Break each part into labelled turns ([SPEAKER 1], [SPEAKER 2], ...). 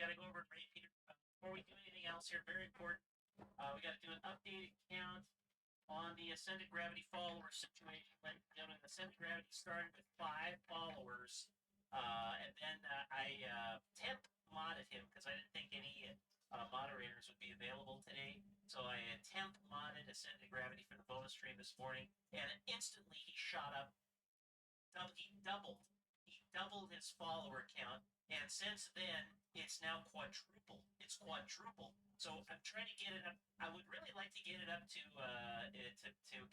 [SPEAKER 1] got to go over and rate Peter. Before we do anything else here, very important. We got to do an updated count on the Ascended Gravity follower situation. Ascended Gravity started with 5 followers, and then I temp modded him because I didn't think any moderators would be available today. So I temp modded Ascended Gravity for the bonus stream this morning, and instantly he shot up. He doubled. He doubled his follower count, and since then it's now quadruple. It's quadruple. So I'm trying to get it up. I would really like to get it up to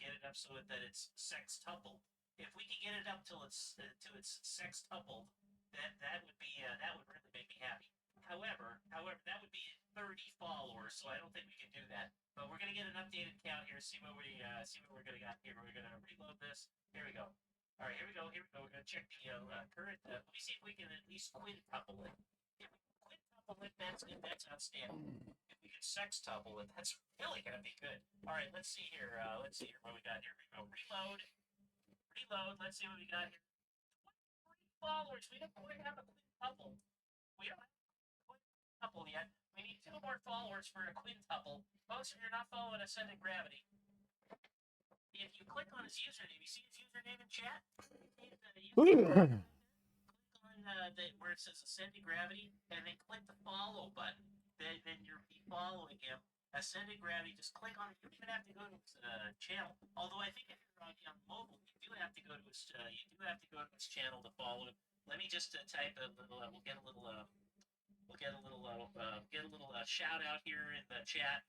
[SPEAKER 1] get it up so that it's sextupled. If we could get it up till it's to its sextupled, that would be that would really make me happy. However, that would be 30 followers, so I don't think we can do that. But we're gonna get an updated count here. See what we're gonna got here. We're gonna reload this. Here we go. All right, here we go. Here we go. We're gonna check the current. Let me see if we can at least quintuple it. If we can quintuple it, that's good. That's outstanding. If we can sextuple it, that's really gonna be good. All right, let's see here. Let's see here what we got here. We go reload, reload. Let's see what we got here. 23 followers. We don't quite have a quintuple. We don't have a quintuple yet. We need 2 more followers for a quintuple. Folks, if you're not following Ascended Gravity, if you click on his username, you see his username in chat? Click on where it says Ascended Gravity, and then click the follow button. Then you'll be following him. Ascended Gravity, just click on it. You don't even have to go to his channel. Although I think if you're on mobile, you do have to go to his channel to follow him. Let me just type a little. We'll get a little shout out here in the chat.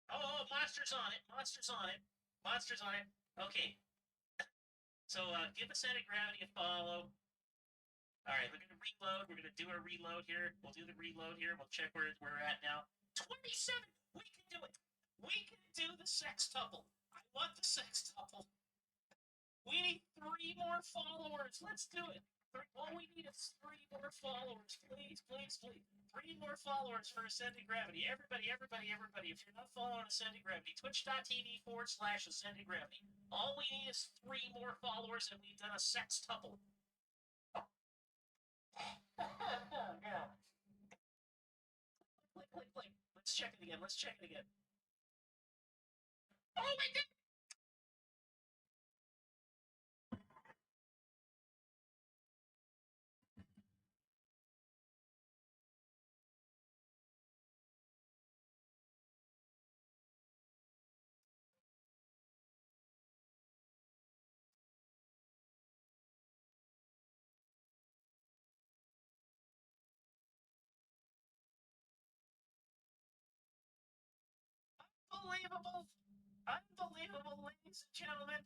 [SPEAKER 1] Oh, monsters on it! Monsters on it! Monsters on it! Okay. So give Ascended Gravity a follow. All right, we're gonna reload. We're gonna do a reload here. We'll do the reload here. We'll check where we're at now. 27. We can do it. We can do the sextuple. I want the sextuple. We need 3 more followers. Let's do it. All we need is 3 more followers. Please, please, please. 3 more followers for Ascended Gravity. Everybody. If you're not following Ascended Gravity, twitch.tv/Ascended Gravity. All we need is 3 more followers, and we've done a sextuple. Yeah. Click. Let's check it again. Oh my God! Unbelievable, ladies and gentlemen.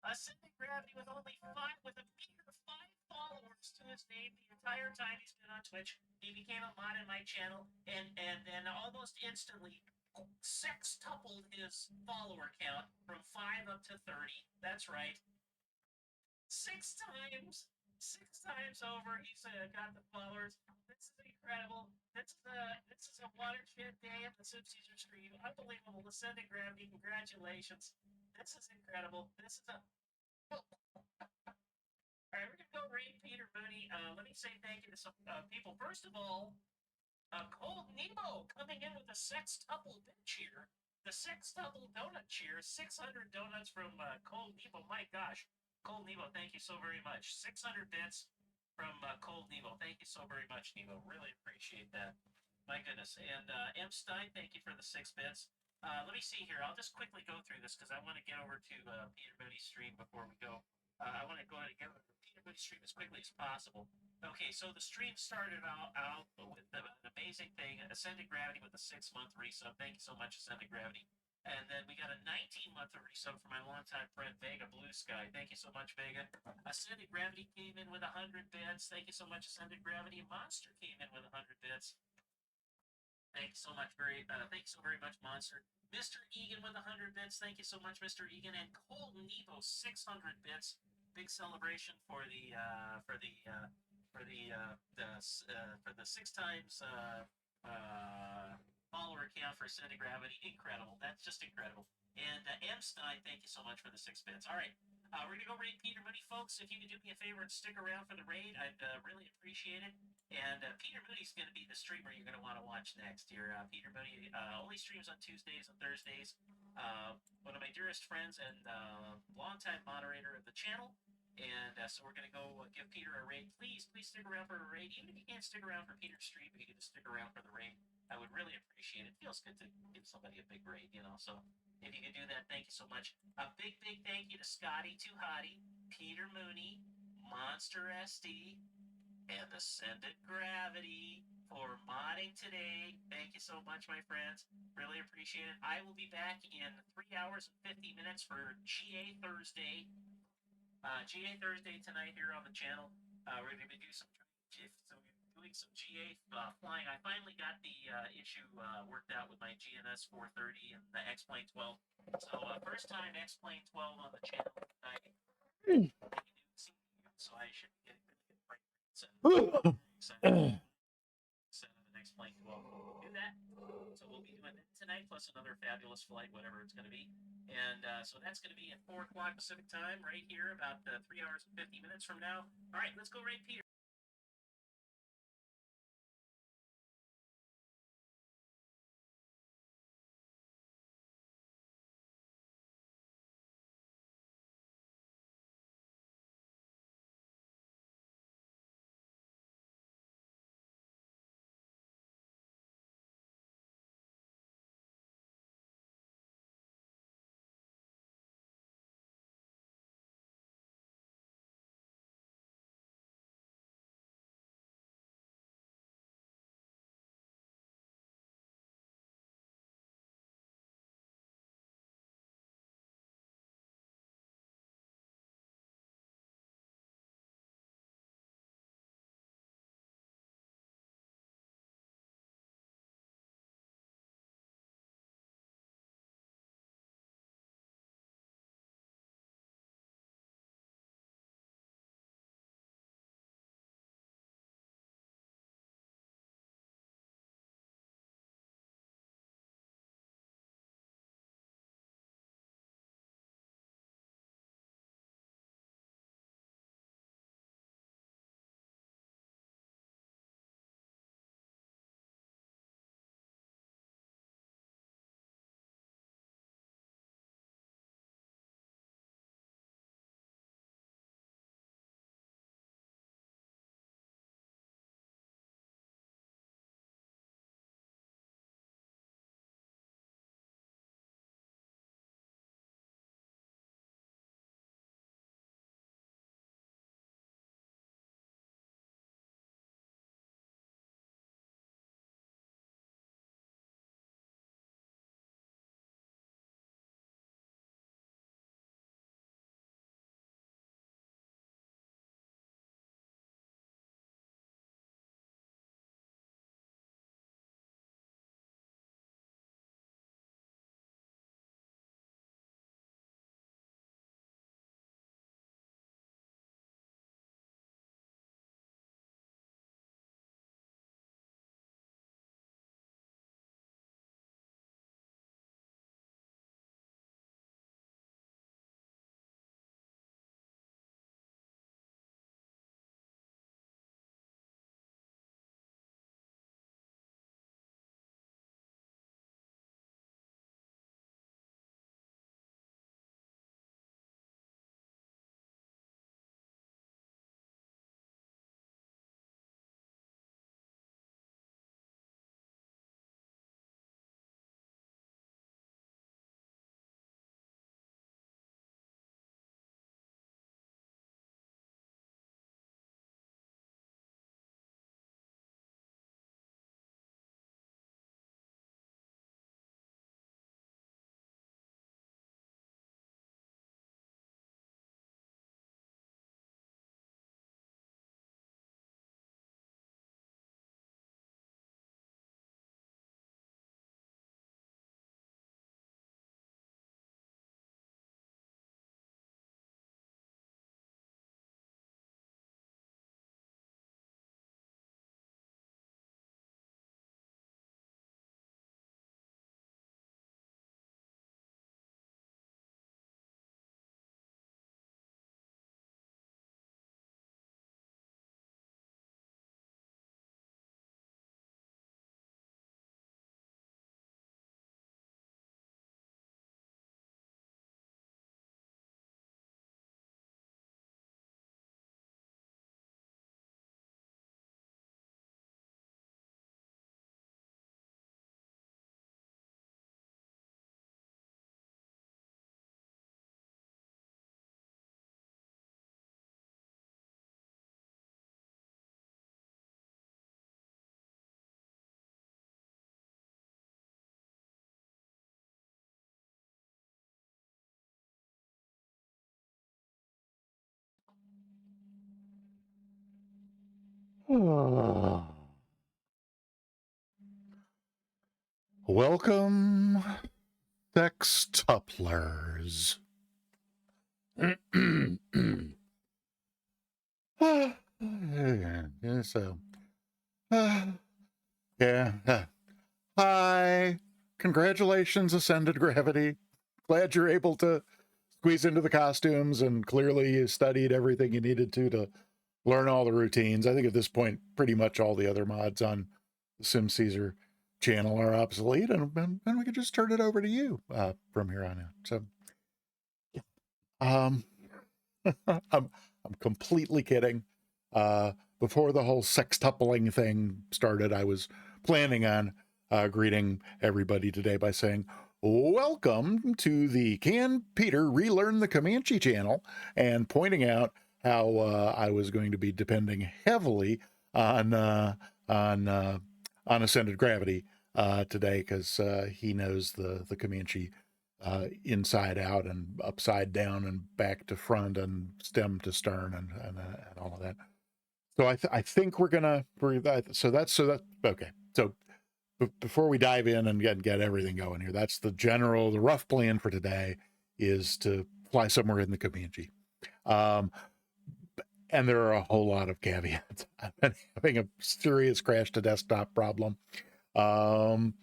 [SPEAKER 1] Ascending Gravity with only 5, with a mere 5 followers to his name the entire time he's been on Twitch. He became a mod in my channel, and then almost instantly sextupled his follower count from 5 up to 30. That's right. 6 times. 6 times over, he's got the followers. This is incredible. This is a watershed day of the Sim Caesar stream. Unbelievable. Ascending Gravity, congratulations. This is incredible. This is a... All right, we're going to go read Peter Mooney. Let me say thank you to some people. First of all, Cold Nemo coming in with a sextuple bit cheer. The sextuple donut cheer. 600 donuts from Cold Nemo. My gosh. Cold Nemo, thank you so very much. 600 bits from Cold Nemo. Thank you so very much, Nemo. Really appreciate that. My goodness. And M. Stein, thank you for the 6 bits. Let me see here. I'll just quickly go through this because I want to get over to Peter Mooney's stream before we go. I want to go ahead and get over to Peter Mooney's stream as quickly as possible. Okay, so the stream started out with an amazing thing. Ascended Gravity with a 6-month resub. Thank you so much, Ascended Gravity. And then we got a 19-month resub from my longtime friend Vega Blue Sky. Thank you so much, Vega. Ascended Gravity came in with 100 bits. Thank you so much, Ascended Gravity. Monster came in with 100 bits. Thank you so much, thank you so very much, Monster. Mr. Egan with 100 bits. Thank you so much, Mr. Egan. And Cold Nevo 600 bits. Big celebration for the 6 times follower count for Ascended Gravity. Incredible. That's just incredible. And M. Stein, thank you so much for the 6 bits. All right. We're gonna go raid Peter Mooney, folks. If you could do me a favor and stick around for the raid, I'd really appreciate it. And Peter Mooney's gonna be the streamer you're gonna want to watch next here. Peter Mooney only streams on Tuesdays and Thursdays. One of my dearest friends and longtime moderator of the channel. And so we're gonna go give Peter a raid. Please, please stick around for a raid. Even if you can't stick around for Peter's stream, if you could just stick around for the raid, I would really appreciate it. It feels good to give somebody a big raid, you know. So if you could do that, thank you so much. A big, big thank you to Scotty Too Hottie, Peter Mooney, Monster SD, and Ascended Gravity for modding today. Thank you so much, my friends. Really appreciate it. I will be back in 3 hours and 50 minutes for GA Thursday. GA Thursday tonight here on the channel. We're going to be doing some GA flying. I finally got the issue worked out with my GNS 430 and the X-Plane 12. So first time X-Plane 12 on the channel tonight. So I should be getting really good frames and excited the X-Plane 12 will do that. So we'll be doing that tonight, plus another fabulous flight, whatever it's going to be. And so that's going to be at 4 o'clock Pacific time, right here, about 3 hours and 50 minutes from now. All right, let's go raid Peter.
[SPEAKER 2] Welcome, sextuplers. So, yeah. Hi. Congratulations, Ascended Gravity. Glad you're able to squeeze into the costumes, and clearly you studied everything you needed to learn all the routines. I think at this point, pretty much all the other mods on the Sim Caesar channel are obsolete, and we could just turn it over to you from here on out. So, um, I'm completely kidding. Before the whole sextupling thing started, I was planning on greeting everybody today by saying, welcome to the Can Peter Relearn the Comanche channel, and pointing out how I was going to be depending heavily on Ascended Gravity today, because he knows the Comanche inside out and upside down and back to front and stem to stern and all of that. So I think we're that's okay. So before we dive in and get everything going here, that's the rough plan for today, is to fly somewhere in the Comanche. And there are a whole lot of caveats. I've been having a serious crash to desktop problem. And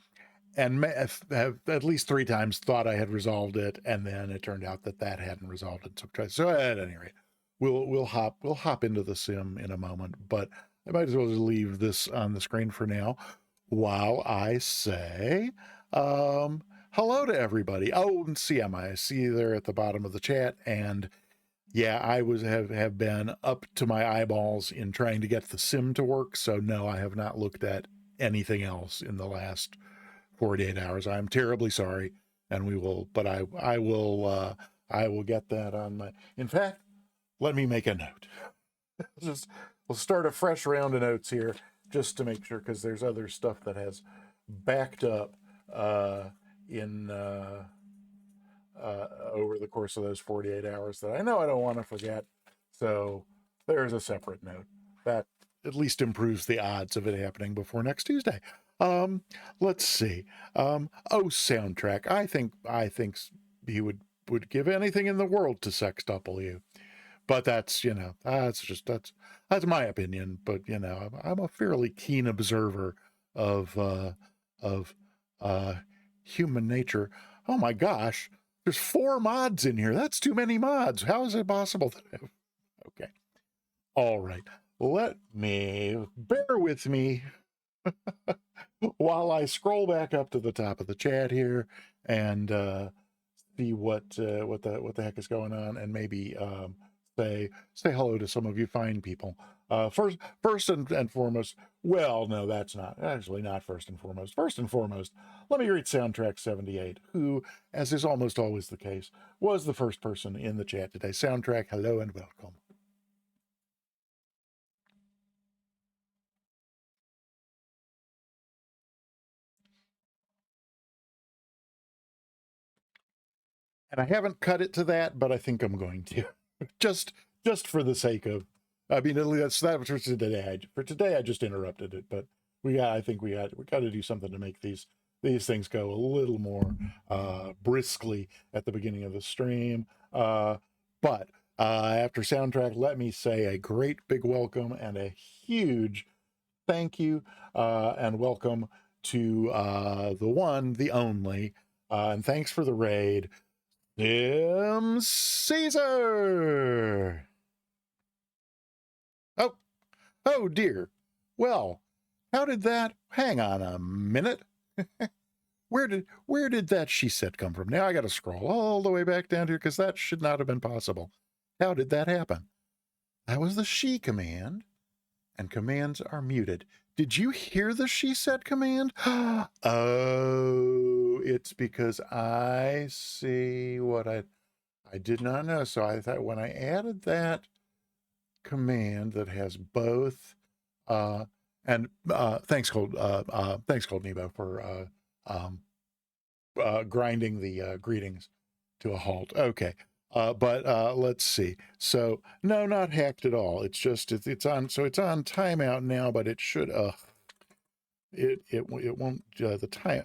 [SPEAKER 2] have at least 3 times thought I had resolved it, and then it turned out that hadn't resolved it. So at any rate, we'll hop into the sim in a moment, but I might as well just leave this on the screen for now while I say hello to everybody. Oh, and I see there at the bottom of the chat, and yeah, I have been up to my eyeballs in trying to get the sim to work. So no, I have not looked at anything else in the last 48 hours. I'm terribly sorry, and I will get that on my. In fact, let me make a note. We'll start a fresh round of notes here just to make sure, because there's other stuff that has backed up in over the course of those 48 hours that I know I don't want to forget. So there's a separate note that at least improves the odds of it happening before next Tuesday. Let's see. Soundtrack. I think he would give anything in the world to sextuple you. But that's that's my opinion. But I'm a fairly keen observer of human nature. Oh my gosh, there's 4 mods in here. That's too many mods. How is it possible? Okay. All right. Bear with me while I scroll back up to the top of the chat here and see what the heck is going on, and maybe say hello to some of you fine people. First and foremost, well, no, that's not actually not first and foremost. First and foremost, let me greet Soundtrack 78, who, as is almost always the case, was the first person in the chat today. Soundtrack, hello and welcome. And I haven't cut it to that, but I think I'm going to, just for the sake of. I mean, that's that for today. For today, I just interrupted it, but I think we got to do something to make these things go a little more briskly at the beginning of the stream. But after Soundtrack, let me say a great big welcome and a huge thank you and welcome to the one, the only, and thanks for the raid, Sim Caesar. Oh dear. Well, how did that? Hang on a minute. Where did that she said come from? Now I got to scroll all the way back down here, because that should not have been possible. How did that happen? That was the she command, and commands are muted. Did you hear the she said command? Oh, it's because I see what I did not know. So I thought when I added that command that has both and thanks Cold Nebo for grinding the greetings to a halt. Okay, But let's see. So no, not hacked at all. It's just it's on. So it's on timeout now, but it should. It won't. The time.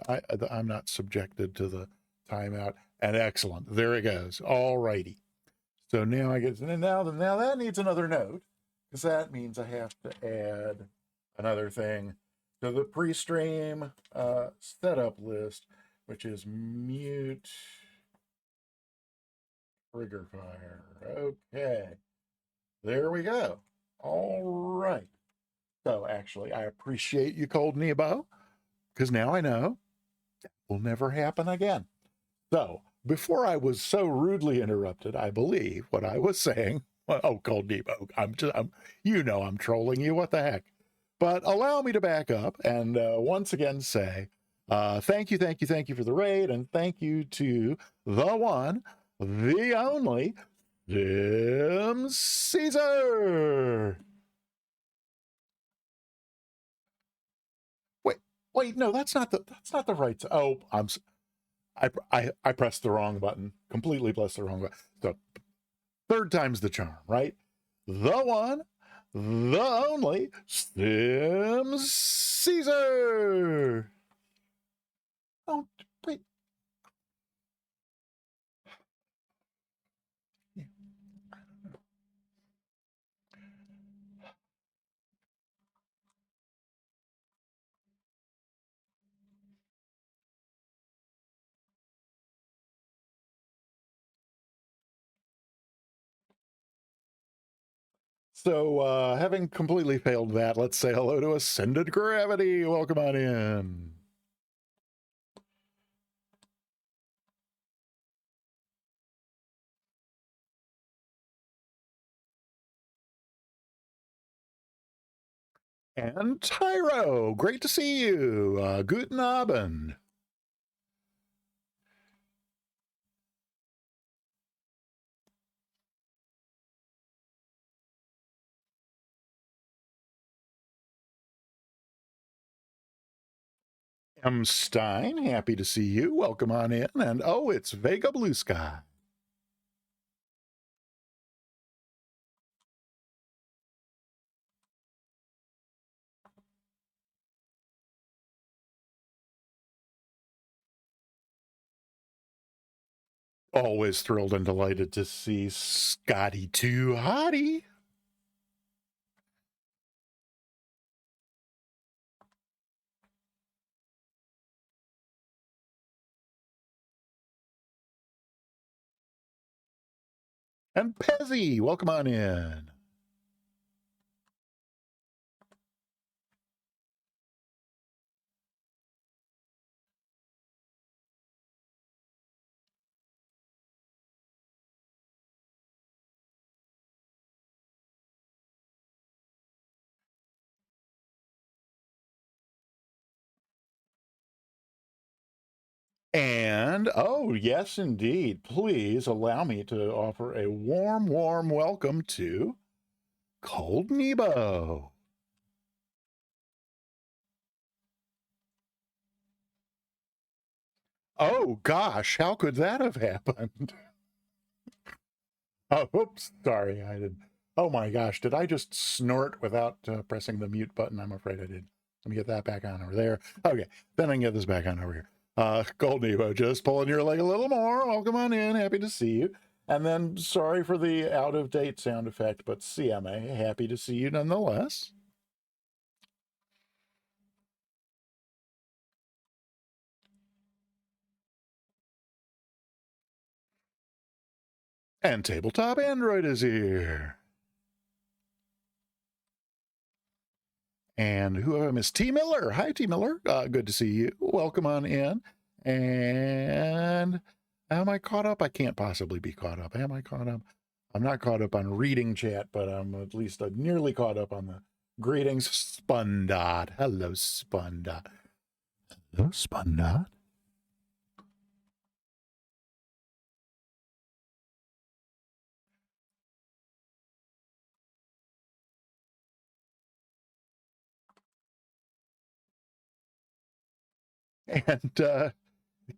[SPEAKER 2] I'm not subjected to the timeout. And excellent. There it goes. All righty. So now I get. Now that needs another note, because that means I have to add another thing to the pre-stream setup list, which is mute trigger fire. Okay, there we go. All right. So actually, I appreciate you, Cold Nebo, because now I know it will never happen again. So before I was so rudely interrupted, I believe what I was saying. Oh, Cold Nebo, I'm trolling you. What the heck? But allow me to back up and once again say thank you for the raid, and thank you to the one, the only, Jim Caesar. Wait, no, that's not the right. Oh, I pressed the wrong button. Completely pressed the wrong button. So third time's the charm, right? The one, the only, Sim Caesar. Oh, wait. So, having completely failed that, let's say hello to Ascended Gravity. Welcome on in. And Tyro, great to see you. Guten Abend. M. Stein, happy to see you. Welcome on in. And oh, it's Vega Blue Sky. Always thrilled and delighted to see Scotty Too Hottie. And Pezzy, welcome on in. And, oh, yes, indeed. Please allow me to offer a warm welcome to Cold Nebo. Oh, gosh, how could that have happened? Oh, oops, sorry, I did. Oh my gosh, did I just snort without pressing the mute button? I'm afraid I did. Let me get that back on over there. Okay, then I can get this back on over here. Gold Nebo, just pulling your leg a little more. Welcome on in, happy to see you. And then sorry for the out of date sound effect, but CMA, happy to see you nonetheless. And Tabletop Android is here. And who have I missed? T. Miller. Hi, T. Miller. Good to see you. Welcome on in. And am I caught up? I can't possibly be caught up. Am I caught up? I'm not caught up on reading chat, but I'm at least nearly caught up on the greetings. Spundot. Hello, Spundot. Hello, Spundot. And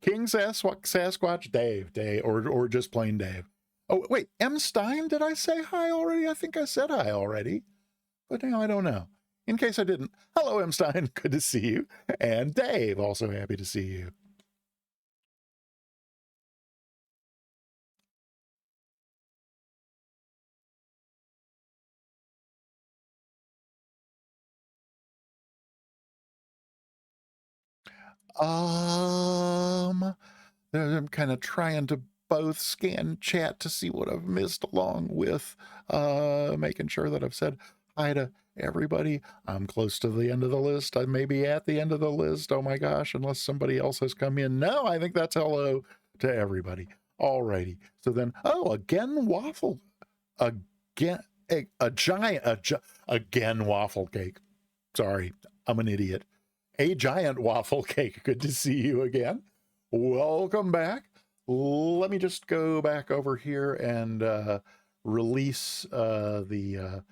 [SPEAKER 2] King Sasquatch Dave, or just plain Dave. Oh, wait, M. Stein, did I say hi already? I think I said hi already, but now I don't know. In case I didn't, hello, M. Stein, good to see you. And Dave, also happy to see you. I'm kind of trying to both scan chat to see what I've missed along with making sure that I've said hi to everybody. I'm close to the end of the list. I may be at the end of the list. Oh my gosh, unless somebody else has come in. No, I think that's hello to everybody. Alrighty. So then, again, waffle. Again, again, waffle cake. Sorry, I'm an idiot. A giant waffle cake. Good to see you again. Welcome back. Let me just go back over here and release the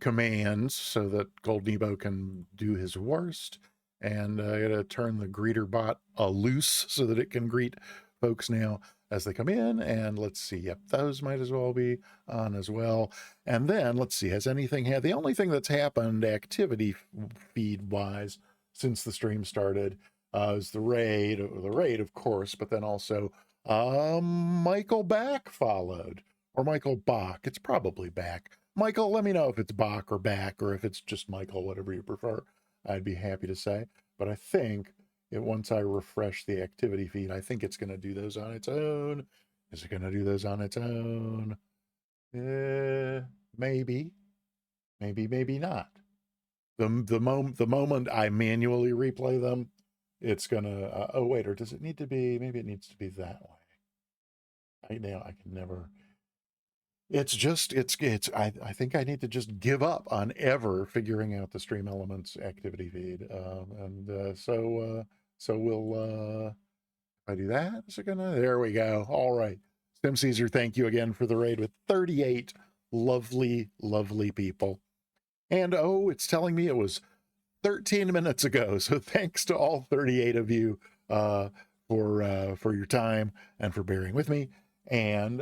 [SPEAKER 2] commands so that Gold Nebo can do his worst. And I gotta turn the greeter bot loose so that it can greet folks now as they come in. And let's see, yep, those might as well be on as well. And then let's see, has anything had the only thing that's happened activity feed wise since the stream started is the raid, of course, but then also Michael Back followed, or Michael Bach. It's probably Back. Michael, let me know if it's Bach or Back, or if it's just Michael, whatever you prefer. I'd be happy to say. But I think once I refresh the activity feed, I think it's going to do those on its own. Is it going to do those on its own? Maybe, maybe not. The moment I manually replay them, it's gonna. Oh wait, or does it need to be? Maybe it needs to be that way. I can never. It's just it's. I think I need to just give up on ever figuring out the Stream Elements activity feed. So we'll. If I do that, is it gonna? There we go. All right. Sim Caesar, thank you again for the raid with 38 lovely, lovely people. And it's telling me it was 13 minutes ago. So thanks to all 38 of you for your time and for bearing with me. And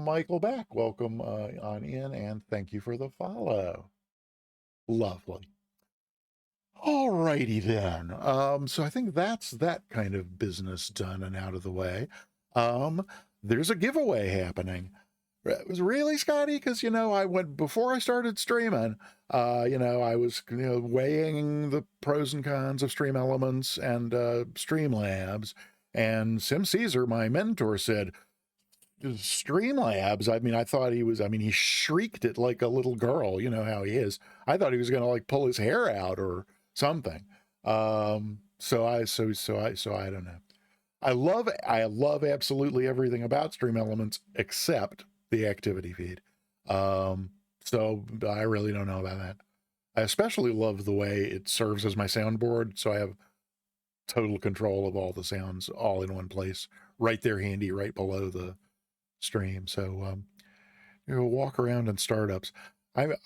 [SPEAKER 2] Michael Back, welcome on in, and thank you for the follow. Lovely. All righty then. So I think that's that kind of business done and out of the way. There's a giveaway happening. It was really, Scotty, because I went before I started streaming. I was weighing the pros and cons of Stream Elements and Streamlabs, and Sim Caesar, my mentor, said Streamlabs. I mean, I thought he was. I mean, he shrieked it like a little girl. You know how he is. I thought he was going to like pull his hair out or something. So I don't know. I love absolutely everything about Stream Elements except the activity feed. So I really don't know about that. I especially love the way it serves as my soundboard, so I have total control of all the sounds all in one place, right there handy, right below the stream. So walk around and startups. I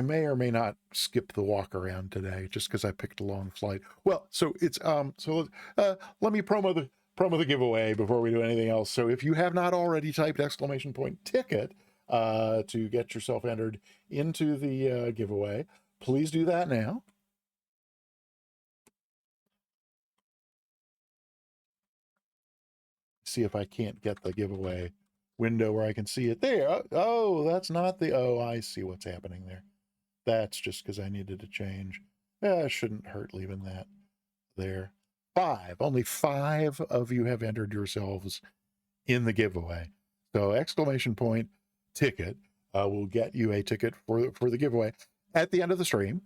[SPEAKER 2] may or may not skip the walk around today just because I picked a long flight. Well, so it's let me promo the giveaway before we do anything else. So if you have not already typed !ticket to get yourself entered into the giveaway, please do that now. See if I can't get the giveaway window where I can see it there. Oh, that's not the, I see what's happening there. That's just because I needed to change. It shouldn't hurt leaving that there. Only 5 of you have entered yourselves in the giveaway. So !ticket will get you a ticket for the giveaway. At the end of the stream,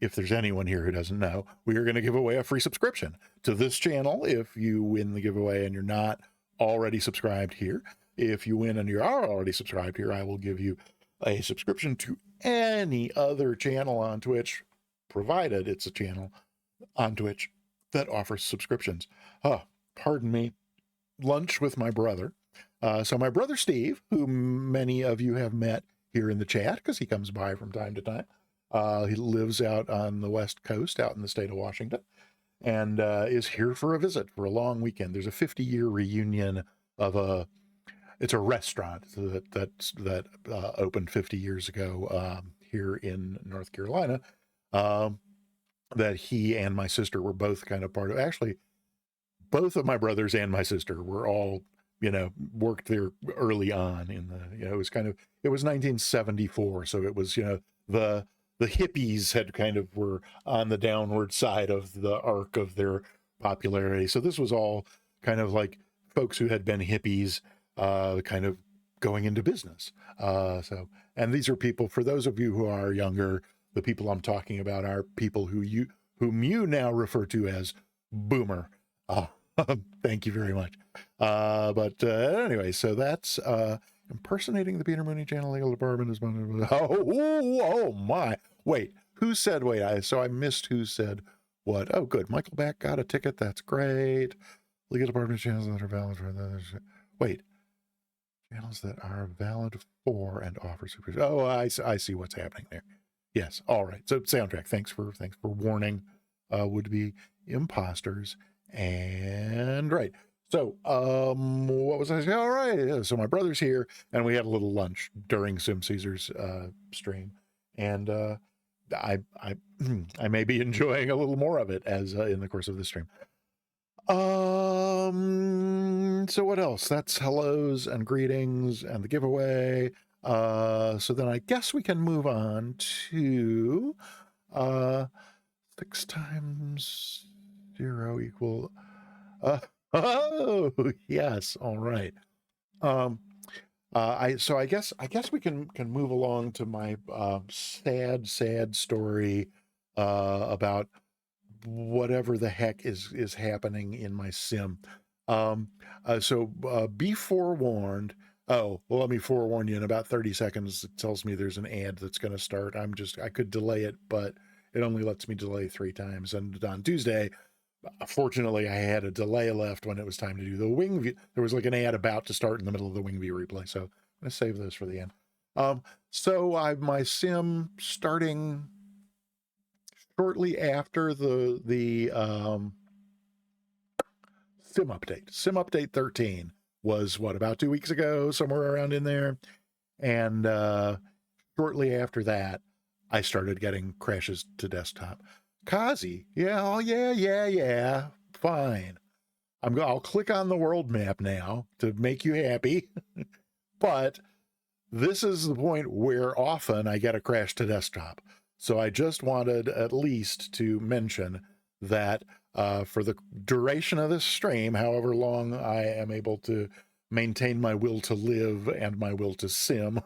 [SPEAKER 2] if there's anyone here who doesn't know, we are going to give away a free subscription to this channel if you win the giveaway and you're not already subscribed here. If you win and you are already subscribed here, I will give you a subscription to any other channel on Twitch, provided it's a channel on Twitch that offers subscriptions. Pardon me. Lunch with my brother. So my brother Steve, who many of you have met here in the chat because he comes by from time to time. He lives out on the West Coast, out in the state of Washington, and is here for a visit for a long weekend. There's a 50-year reunion of a it's a restaurant that opened 50 years ago here in North Carolina. Um, that he and my sister were both kind of part of. Actually, both of my brothers and my sister were all, worked there early on in the, it was kind of, it was 1974. So it was, the hippies had kind of were on the downward side of the arc of their popularity. So this was all kind of like folks who had been hippies, kind of going into business. And these are people, for those of you who are younger, the people I'm talking about are people whom you now refer to as boomer. Thank you very much. But anyway, so that's impersonating the Peter Mooney Channel Legal Department is. Oh my! Wait, who said? Wait, so I missed who said what? Oh, good. Michael Back got a ticket. That's great. Legal Department channels that are valid for the. Wait, channels that are valid for and offer supervision. Oh, I see what's happening there. Yes. All right. So soundtrack. Thanks for warning would be imposters. And right. So what was I saying? All right. Yeah, so my brother's here, and we had a little lunch during Sim Caesar's stream, and I I may be enjoying a little more of it as in the course of the stream. So what else? That's hellos and greetings and the giveaway. So then I guess we can move on to 6 times 0 equal oh yes, all right. I guess we can move along to my sad story about whatever the heck is happening in my sim. Be forewarned. Oh, well, let me forewarn you. In about 30 seconds, it tells me there's an ad that's going to start. I could delay it, but it only lets me delay 3 times. And on Tuesday, fortunately, I had a delay left when it was time to do the wing view. There was like an ad about to start in the middle of the wing view replay. So I'm going to save those for the end. My sim starting shortly after the sim update 13 was about 2 weeks ago, somewhere around in there. And shortly after that, I started getting crashes to desktop. Kazi, yeah, fine. I'll click on the world map now to make you happy. But this is the point where often I get a crash to desktop. So I just wanted at least to mention that for the duration of this stream, however long I am able to maintain my will to live and my will to sim,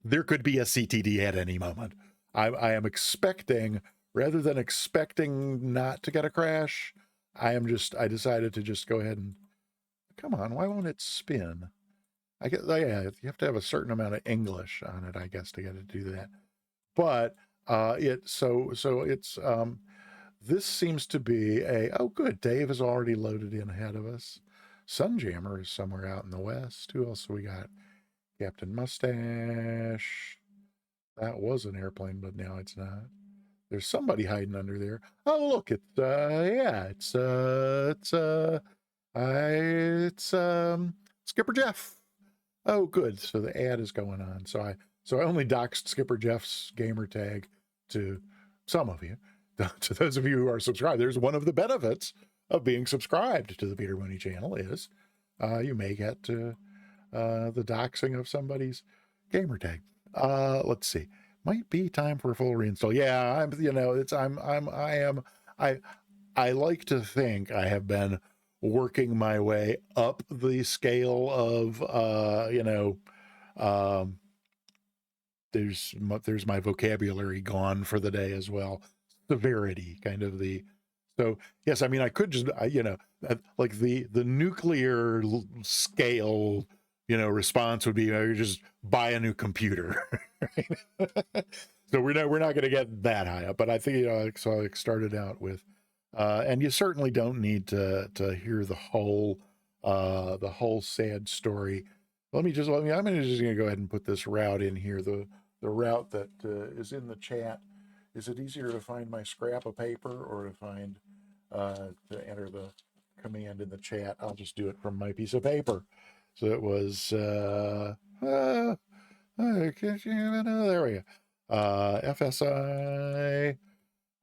[SPEAKER 2] there could be a CTD at any moment. I am expecting, rather than expecting not to get a crash, I decided to just go ahead and, come on, why won't it spin? I guess, yeah, you have to have a certain amount of English on it, I guess, to get it to do that. But this seems to be oh good, Dave is already loaded in ahead of us. Sunjammer is somewhere out in the west. Who else we got? Captain Mustache. That was an airplane, but now it's not. There's somebody hiding under there. Oh look, it's Skipper Jeff. Oh, good. So the ad is going on. So I only doxed Skipper Jeff's gamer tag to some of you. To those of you who are subscribed, there's one of the benefits of being subscribed to the Peter Mooney channel is you may get the doxing of somebody's gamer tag. Let's see. Might be time for a full reinstall. Yeah, I like to think I have been working my way up the scale of there's my vocabulary gone for the day as well. Severity, kind of the. So yes, I mean I could just like the nuclear scale response would be just buy a new computer. Right? So we're not going to get that high up, but I think so I started out with and you certainly don't need to hear the whole sad story. I'm just going to go ahead and put this route in here. The route that is in the chat. Is it easier to find my scrap of paper or to find to enter the command in the chat? I'll just do it from my piece of paper. So it was, there we go. FSI,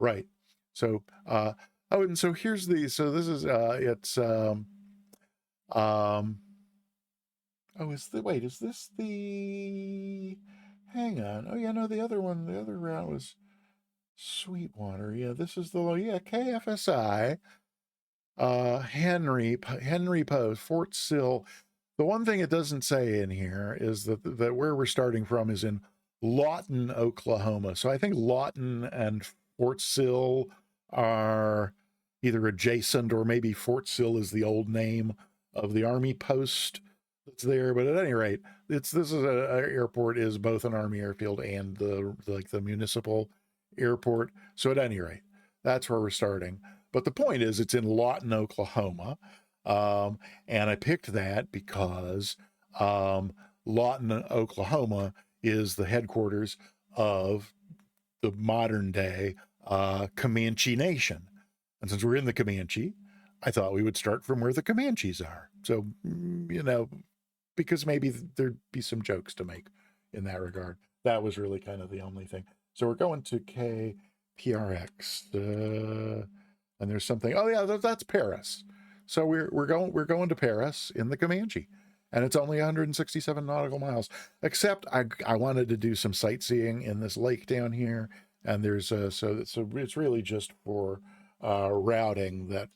[SPEAKER 2] right. So, oh, and so here's so this is, it's, oh, is this the, hang on. Oh, yeah, no, the other route was Sweetwater. Yeah, this is KFSI, Henry Post, Fort Sill. The one thing it doesn't say in here is that where we're starting from is in Lawton, Oklahoma. So I think Lawton and Fort Sill are either adjacent, or maybe Fort Sill is the old name of the Army post that's there. But at any rate, this is a airport is both an Army airfield and the municipal airport. So at any rate, that's where we're starting. But the point is, it's in Lawton, Oklahoma. And I picked that because Lawton, Oklahoma is the headquarters of the modern day Comanche Nation. And since we're in the Comanche, I thought we would start from where the Comanches are. So, because maybe there'd be some jokes to make in that regard. That was really kind of the only thing. So we're going to KPRX. And there's something, oh yeah, that's Paris. So we're going to Paris in the Comanche, and it's only 167 nautical miles. Except I wanted to do some sightseeing in this lake down here, and there's so it's really just for routing that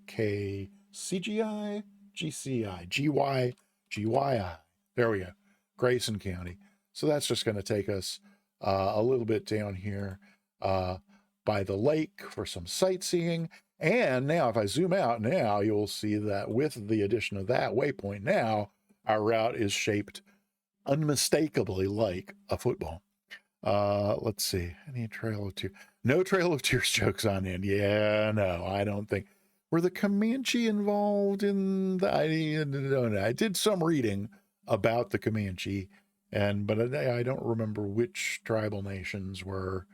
[SPEAKER 2] KCGI, GCI, GYI. There we go, Grayson County. So that's just going to take us a little bit down here by the lake for some sightseeing. And now if I zoom out now, you'll see that with the addition of that waypoint, now our route is shaped unmistakably like a football. Let's see, any Trail of Tears? No Trail of Tears jokes on in. Yeah, no, I don't think. Were the Comanche involved in the, I don't know. I did some reading about the Comanche, but I don't remember which tribal nations were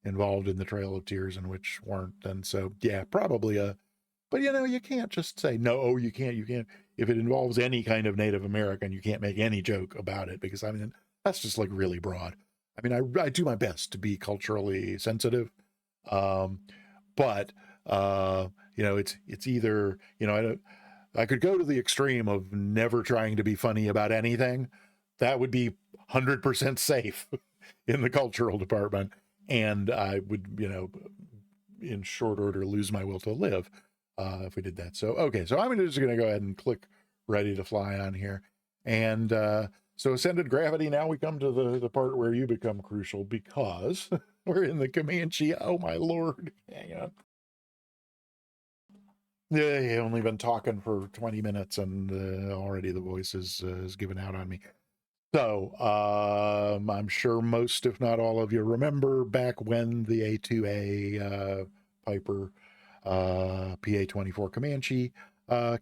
[SPEAKER 2] involved in the Trail of Tears and which weren't. And so, yeah, probably but you can't just say, no, oh, you can't. If it involves any kind of Native American, you can't make any joke about it, because I mean, that's just like really broad. I mean, I do my best to be culturally sensitive. But, it's either, I could go to the extreme of never trying to be funny about anything. That would be 100% safe in the cultural department. And I would, in short order, lose my will to live if we did that. So, okay, so I'm just going to go ahead and click ready to fly on here. And so ascended gravity, now we come to the part where you become crucial, because we're in the Comanche. Oh, my Lord. Hang on. Yeah, I've only been talking for 20 minutes and already the voice is given out on me. So I'm sure most, if not all of you, remember back when the A2A Piper PA-24 Comanche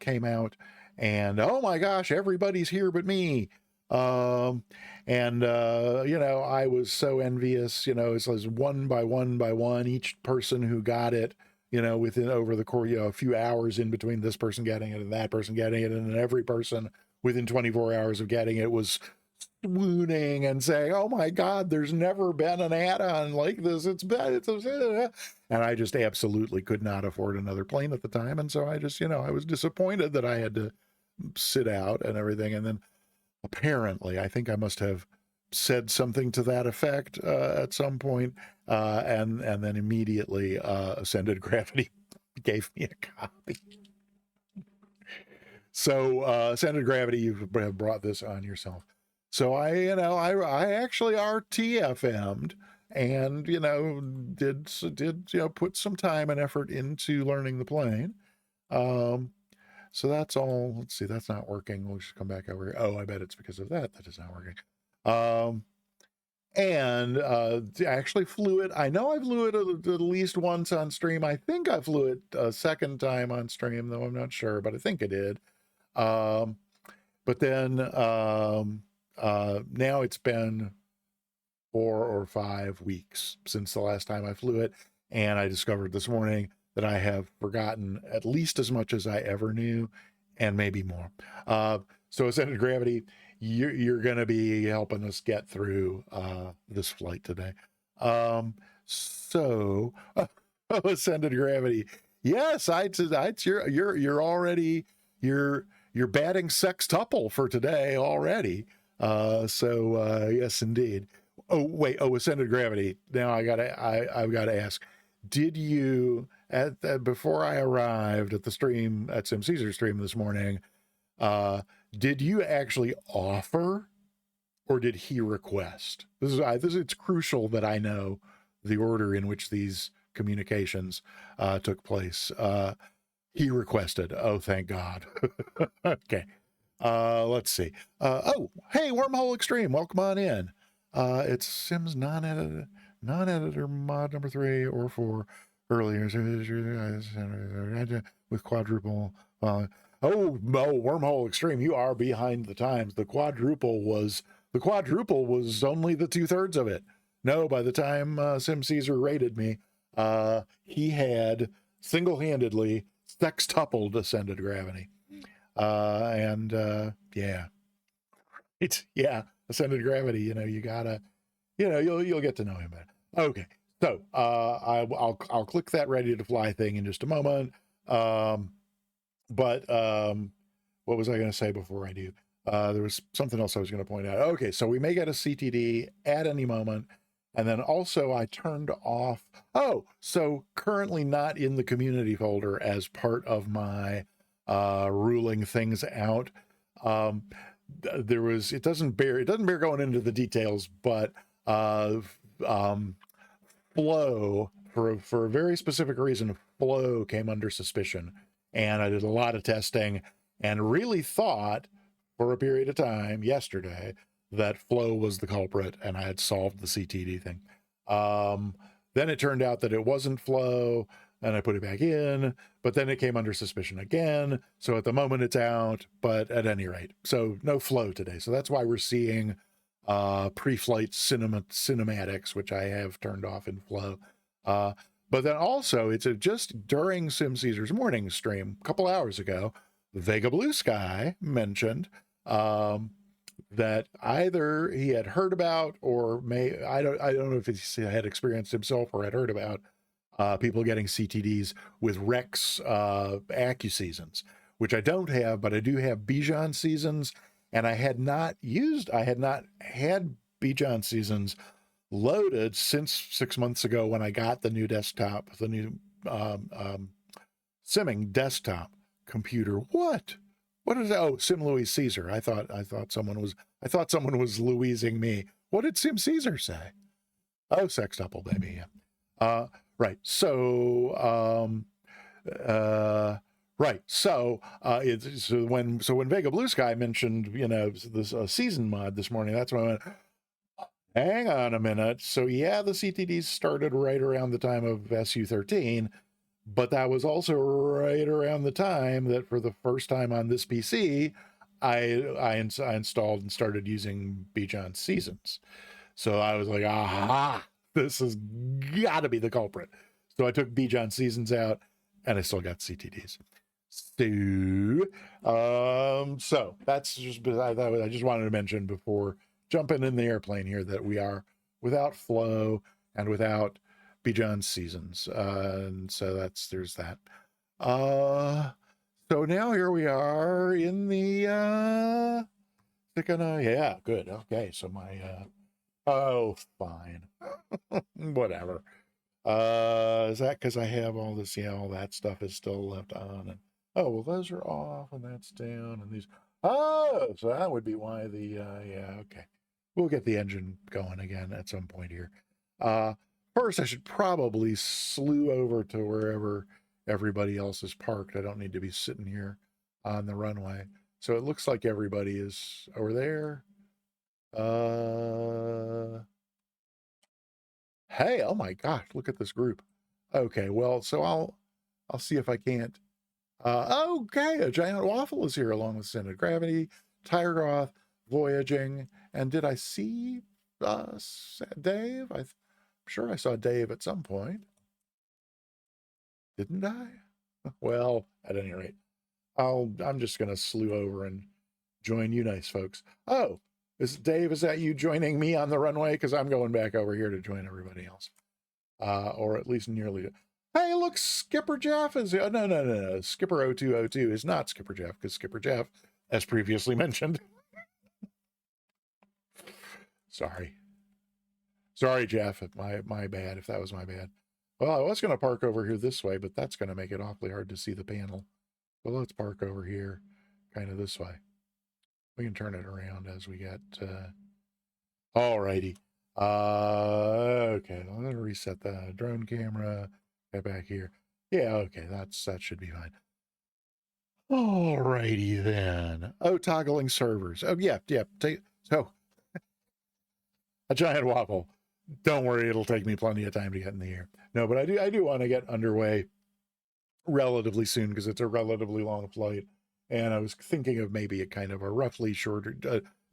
[SPEAKER 2] came out, and oh my gosh, everybody's here but me. I was so envious. It was one by one, each person who got it, within over the course, a few hours in between this person getting it and that person getting it, and then every person within 24 hours of getting it was swooning and saying, oh my God, there's never been an add-on like this. It's bad. And I just absolutely could not afford another plane at the time. And so I just, I was disappointed that I had to sit out and everything. And then apparently, I think I must have said something to that effect at some point, and then immediately Ascended Gravity gave me a copy. So Ascended Gravity, you have brought this on yourself. So I actually RTFM'd and, did put some time and effort into learning the plane. So that's all. Let's see, that's not working. We'll just come back over here. Oh, I bet it's because of that is not working. I actually flew it. I know I flew it at least once on stream. I think I flew it a second time on stream, though I'm not sure, but I think I did. But then now it's been 4 or 5 weeks since the last time I flew it, and I discovered this morning that I have forgotten at least as much as I ever knew and maybe more. So Ascended Gravity, you're going to be helping us get through this flight today. So Ascended Gravity, yes, you're already you're batting sextuple for today already. Yes, indeed. Oh wait, Ascended Gravity. Now I've got to ask, did you before I arrived at the stream at Sim Caesar stream this morning? Did you actually offer, or did he request? It's crucial that I know the order in which these communications took place. He requested. Oh, thank God. Okay. Let's see. Hey, Wormhole Extreme, welcome on in. It's Sims non-editor mod number 3 or 4 earlier with quadruple. Wormhole Extreme, you are behind the times. The quadruple was only the 2/3 of it. No, by the time Sim Caesar rated me, he had single-handedly sextupled Ascended Gravity. Yeah, Ascended Gravity, you gotta, you'll get to know him better. Okay, so I'll click that ready to fly thing in just a moment. But what was I going to say before I do? There was something else I was going to point out. Okay, so we may get a CTD at any moment. And then also I turned off, so currently not in the community folder as part of my ruling things out. It doesn't bear going into the details, but Flow, for a very specific reason, Flow came under suspicion. And I did a lot of testing and really thought for a period of time yesterday that Flow was the culprit and I had solved the CTD thing. Then it turned out that it wasn't Flow, and I put it back in, but then it came under suspicion again. So at the moment it's out, but at any rate, so no Flow today. So that's why we're seeing pre-flight cinematics, which I have turned off in Flow. But then also, it's just during Sim Caesar's morning stream a couple hours ago, Vega Blue Sky mentioned that either he had heard about, or I don't know if he had experienced himself or had heard about people getting CTDs with Rex Acu seasons, which I don't have, but I do have Bijan seasons, and I had not had Bijan seasons loaded since 6 months ago when I got the new simming desktop computer. What is that? Oh, Sim Louise Caesar. I thought someone was Louising me. What did Sim Caesar say? Oh, sextuple, baby. Yeah. Right. So when Vega Blue Sky mentioned this season mod this morning, that's when I went, hang on a minute. So yeah, the CTDs started right around the time of SU13, but that was also right around the time that for the first time on this PC, I installed and started using Bijan Seasons. So I was like, aha, this has got to be the culprit. So I took Bijan Seasons out, and I still got CTDs. So that's just, I just wanted to mention before jumping in the airplane here that we are without Flow and without Bijan Seasons. And so there's that. So now here we are in the yeah, good. Okay, so my fine. Whatever. Is that because I have all this? Yeah, all that stuff is still left on, and those are off, and that's down, and these. Oh, so that would be why the yeah, okay. We'll get the engine going again at some point here. First, I should probably slew over to wherever everybody else is parked. I don't need to be sitting here on the runway. So it looks like everybody is over there. Hey, oh my gosh, look at this group. Okay, well, so I'll see if I can't. Okay, a giant waffle is here along with Ascended Gravity, Tiregoth, Voyaging, and did I see Dave? I'm sure I saw Dave at some point. Didn't I? Well, at any rate. I'm just gonna slew over and join you nice folks. Oh, Dave, is that you joining me on the runway? Because I'm going back over here to join everybody else. Or at least nearly. Hey, look, Skipper Jeff is no. Skipper 0202 is not Skipper Jeff, because Skipper Jeff, as previously mentioned. Sorry, Jeff. My bad. If that was my bad. Well, I was going to park over here this way, but that's going to make it awfully hard to see the panel. Well, let's park over here, kind of this way. We can turn it around as we get. Alrighty. Okay. I'm gonna reset the drone camera. Get back here. Yeah. Okay. That should be fine. Alrighty then. Oh, toggling servers. Oh yeah. So a giant waffle. Don't worry, it'll take me plenty of time to get in the air. No, but I do want to get underway relatively soon because it's a relatively long flight, and I was thinking of maybe a kind of a roughly shorter,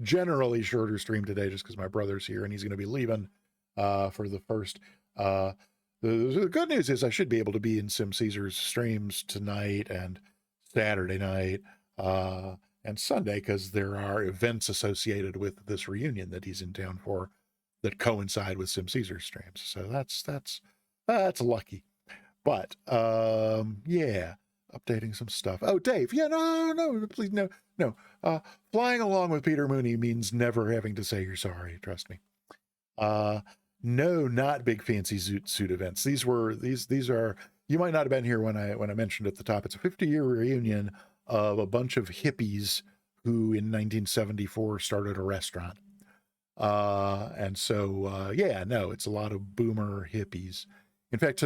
[SPEAKER 2] generally shorter stream today, just because my brother's here and he's going to be leaving for the first. The good news is I should be able to be in Sim Caesar's streams tonight and Saturday night and Sunday, because there are events associated with this reunion that he's in town for that coincide with Sim Caesar's streams. So that's lucky. But yeah, updating some stuff. Oh, Dave, yeah, no, please, no. Flying along with Peter Mooney means never having to say you're sorry. Trust me. No, not big fancy suit events. These are. You might not have been here when I mentioned at the top. It's a 50-year reunion of a bunch of hippies who in 1974 started a restaurant. And so yeah, no, it's a lot of boomer hippies. In fact,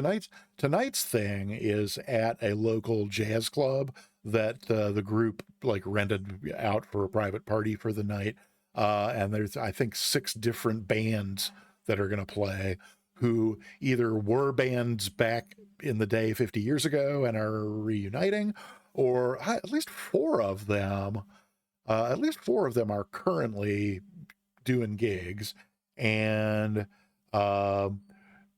[SPEAKER 2] tonight's thing is at a local jazz club that the group like rented out for a private party for the night. And there's, I think, 6 different bands that are going to play who either were bands back in the day 50 years ago and are reuniting, or at least 4 of them. At least 4 of them are currently doing gigs, and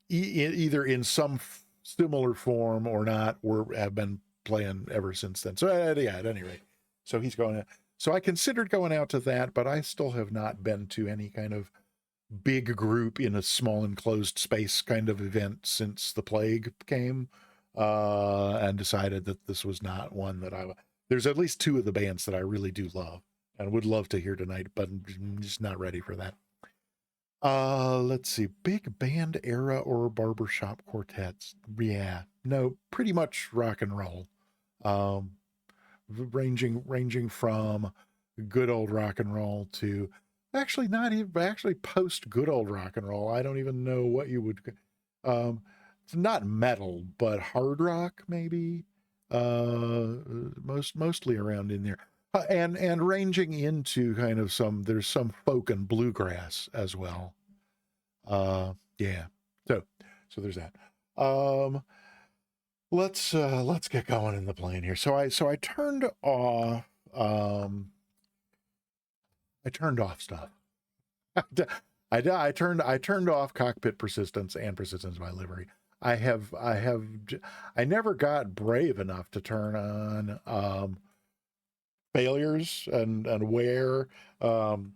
[SPEAKER 2] either in some similar form or not, or have been playing ever since then. So yeah, at any rate, so he's going to. So I considered going out to that, but I still have not been to any kind of big group in a small enclosed space kind of event since the plague came, and decided that this was not one that I. There's at least 2 of the bands that I really do love and would love to hear tonight, but I'm just not ready for that. Let's see, big band era or barbershop quartets. Yeah, no, pretty much rock and roll. Ranging from good old rock and roll to actually not even post good old rock and roll. I don't even know what you would it's not metal, but hard rock maybe. Mostly around in there. And ranging into kind of there's some folk and bluegrass as well. Yeah. So there's that. Let's get going in the plane here. So I turned off stuff. I turned off cockpit persistence and persistence by livery. I never got brave enough to turn on failures and where when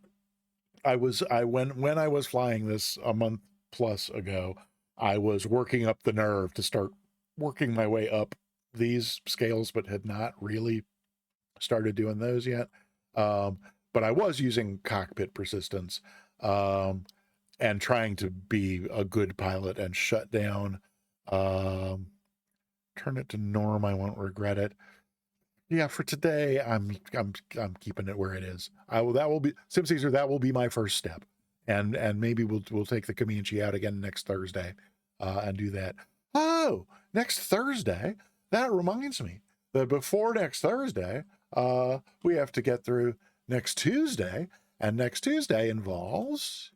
[SPEAKER 2] I was flying this a month plus ago, I was working up the nerve to start working my way up these scales, but had not really started doing those yet. But I was using cockpit persistence and trying to be a good pilot and shut down. Turn it to norm. I won't regret it. Yeah, for today, I'm keeping it where it is. That will be Sim Caesar. That will be my first step, and maybe we'll take the Comanche out again next Thursday, and do that. Oh, next Thursday. That reminds me that before next Thursday, we have to get through next Tuesday, and next Tuesday involves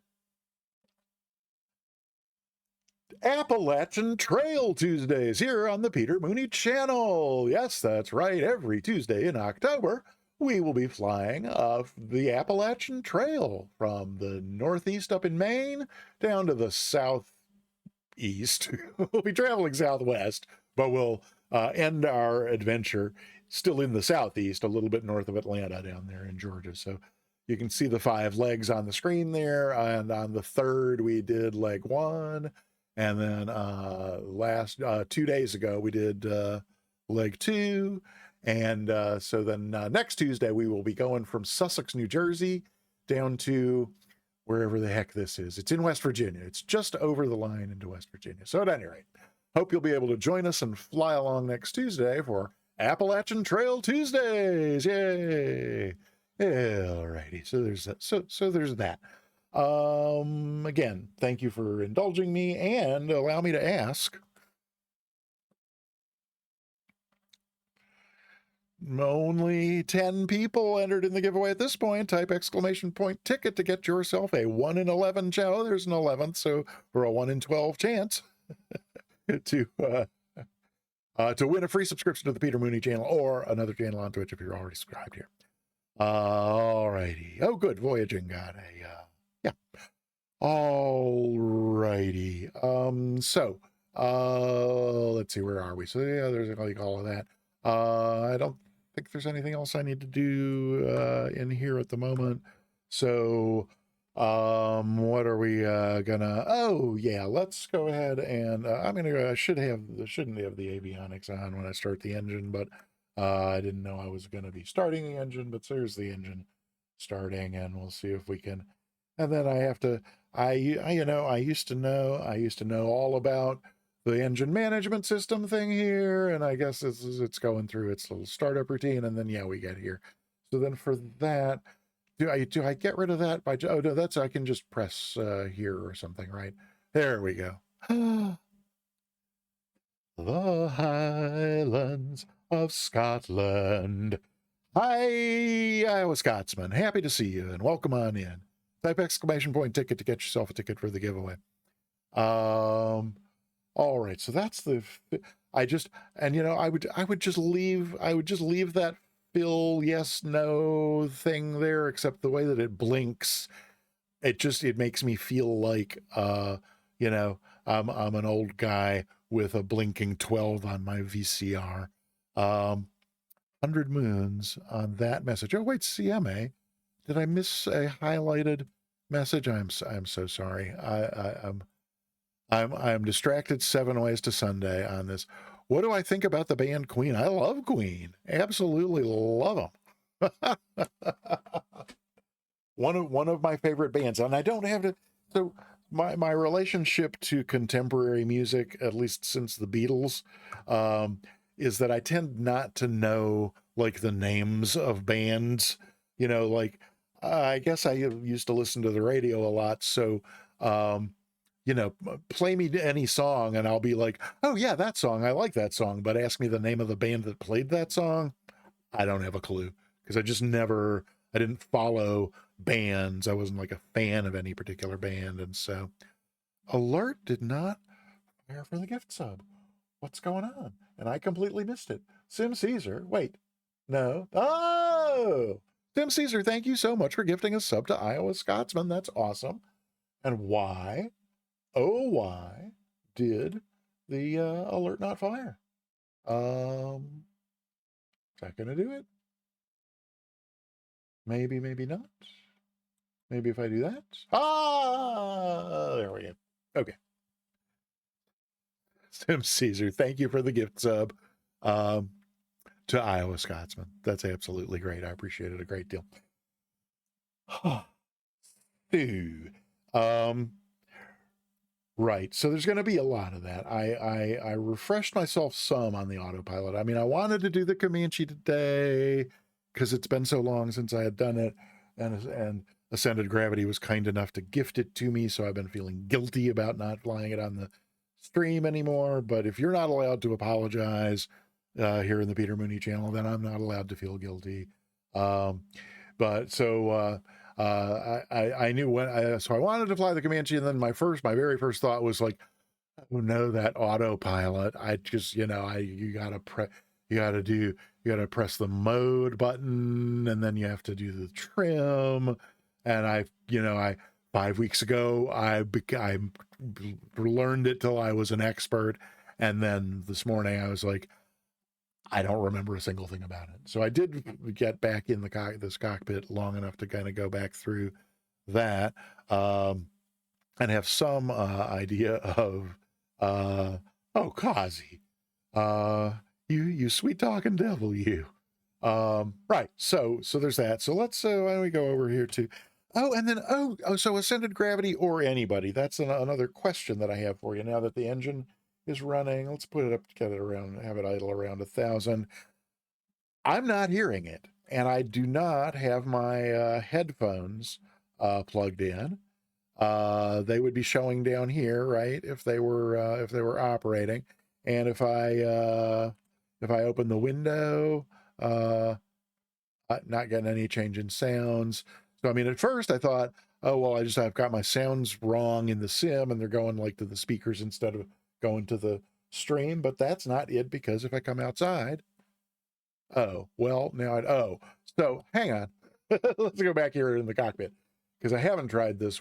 [SPEAKER 2] Appalachian Trail Tuesdays here on the Peter Mooney channel. Yes, that's right. Every Tuesday in October, we will be flying the Appalachian Trail from the northeast up in Maine down to the southeast. We'll be traveling southwest, but we'll end our adventure still in the southeast, a little bit north of Atlanta down there in Georgia. So you can see the 5 legs on the screen there. And on the 3rd, we did leg 1. And then last 2 days ago, we did leg 2. And so then next Tuesday, we will be going from Sussex, New Jersey down to wherever the heck this is. It's in West Virginia. It's just over the line into West Virginia. So at any rate, hope you'll be able to join us and fly along next Tuesday for Appalachian Trail Tuesdays. Yay! Alrighty. So there's that. So there's that. Again, thank you for indulging me and allow me to ask. Only 10 people entered in the giveaway at this point. Type exclamation point ticket to get yourself a 1 in 11 chance. Oh, there's an 11th, so for a 1 in 12 chance to win a free subscription to the Peter Mooney channel or another channel on Twitch if you're already subscribed here. All righty. Oh, good. Voyaging got a yeah. All righty. So let's see, where are we? So yeah, there's like all of that. I don't think there's anything else I need to do in here at the moment. So what are we gonna, oh yeah, let's go ahead and I shouldn't have the avionics on when I start the engine, but I didn't know I was going to be starting the engine, but there's the engine starting, and we'll see if we can. And then I have to, I used to know all about the engine management system thing here, and I guess it's going through its little startup routine, and then yeah, we get here. So then for that, do I get rid of that by, oh no, that's, I can just press here or something, right? There we go. The Highlands of Scotland. Hi, Iowa Scotsman. Happy to see you and welcome on in. Type exclamation point ticket to get yourself a ticket for the giveaway. All right, so that's the, I would just leave that fill yes no thing there, except the way that it blinks, it makes me feel like I'm an old guy with a blinking 12 on my VCR. 100 moons on that message. Oh wait, CMA. Did I miss a highlighted message? I'm so sorry. I'm distracted 7 ways to Sunday on this. What do I think about the band Queen? I love Queen. Absolutely love them. one of my favorite bands, and I don't have to. So my relationship to contemporary music, at least since the Beatles, is that I tend not to know like the names of bands. I guess I used to listen to the radio a lot, so play me any song and I'll be like, oh yeah, that song, I like that song, but ask me the name of the band that played that song, I don't have a clue, because I didn't follow bands. I wasn't like a fan of any particular band. And so alert did not fire for the gift sub. What's going on? And I completely missed it. Sim Caesar, wait, no. Oh, Sim Caesar, thank you so much for gifting a sub to Iowa Scotsman. That's awesome. And why did the alert not fire? Is that gonna do it? Maybe not. Maybe if I do that. There we go. Okay. Sim Caesar, thank you for the gift sub to Iowa Scotsman. That's absolutely great. I appreciate it a great deal. Right. So there's going to be a lot of that. I refreshed myself some on the autopilot. I mean, I wanted to do the Comanche today because it's been so long since I had done it, and Ascended Gravity was kind enough to gift it to me, so I've been feeling guilty about not flying it on the stream anymore. But if you're not allowed to apologize here in the Peter Mooney channel, then I'm not allowed to feel guilty. But so I knew so I wanted to fly the Comanche, and then my very first thought was like, oh no, that autopilot. I just, you gotta press the mode button, and then you have to do the trim. And 5 weeks ago, I learned it till I was an expert. And then this morning I was like, I don't remember a single thing about it. So I did get back in this cockpit long enough to kind of go back through that, and have some idea of, oh, Kazi, you sweet talking devil, you. Right. So there's that. So let's why don't we go over here to, and then so ascended gravity or anybody. That's another question that I have for you now that the engine is running. Let's put it up, get it around, have it idle around 1,000. I'm not hearing it, and I do not have my headphones plugged in. They would be showing down here, right? If they were operating, and if I open the window, not getting any change in sounds. So I mean, at first I thought, oh well, I've got my sounds wrong in the sim, and they're going like to the speakers instead of going to the stream. But that's not it, because if I come outside, oh well, now so hang on, let's go back here in the cockpit, because I haven't tried this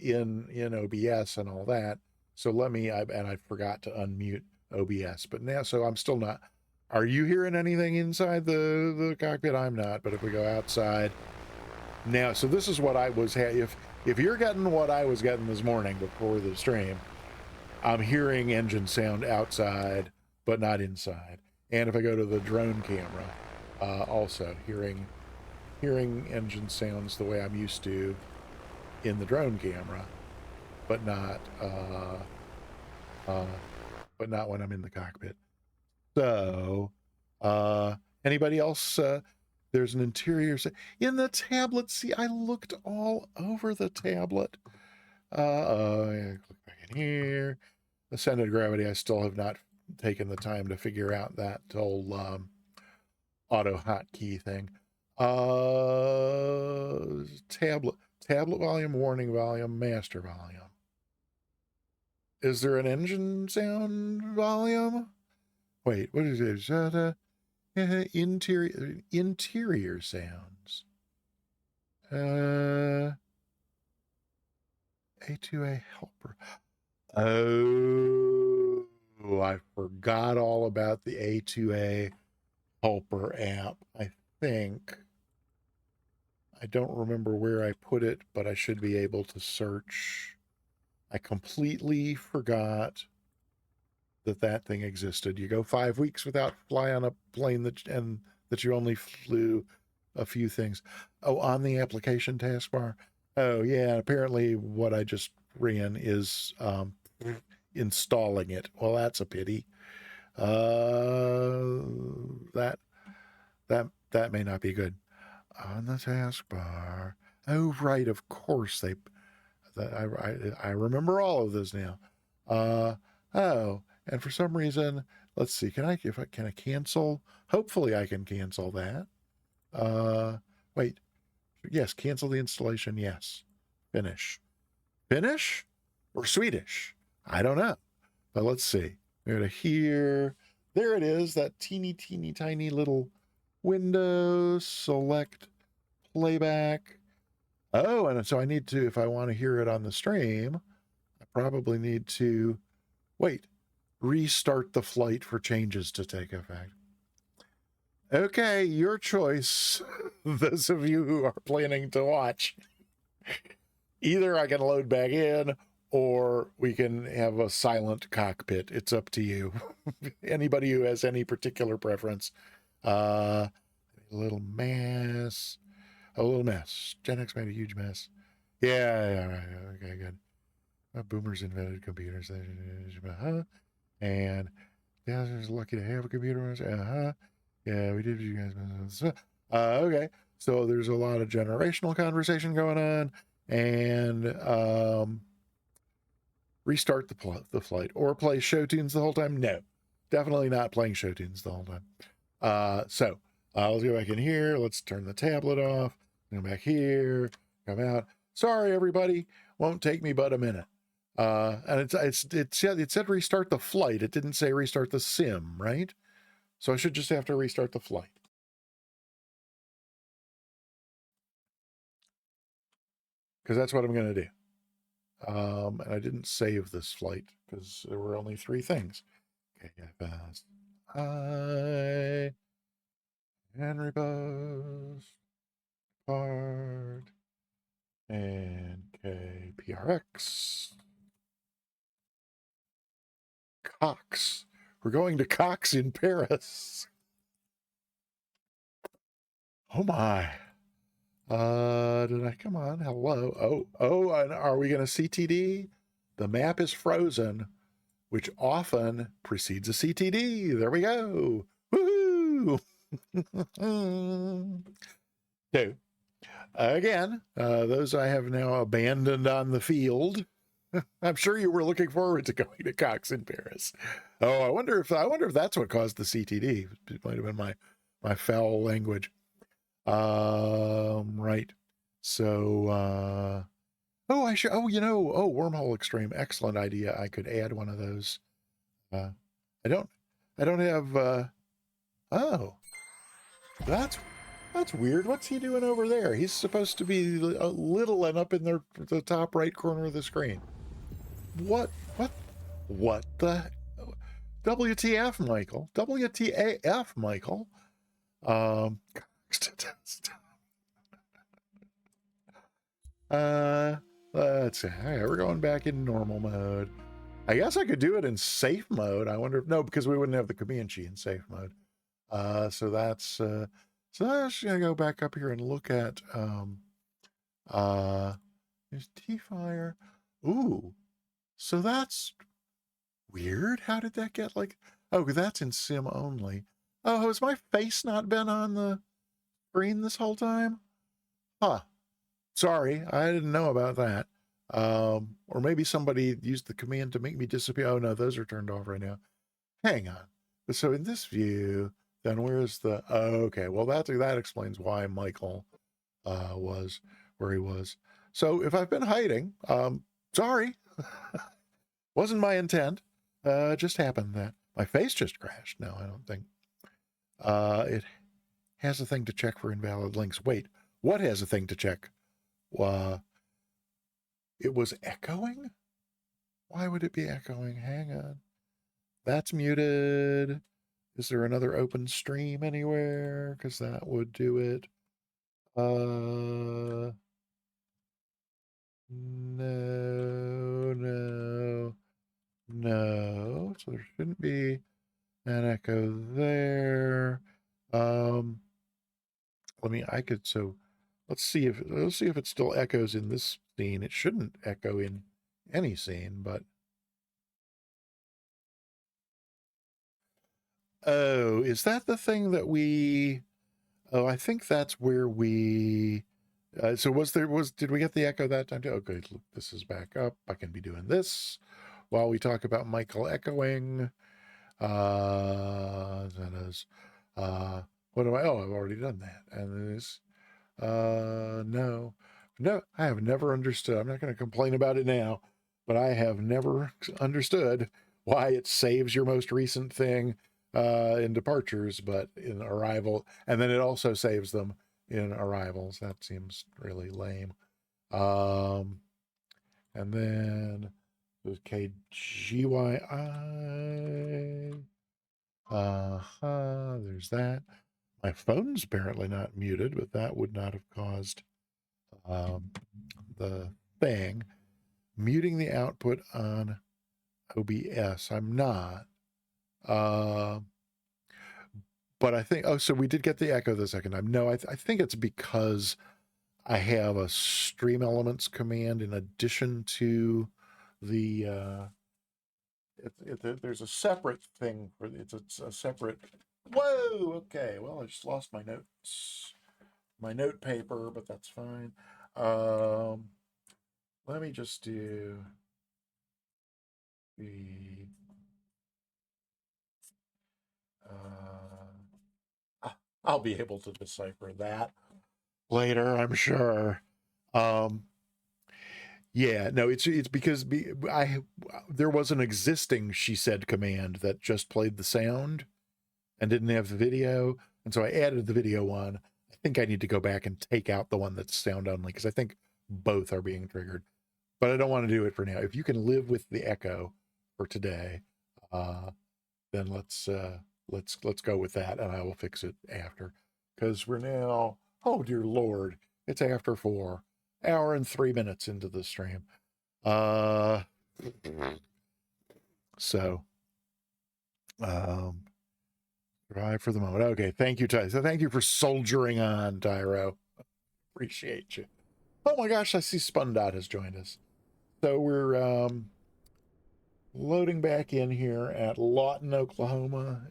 [SPEAKER 2] in OBS and all that. So let me, and I forgot to unmute OBS, but now, so I'm still not. Are you hearing anything inside the cockpit? I'm not, but if we go outside now, so this is what I was, if you're getting what I was getting this morning before the stream, I'm hearing engine sound outside, but not inside. And if I go to the drone camera, also hearing engine sounds the way I'm used to in the drone camera, but not when I'm in the cockpit. So, anybody else? There's an interior in the tablet. See, I looked all over the tablet. Click back in here. Ascended gravity. I still have not taken the time to figure out that whole auto hotkey thing. Tablet volume, warning volume, master volume. Is there an engine sound volume? Wait, what is it? Interior sounds. A2A helper. Oh, I forgot all about the A2A helper app. I think. I don't remember where I put it, but I should be able to search. I completely forgot that thing existed. You go 5 weeks without flying on a plane that you only flew a few things. Oh, on the application taskbar. Oh yeah, apparently what I just ran is installing it. Well, that's a pity. That may not be good. On the taskbar. Oh right, of course I remember all of this now. Oh, and for some reason, let's see. Can I cancel? Hopefully, I can cancel that. Wait. Yes, cancel the installation. Yes. Finish. Finnish or Swedish? I don't know. But let's see. We go to here. There it is. That teeny tiny little window. Select playback. Oh, and so I need to, if I want to hear it on the stream, I probably need to restart the flight for changes to take effect. Okay, your choice. Those of you who are planning to watch. Either I can load back in or we can have a silent cockpit. It's up to you. Anybody who has any particular preference. A little mess. A little mess. Gen X made a huge mess. Yeah, right. Okay, good. Boomers invented computers. And yeah, I was lucky to have a computer. Yeah, we did. You guys. Okay. So there's a lot of generational conversation going on, and restart the flight or play show tunes the whole time. No, definitely not playing show tunes the whole time. So let's go back in here. Let's turn the tablet off. Go back here. Come out. Sorry, everybody. Won't take me but a minute. And it said restart the flight. It didn't say restart the sim, right? So I should just have to restart the flight. Because that's what I'm going to do. And I didn't save this flight because there were only 3 things. Okay, I, Henry Post, Part, and KPRX. Cox. We're going to Cox in Paris. Oh my. Did I come on? Hello. And are we going to CTD? The map is frozen, which often precedes a CTD. There we go. Woohoo! So, again, those I have now abandoned on the field. I'm sure you were looking forward to going to Cox in Paris. Oh, I wonder if that's what caused the CTD. It might have been my foul language. Right. So, Wormhole Extreme, excellent idea. I could add one of those. Uh, I don't have. Oh, that's weird. What's he doing over there? He's supposed to be little and up in the top right corner of the screen. What the WTF, Michael? WTAF, Michael? Let's see. All right, we're going back in normal mode. I guess I could do it in safe mode. I wonder if no, because we wouldn't have the Comanche in safe mode. So that's I'm just gonna go back up here and look at there's T-Fire. Ooh, so that's weird. How did that get like? Oh, that's in sim only. Oh, has my face not been on the screen this whole time? Huh. Sorry, I didn't know about that. Or maybe somebody used the command to make me disappear. Oh no, those are turned off right now. Hang on. So in this view, then where's the? Oh, okay, well that explains why Michael was where he was. So if I've been hiding, sorry, wasn't my intent. It just happened that my face just crashed. No, I don't think. It has a thing to check for invalid links. Wait, what has a thing to check? It was echoing? Why would it be echoing? Hang on. That's muted. Is there another open stream anywhere? Because that would do it. No. So there shouldn't be an echo there. Let's see if it still echoes in this scene. It shouldn't echo in any scene, but oh, is that the thing that we? Oh, I think that's where we. So did we get the echo that time? Okay, look, this is back up. I can be doing this while we talk about Michael echoing. That is, what do I? Oh, I've already done that. And this, no, I have never understood. I'm not going to complain about it now, but I have never understood why it saves your most recent thing in departures, but in arrival, and then it also saves them in arrivals. That seems really lame. And then there's KGYI. There's that. My phone's apparently not muted, but that would not have caused the thing. Muting the output on OBS. I'm not. But I think, so we did get the echo the second time. No, I think it's because I have a stream elements command in addition to the, there's a separate thing for it's a separate. Whoa, okay. Well, I just lost my notes, my note paper, but that's fine. Let me just do the, I'll be able to decipher that later, I'm sure. Yeah, no, it's because there was an existing she said command that just played the sound and didn't have the video, and so I added the video one. I think I need to go back and take out the one that's sound only because I think both are being triggered, but I don't want to do it for now. If you can live with the echo for today, then let's let's go with that, and I will fix it after, because we're now, oh dear Lord, it's after 4 hour and 3 minutes into the stream. So drive for the moment. Okay, thank you, Ty. So thank you for soldiering on, Tyro. Appreciate you. Oh my gosh, I see Spundot has joined us. So we're loading back in here at Lawton, Oklahoma.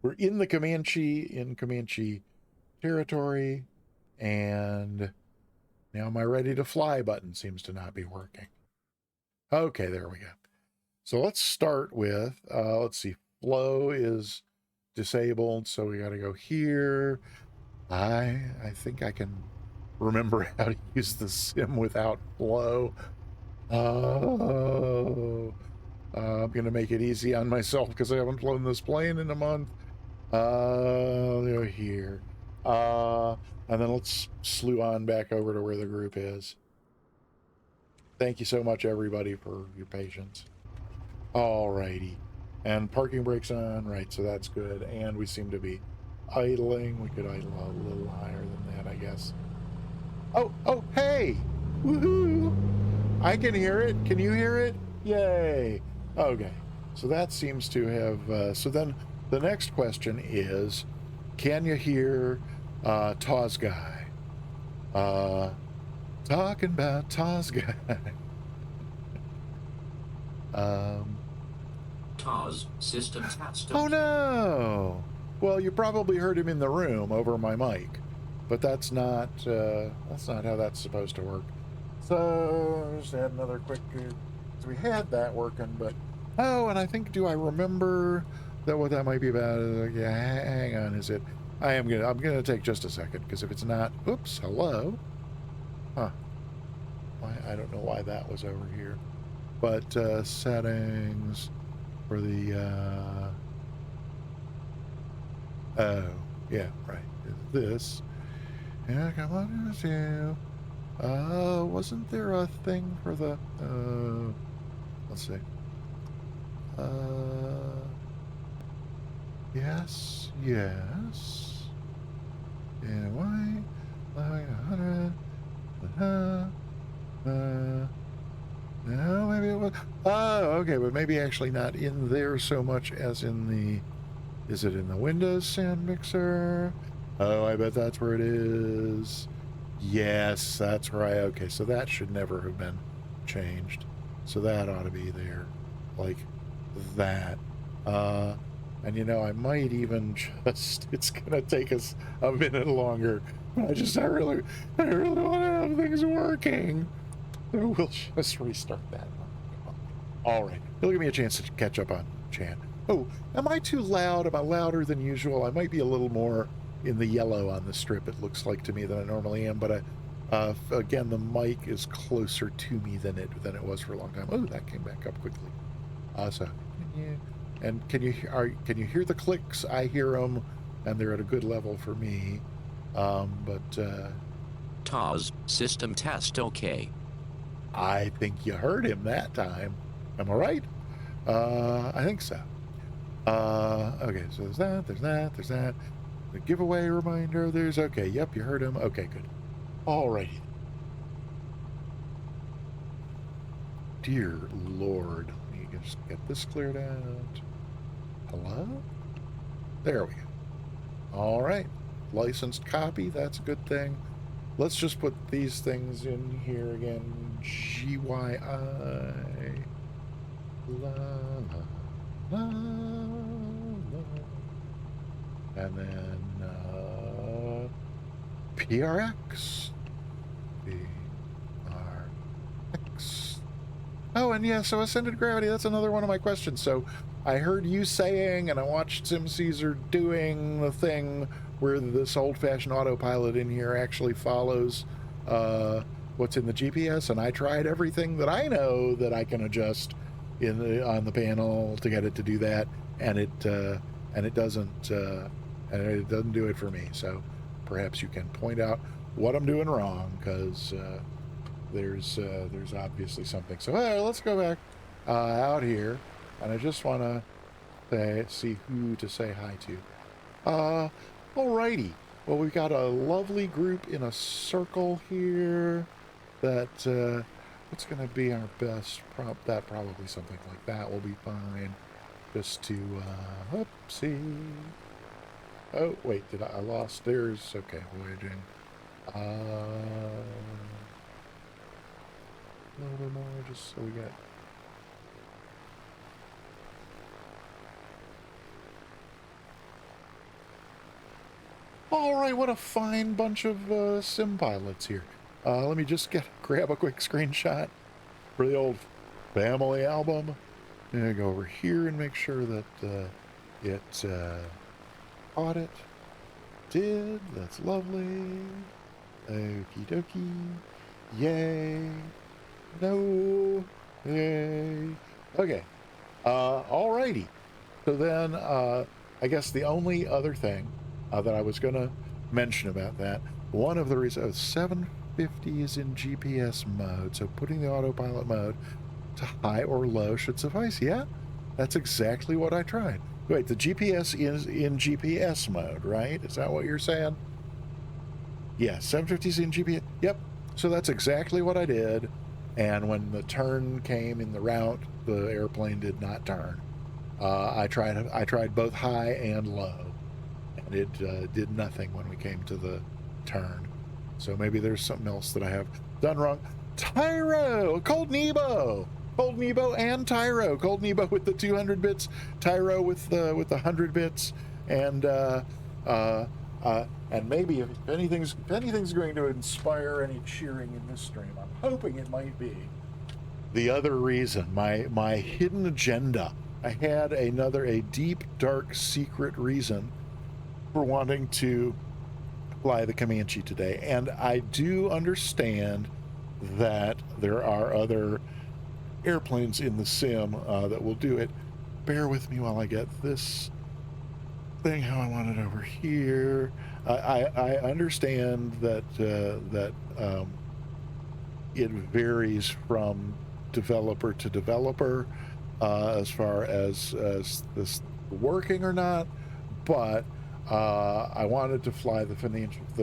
[SPEAKER 2] We're in the Comanche territory, and now my ready to fly button seems to not be working. Okay, there we go. So let's start with let's see, flow is disabled, so we got to go here. I think I can remember how to use the sim without flow. Oh, I'm gonna make it easy on myself because I haven't flown this plane in a month. They're here. And then let's slew on back over to where the group is. Thank you so much, everybody, for your patience. Alrighty. And parking brakes on, right, so that's good. And we seem to be idling. We could idle a little higher than that, I guess. Oh, hey! Woohoo! I can hear it. Can you hear it? Yay! Okay. So that seems to have... so then the next question is, can you hear Taw's guy? Talking about Taw's guy.
[SPEAKER 3] Taw's system test.
[SPEAKER 2] Oh no! Well, you probably heard him in the room over my mic, but that's not how that's supposed to work. So just add another quick. So we had that working, but and I think, do I remember that what that might be about? Yeah, hang on. Is it? I'm gonna take just a second, because if it's not, oops, hello. Huh. I don't know why that was over here, but settings for the oh yeah, right, this. Yeah, come on, you. Wasn't there a thing for the let's see. Yes. Anyway, 100. No, maybe it was. Oh, okay, but maybe actually not in there so much as in the. Is it in the Windows sound mixer? Oh, I bet that's where it is. Yes, that's right. Okay, so that should never have been changed. So that ought to be there, like that. And you know, I might even just. It's gonna take us a minute longer. But I really want to have things working. So we'll just restart that. All right. It'll give me a chance to catch up on Chan. Oh, am I too loud? Am I louder than usual? I might be a little more in the yellow on the strip, it looks like to me, than I normally am. But again, the mic is closer to me than it was for a long time. Oh, that came back up quickly. So, and can you hear the clicks? I hear them, and they're at a good level for me.
[SPEAKER 3] Taw's system test okay.
[SPEAKER 2] I think you heard him that time. Am I right? I think so. Okay, so there's that. The giveaway reminder, okay, yep, you heard him. Okay, good. Alrighty. Dear Lord, let me just get this cleared out. Hello? There we go. All right. Licensed copy, that's a good thing. Let's just put these things in here again. GYI. La, la, la, la. And then PRX. PRX. Oh, and yeah, so Ascended Gravity, that's another one of my questions. So I heard you saying, and I watched Sim Caesar doing the thing where this old-fashioned autopilot in here actually follows what's in the GPS, and I tried everything that I know that I can adjust on the panel to get it to do that, and it doesn't do it for me. So perhaps you can point out what I'm doing wrong, because there's obviously something. So let's go back out here, and I just want to see who to say hi to. Alrighty. Well, we've got a lovely group in a circle here. That, what's going to be our best? Probably something like that will be fine. Just to, oopsie. Oh, wait, I lost theirs? Okay, voyaging. A little bit more, just so we got... All right, what a fine bunch of sim pilots here. Let me just grab a quick screenshot for the old family album. And go over here and make sure that it caught it. Did. That's lovely. Okie dokie. Yay. No. Yay. Okay. Alrighty. So then, I guess the only other thing that I was going to mention about that, one of the reasons, 750 is in GPS mode, so putting the autopilot mode to high or low should suffice. Yeah, that's exactly what I tried. Wait, the GPS is in GPS mode, right? Is that what you're saying? Yeah, 750 is in GPS. Yep. So that's exactly what I did. And when the turn came in the route, the airplane did not turn. I tried both high and low, and it did nothing when we came to the turn. So maybe there's something else that I have done wrong. Tyro, Cold Nebo. Cold Nebo and Tyro. Cold Nebo with the 200 bits, Tyro with the 100 bits, and maybe if anything's going to inspire any cheering in this stream, I'm hoping it might be the other reason, my hidden agenda. I had a deep, dark, secret reason for wanting to fly the Comanche today, and I do understand that there are other airplanes in the sim that will do it. Bear with me while I get this thing how I want it over here. I understand that it varies from developer to developer as far as this working or not, but I wanted to fly the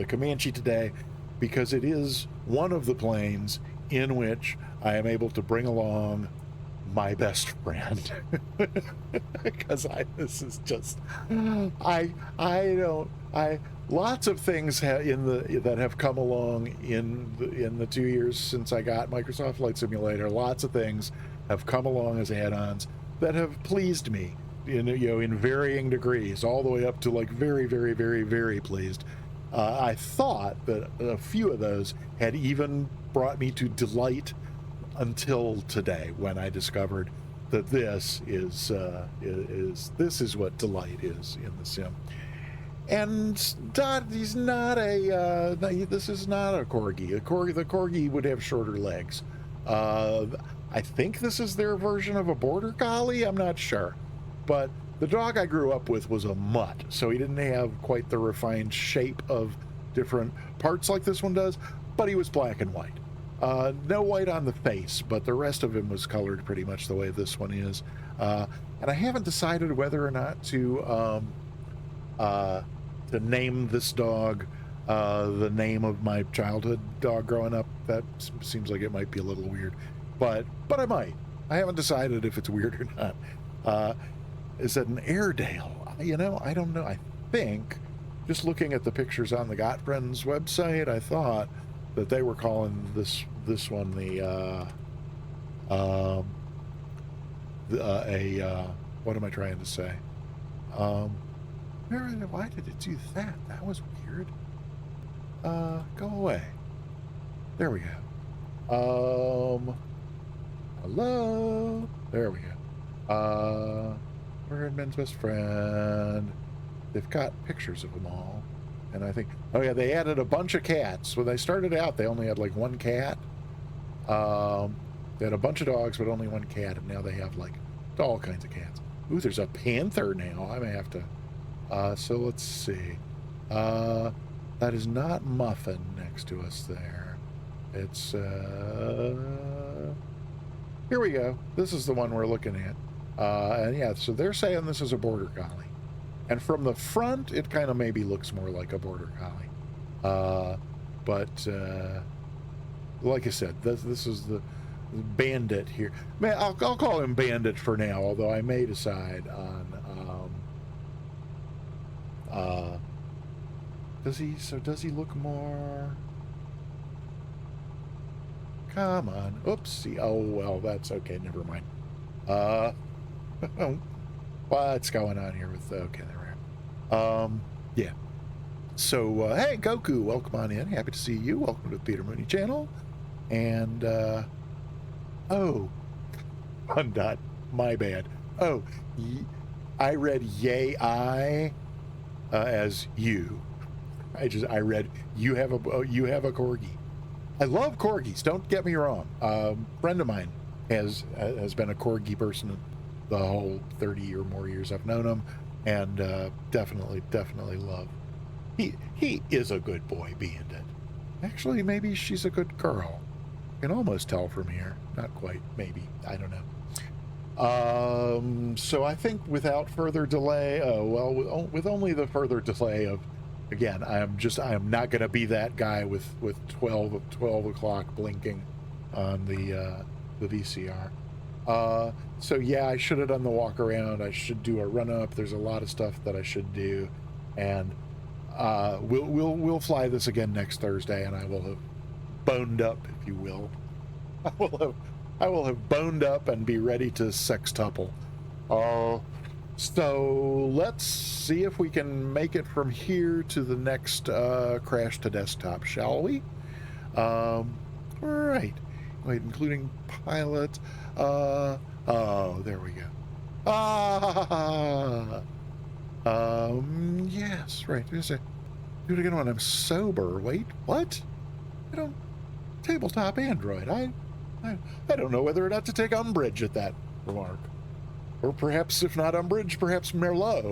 [SPEAKER 2] Comanche today because it is one of the planes in which I am able to bring along my best friend. Because this is just, lots of things that have come along in the 2 years since I got Microsoft Flight Simulator. Lots of things have come along as add-ons that have pleased me in varying degrees, all the way up to like very, very, very, very pleased. I thought that a few of those had even brought me to delight until today, when I discovered that this is what delight is in the sim. And he's not this is not a corgi. The corgi would have shorter legs. I think this is their version of a border collie. I'm not sure, but the dog I grew up with was a mutt, so he didn't have quite the refined shape of different parts like this one does, but he was black and white. No white on the face, but the rest of him was colored pretty much the way this one is. And I haven't decided whether or not to name this dog the name of my childhood dog growing up. That seems like it might be a little weird, but I might. I haven't decided if it's weird or not. Is that an Airedale? I don't know. I think, just looking at the pictures on the Got Friends website, I thought that they were calling this one what am I trying to say? Why did it do that? That was weird. Go away. There we go. Hello. There we go. Birdman's best friend. They've got pictures of them all. And I think, oh yeah, they added a bunch of cats. When they started out, they only had like one cat. They had a bunch of dogs, but only one cat, and now they have like all kinds of cats. Ooh, there's a panther now. I may have to. So let's see. That is not Muffin next to us there. It's, here we go. This is the one we're looking at. And yeah, so they're saying this is a border collie. And from the front, it kind of maybe looks more like a border collie. But like I said, this is the Bandit here. Man, I'll call him Bandit for now, although I may decide on does he look more, come on, oopsie, oh well, that's okay, never mind. What's going on here with, okay, there we are. Yeah, so hey Goku, welcome on in, happy to see you, welcome to the Peter Mooney channel. And oh, undone, my bad. Oh, I read yay as you. I read you have a corgi. I love corgis, don't get me wrong. Friend of mine has been a corgi person the whole 30 or more years I've known him, and definitely love. He is a good boy, Bandit. Actually, maybe she's a good girl. Can almost tell from here. Not quite, maybe. I don't know. So I think without further delay, with only the further delay of, again, I am not going to be that guy with 12 o'clock blinking on the VCR. So yeah, I should have done the walk around. I should do a run up. There's a lot of stuff that I should do, and we'll fly this again next Thursday, and I will have boned up, if you will. I will have boned up and be ready to sextuple. So let's see if we can make it from here to the next crash to desktop, shall we? Right. Wait, including pilot. Oh, there we go. Yes, right. Do it again when I'm sober. Wait, what? I don't. Tabletop Android. I don't know whether or not to take umbrage at that remark. Or perhaps, if not umbrage, perhaps Merlot.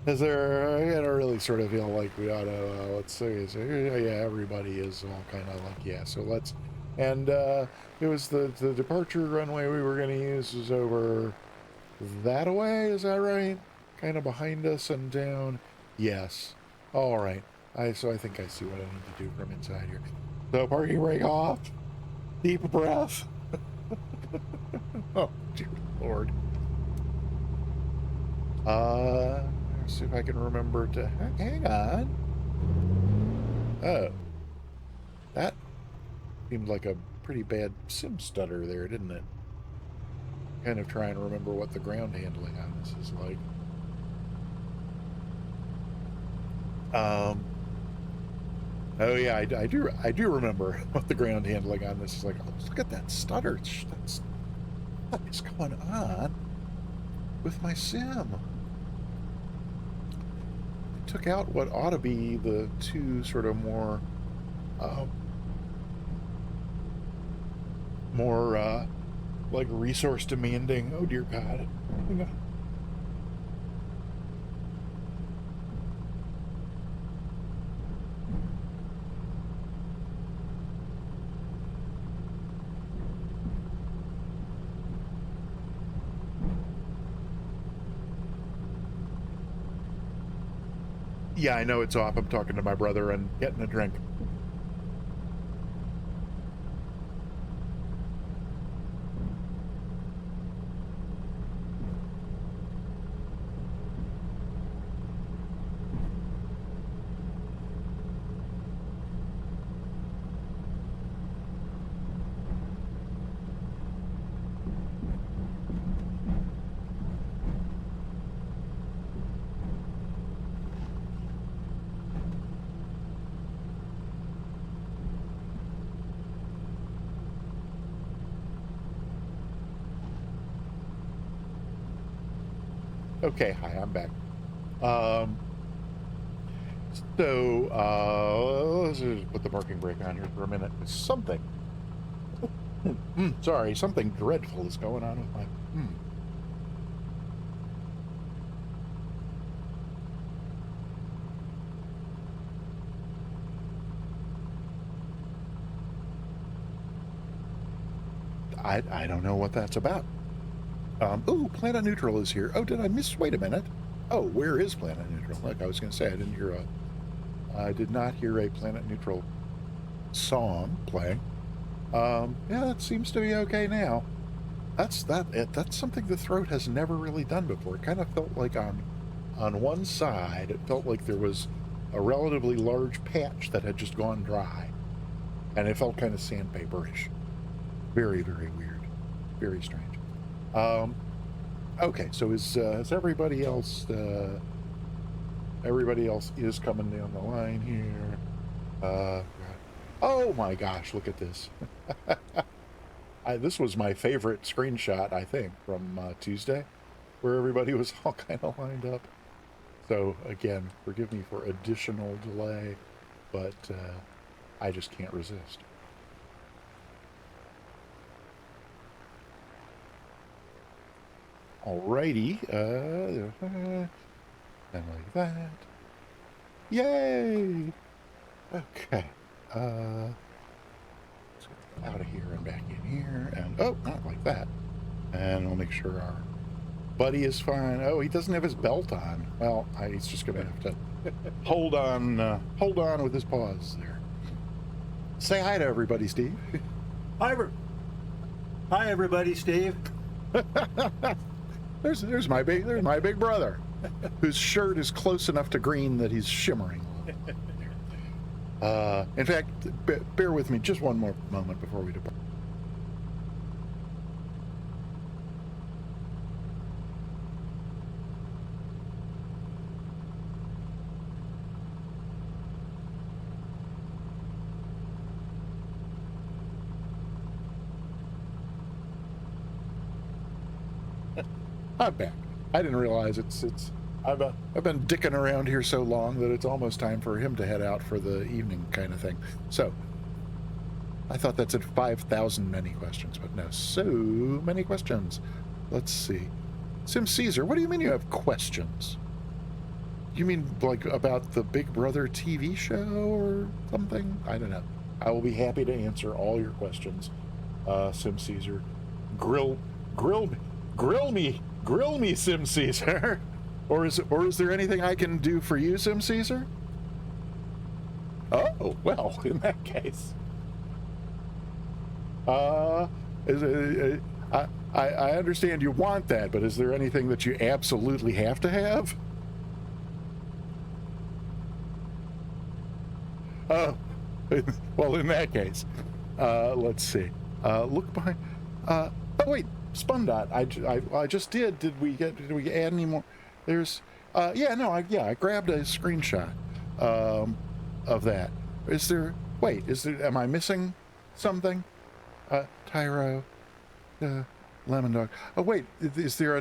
[SPEAKER 2] Is there, I don't really sort of feel like we ought to, let's see, so, yeah, everybody is all kind of like, yeah, so let's, and it was the departure runway we were going to use is over that way, is that right? Kind of behind us and down. Yes. All right. So I think I see what I need to do from inside here. So parking brake off. Deep breath. Oh, dear Lord. Let's see if I can remember to hang on. Oh. That seemed like a pretty bad sim stutter there, didn't it? Kind of trying to remember what the ground handling on this is like. Oh yeah, I do remember what the ground handling on this is like. Oh, look at that stutter. What is going on with my sim? I took out what ought to be the two sort of more like resource demanding. Oh dear God. Hang on. Yeah, I know it's off. I'm talking to my brother and getting a drink. Okay, hi, I'm back. Let's just put the parking brake on here for a minute. Something. Sorry, something dreadful is going on with my. I don't know what that's about. Oh, Planet Neutral is here. Oh, did I miss? Wait a minute. Oh, where is Planet Neutral? Like I was going to say, I did not hear a Planet Neutral song playing. Yeah, that seems to be okay now. That's something the throat has never really done before. It kind of felt like on one side, it felt like there was a relatively large patch that had just gone dry, and it felt kind of sandpaperish. Very, very weird. Very strange. Okay, so is everybody else? Everybody else is coming down the line here. Oh my gosh, look at this. This was my favorite screenshot, I think, from Tuesday, where everybody was all kind of lined up. So again, forgive me for additional delay, but I just can't resist. Alrighty, and like that. Yay! Okay, let's get out of here and back in here, and oh, not like that. And we'll make sure our buddy is fine. Oh, he doesn't have his belt on. Well, he's just gonna have to hold on with his paws there. Say hi to everybody, Steve.
[SPEAKER 4] Hi, everybody, Steve.
[SPEAKER 2] There's my big brother, whose shirt is close enough to green that he's shimmering. In fact, bear with me just one more moment before we depart. I'm back. I didn't realize I've been dicking around here so long that it's almost time for him to head out for the evening kind of thing. So I thought that said 5,000 many questions, but no, so many questions. Let's see. Sim Caesar, what do you mean you have questions? You mean like about the Big Brother TV show or something? I don't know. I will be happy to answer all your questions. Sim Caesar, grill me, Sim Caesar. Or is there anything I can do for you, Sim Caesar? Oh, well, in that case. I understand you want that, but is there anything that you absolutely have to have? Oh, well, in that case, let's see. Look behind. Oh wait, Spundot. I just did. Did we add any more? There's. Yeah, no. I grabbed a screenshot of that. Is there? Wait, is there? Am I missing something? Tyro, Lemon Dog. Oh wait, is there?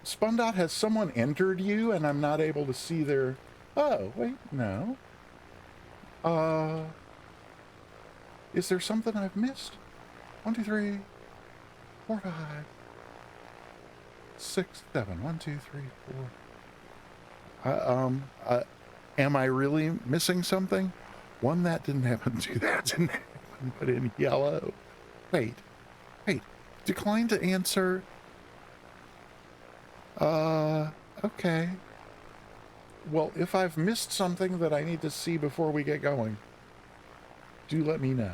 [SPEAKER 2] Spundot, has someone entered you, and I'm not able to see their. Oh wait, no. Is there something I've missed? 1, 2, 3, 4, 5, 6, 7. 1, 2, 3, 4. Am I really missing something? One that didn't happen, two that didn't happen, but in yellow. Wait. Decline to answer. Okay. Well, if I've missed something that I need to see before we get going, do let me know.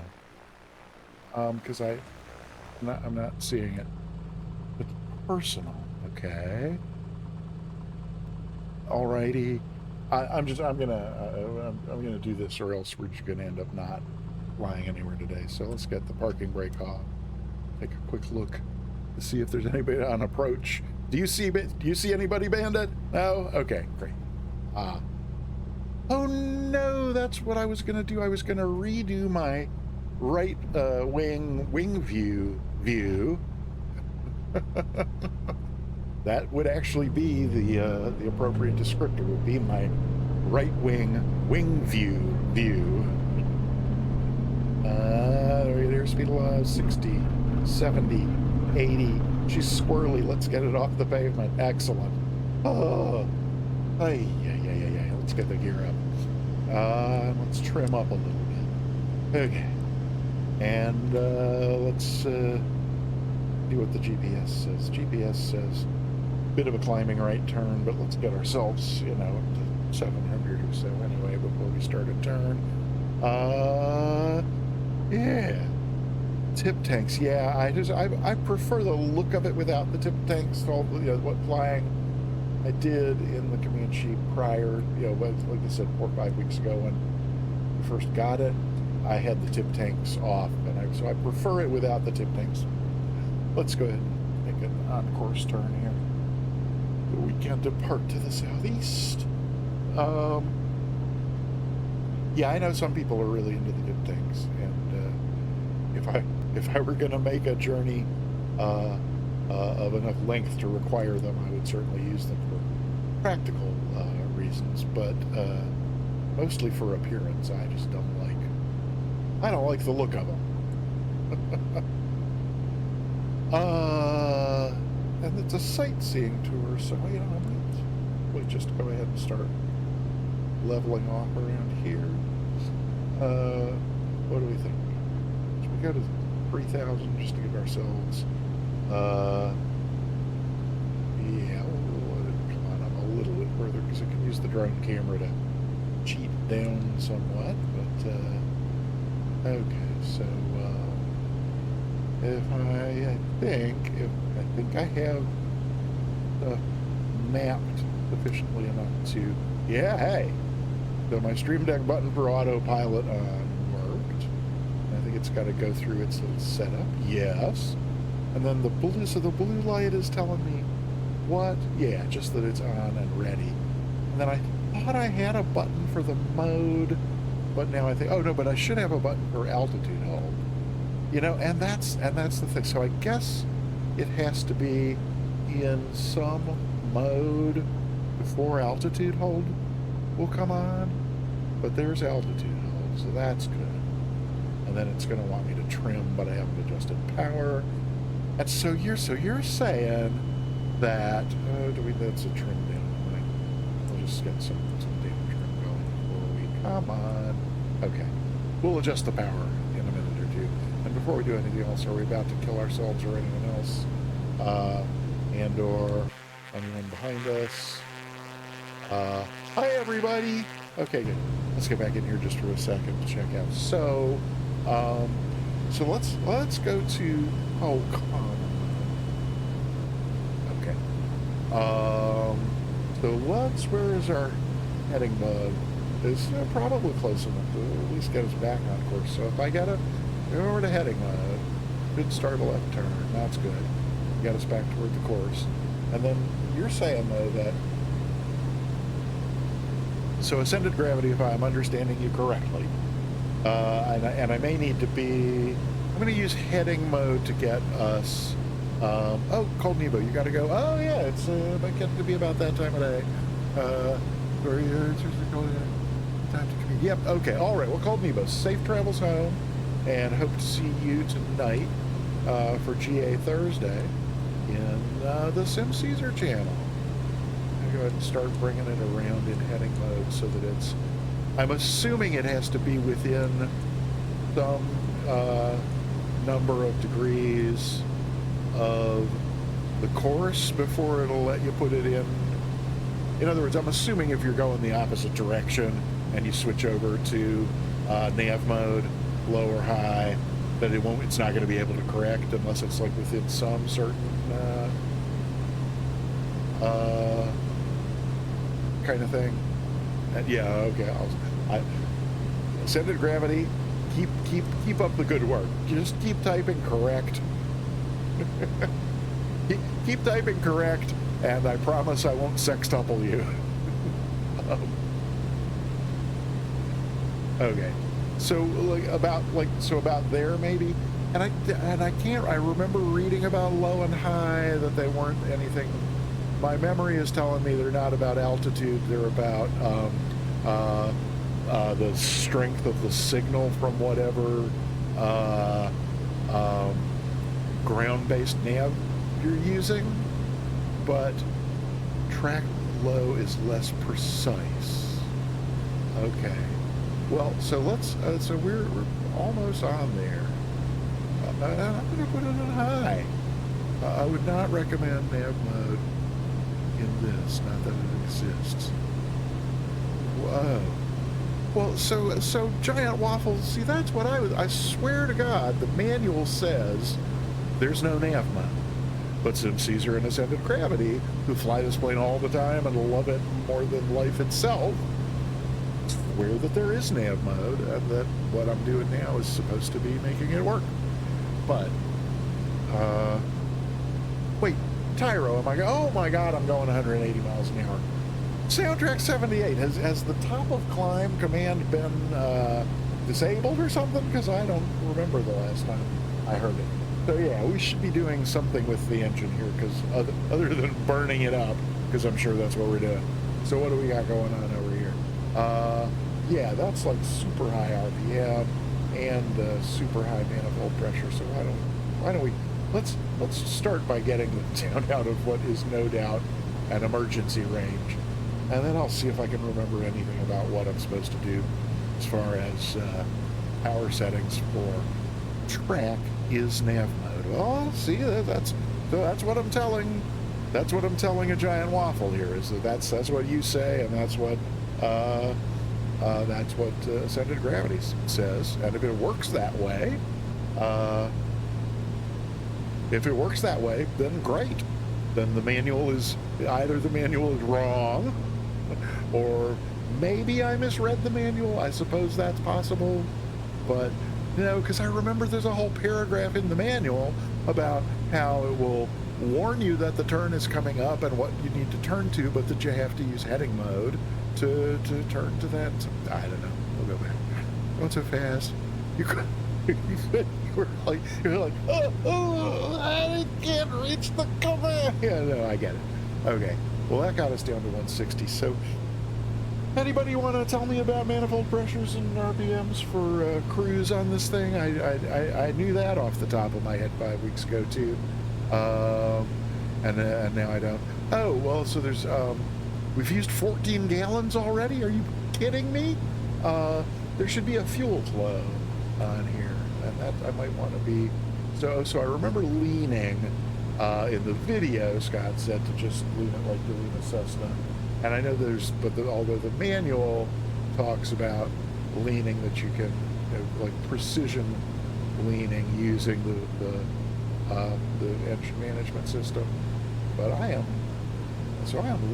[SPEAKER 2] Because I'm not seeing it. It's personal. Okay. Alrighty. I'm gonna do this, or else we're just gonna end up not flying anywhere today. So let's get the parking brake off. Take a quick look to see if there's anybody on approach. Do you see anybody, Bandit? No? Okay, great. Oh no, that's what I was gonna do. I was gonna redo my right wing view. That would actually be the appropriate descriptor. Would be my right wing view. Airspeed law 60, 70, 80. She's squirrely. Let's get it off the pavement. Excellent. Oh, yeah. Let's get the gear up. Let's trim up a little bit. Okay. And let's see what the GPS says. GPS says bit of a climbing right turn, but let's get ourselves, you know, up to 700 or so anyway before we start a turn. Yeah. Tip tanks. Yeah, I prefer the look of it without the tip tanks. All, you know, what flying I did in the Comanche prior, you know, like I said, 4 or 5 weeks ago when we first got it, I had the tip tanks off, and so I prefer it without the tip tanks. Let's go ahead and make an on-course turn here. We can depart to the southeast. Yeah, I know some people are really into the dip tanks, and if I were going to make a journey of enough length to require them, I would certainly use them for practical reasons, but mostly for appearance. I just I don't like the look of them. And it's a sightseeing tour, so you know, we'll just go ahead and start leveling off around here. What do we think? Should we go to 3,000 just to give ourselves? Yeah, we'll climb up a little bit further because I can use the drone camera to cheat down somewhat. But okay, so I think I have mapped sufficiently enough to, yeah, hey, so my Stream Deck button for autopilot worked. I think it's got to go through its little setup, yes. And then the blue light is telling me what? Yeah, just that it's on and ready. And then I thought I had a button for the mode, but now I think, oh no, but I should have a button for altitude hold. You know, and that's the thing. So I guess it has to be in some mode before altitude hold will come on. But there's altitude hold, so that's good. And then it's going to want me to trim, but I haven't adjusted power. And so you're saying that that's a trim down. We'll just get some damn trim going before we come on. Okay, we'll adjust the power in a minute or two. And before we do anything else, are we about to kill ourselves or anyone else? And/or anyone behind us? Hi everybody. Okay, good. Let's get back in here just for a second to check out. So let's go to, oh, come on. Okay. So where is our heading mode? It's probably close enough to at least get us back on course. So if I go over to heading mode, should start a left turn. That's good. Get us back toward the course. And then you're saying though that, so ascended gravity, if I'm understanding you correctly, and I may need to be, I'm going to use heading mode to get us, oh, Cold Nebo, you got to go, oh yeah, it's getting to be about that time of day. Time to commute. Yep, okay, all right, well, Cold Nebo, safe travels home, and hope to see you tonight for GA Thursday in the Sim Caesar channel. Go ahead and start bringing it around in heading mode so that it's, I'm assuming it has to be within some number of degrees of the course before it'll let you put it in. In other words, I'm assuming if you're going the opposite direction and you switch over to nav mode, low or high, that it's not going to be able to correct unless it's like within some certain kind of thing. Yeah, okay. Ascended gravity. Keep up the good work. Just keep typing correct. keep typing correct, and I promise I won't sextuple you. Okay. So about there maybe, and I remember reading about low and high that they weren't anything. My memory is telling me they're not about altitude, they're about the strength of the signal from whatever ground-based nav you're using, but track low is less precise. Okay. Well, so let's, so we're almost on there. I'm going to put it on high. I would not recommend nav mode in this, not that it exists. Whoa. Well, so Giant Waffle, see, that's what I swear to God, the manual says there's no nav mode. But Sim Caesar and Ascended Gravity, who fly this plane all the time and love it more than life itself, swear that there is nav mode, and that what I'm doing now is supposed to be making it work. But, wait, Tyro, oh my God, I'm going 180 miles an hour. Soundtrack 78, has the top of climb command been disabled or something? Because I don't remember the last time I heard it. So yeah, we should be doing something with the engine here, because other than burning it up, because I'm sure that's what we're doing. So what do we got going on over here? Yeah, that's like super high RPM and super high manifold pressure. So why don't we let's start by getting the sound out of what is no doubt an emergency range, and then I'll see if I can remember anything about what I'm supposed to do as far as power settings for track is nav mode. Well, see, that's what I'm telling. That's what I'm telling a Giant Waffle here. Is that's what you say, and that's what Ascended Gravity says. And if it works that way, then great. Then the manual is either the manual is wrong, or maybe I misread the manual. I suppose that's possible, but because I remember there's a whole paragraph in the manual about how it will warn you that the turn is coming up and what you need to turn to, but that you have to use heading mode to turn to that. I don't know. We'll go back. Going so fast. You were like, oh, I can't reach the command. Yeah, no, I get it. Okay. Well, that got us down to 160. So, anybody want to tell me about manifold pressures and RPMs for cruise on this thing? I knew that off the top of my head 5 weeks ago too, and now I don't. Oh well, so there's we've used 14 gallons already. Are you kidding me? There should be a fuel flow on here, and that I might want to be. So I remember leaning in the video. Scott said to just lean it like you lean a Cessna. And I know although the manual talks about leaning, that you can, like precision leaning using the engine management system, but I am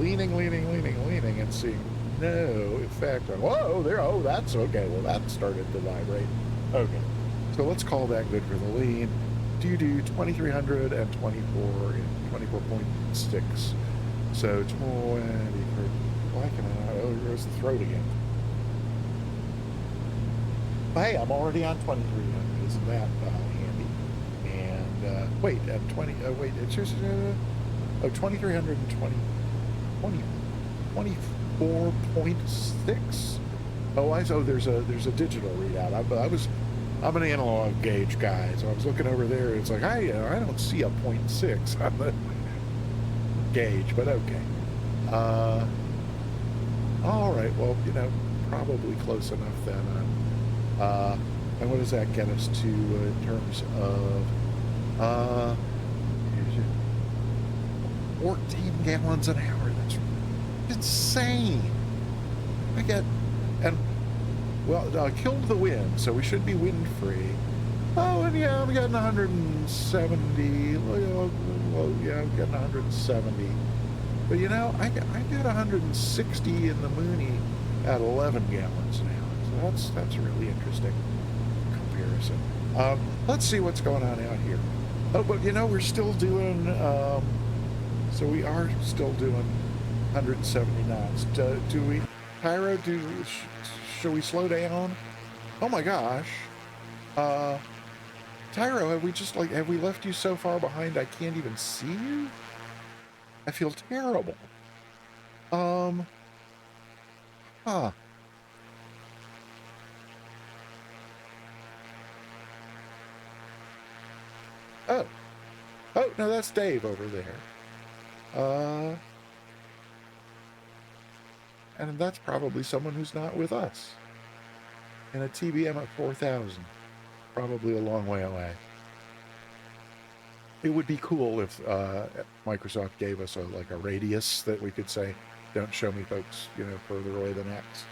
[SPEAKER 2] leaning and seeing no effect on, whoa, there, oh, that's okay, well, that started to vibrate. Okay, so let's call that good for the lean. Do 2300 and 24.6. So 20, why can I not? Oh, here's the throat again. Hey, I'm already on 2300. Isn't that handy? And wait, at 20, wait, it's just, 2320, 24.6. Oh, there's a digital readout. I'm an analog gauge guy, so I was looking over there. It's like I don't see a 0.6 on the gauge, but okay. All right, well, probably close enough then. And what does that get us to in terms of 14 gallons an hour? That's insane. Killed the wind, so we should be wind free. Oh, and yeah, I'm getting 170. Well, yeah, I'm getting 170. But I got 160 in the Mooney at 11 gallons an hour. So that's a really interesting comparison. Let's see what's going on out here. Oh, but we're still doing. So we are still doing 170 knots. Do we, Tyro? Shall we slow down? Oh my gosh. Tyro, have we left you so far behind I can't even see you? I feel terrible. Huh. Oh, no, that's Dave over there. And that's probably someone who's not with us. And a TBM at 4,000. probably a long way away. It would be cool if Microsoft gave us like a radius that we could say, don't show me folks, further away than X.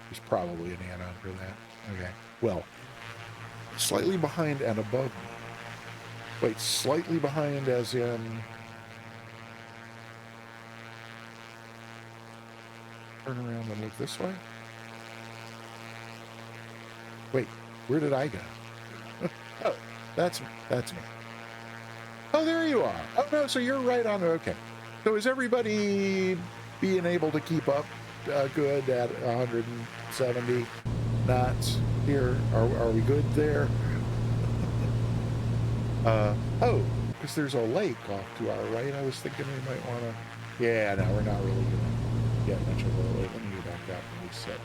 [SPEAKER 2] There's probably an add-on for that. Okay. Well, slightly behind and above me. Wait, slightly behind as in... Turn around and look this way? Wait, where did I go? Oh, that's me. Oh, there you are. Oh, no, so you're right on. Okay. So is everybody being able to keep up good at 170 knots here? Are we good there? Oh, because there's a lake off to our right. I was thinking we might want to... Yeah, no, we're not really going to get much of a lake. Let me go back out and reset.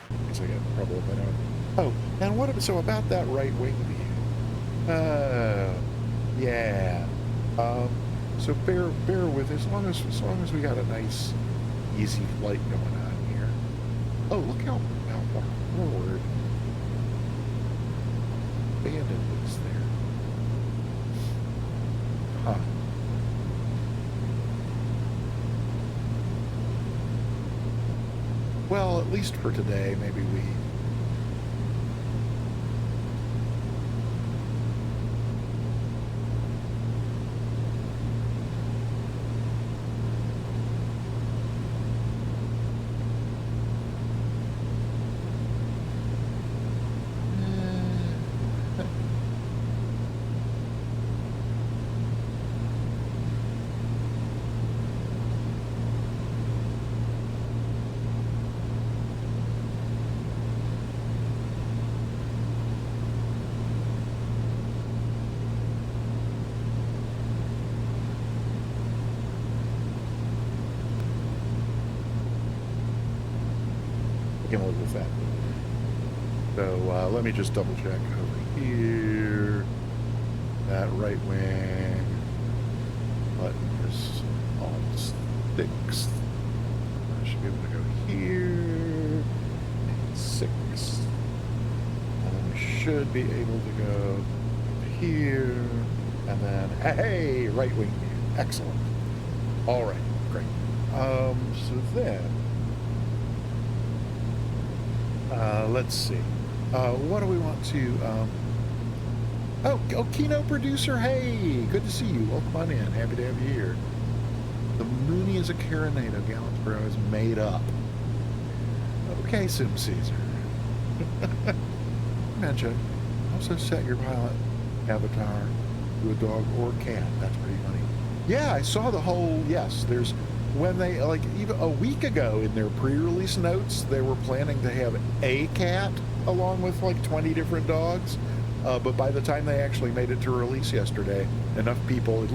[SPEAKER 2] Because I get in trouble if I don't... Oh, and what... So about that right wing view. Yeah. So bear with, as long as we got a nice, easy flight going on here. Oh, look how far forward Bandit looks there. Huh. Well, at least for today, maybe we... can live with that. So let me just double check over here. That right wing button is on 6th. I should be able to go here. 6th. And then we should be able to go here. And then, hey, right wing view. Excellent. All right, great. So then, let's see. What do we want to... Oh, keynote producer, hey, good to see you. Welcome on in. Happy to have you here. The Mooney is a Carinado. Gallantsboro is made up. Okay, Sim Caesar. Mention. Also set your pilot avatar to a dog or cat. That's pretty funny. Yeah, I saw the whole, yes, there's... When they, like, even a week ago in their pre-release notes, they were planning to have a cat along with, like, 20 different dogs. But by the time they actually made it to release yesterday, enough people,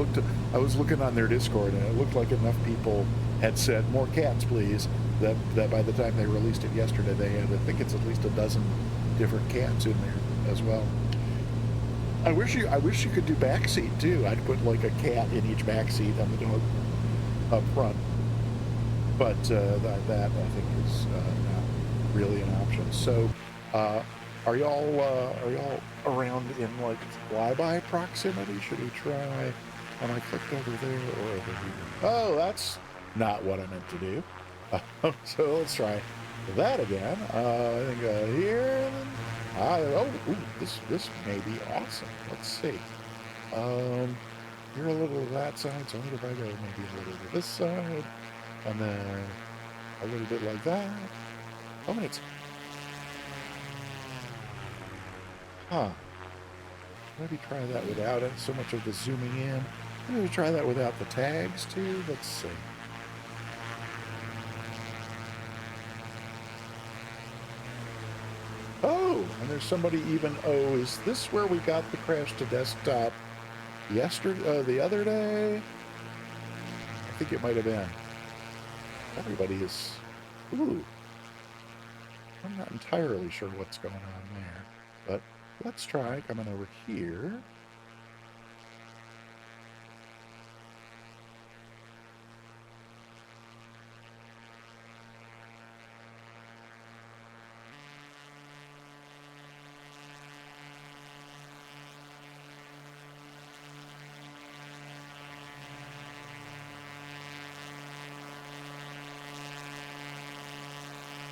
[SPEAKER 2] I was looking on their Discord, and it looked like enough people had said, more cats, please, that by the time they released it yesterday, they had, I think it's at least a dozen different cats in there as well. I wish you could do backseat, too. I'd put, like, a cat in each backseat on the dog up front. But that I think is not really an option. So, are y'all around in like flyby proximity? Should we try? And I clicked over there or over here. Oh, that's not what I meant to do. So let's try that again. I think here. This may be awesome. Let's see. You're a little to that side, so what if I go maybe a little to this side, and then a little bit like that? Oh, and it's... Huh. Maybe try that without it, so much of the zooming in. Maybe try that without the tags, too. Let's see. Oh, and there's somebody even... Oh, is this where we got the crash to desktop yesterday, the other day? I think it might have been. Everybody is... Ooh. I'm not entirely sure what's going on there. But let's try coming over here.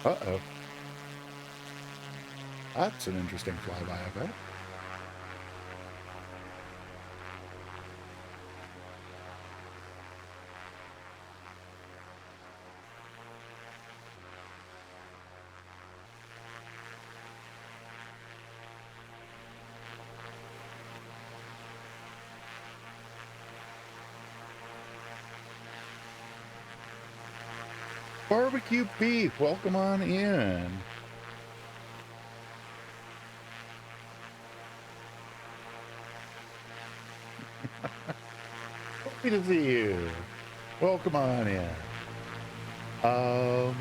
[SPEAKER 2] Uh-oh. That's an interesting flyby, I bet. Barbecue beef, welcome on in. Happy to see you. Welcome on in. Um,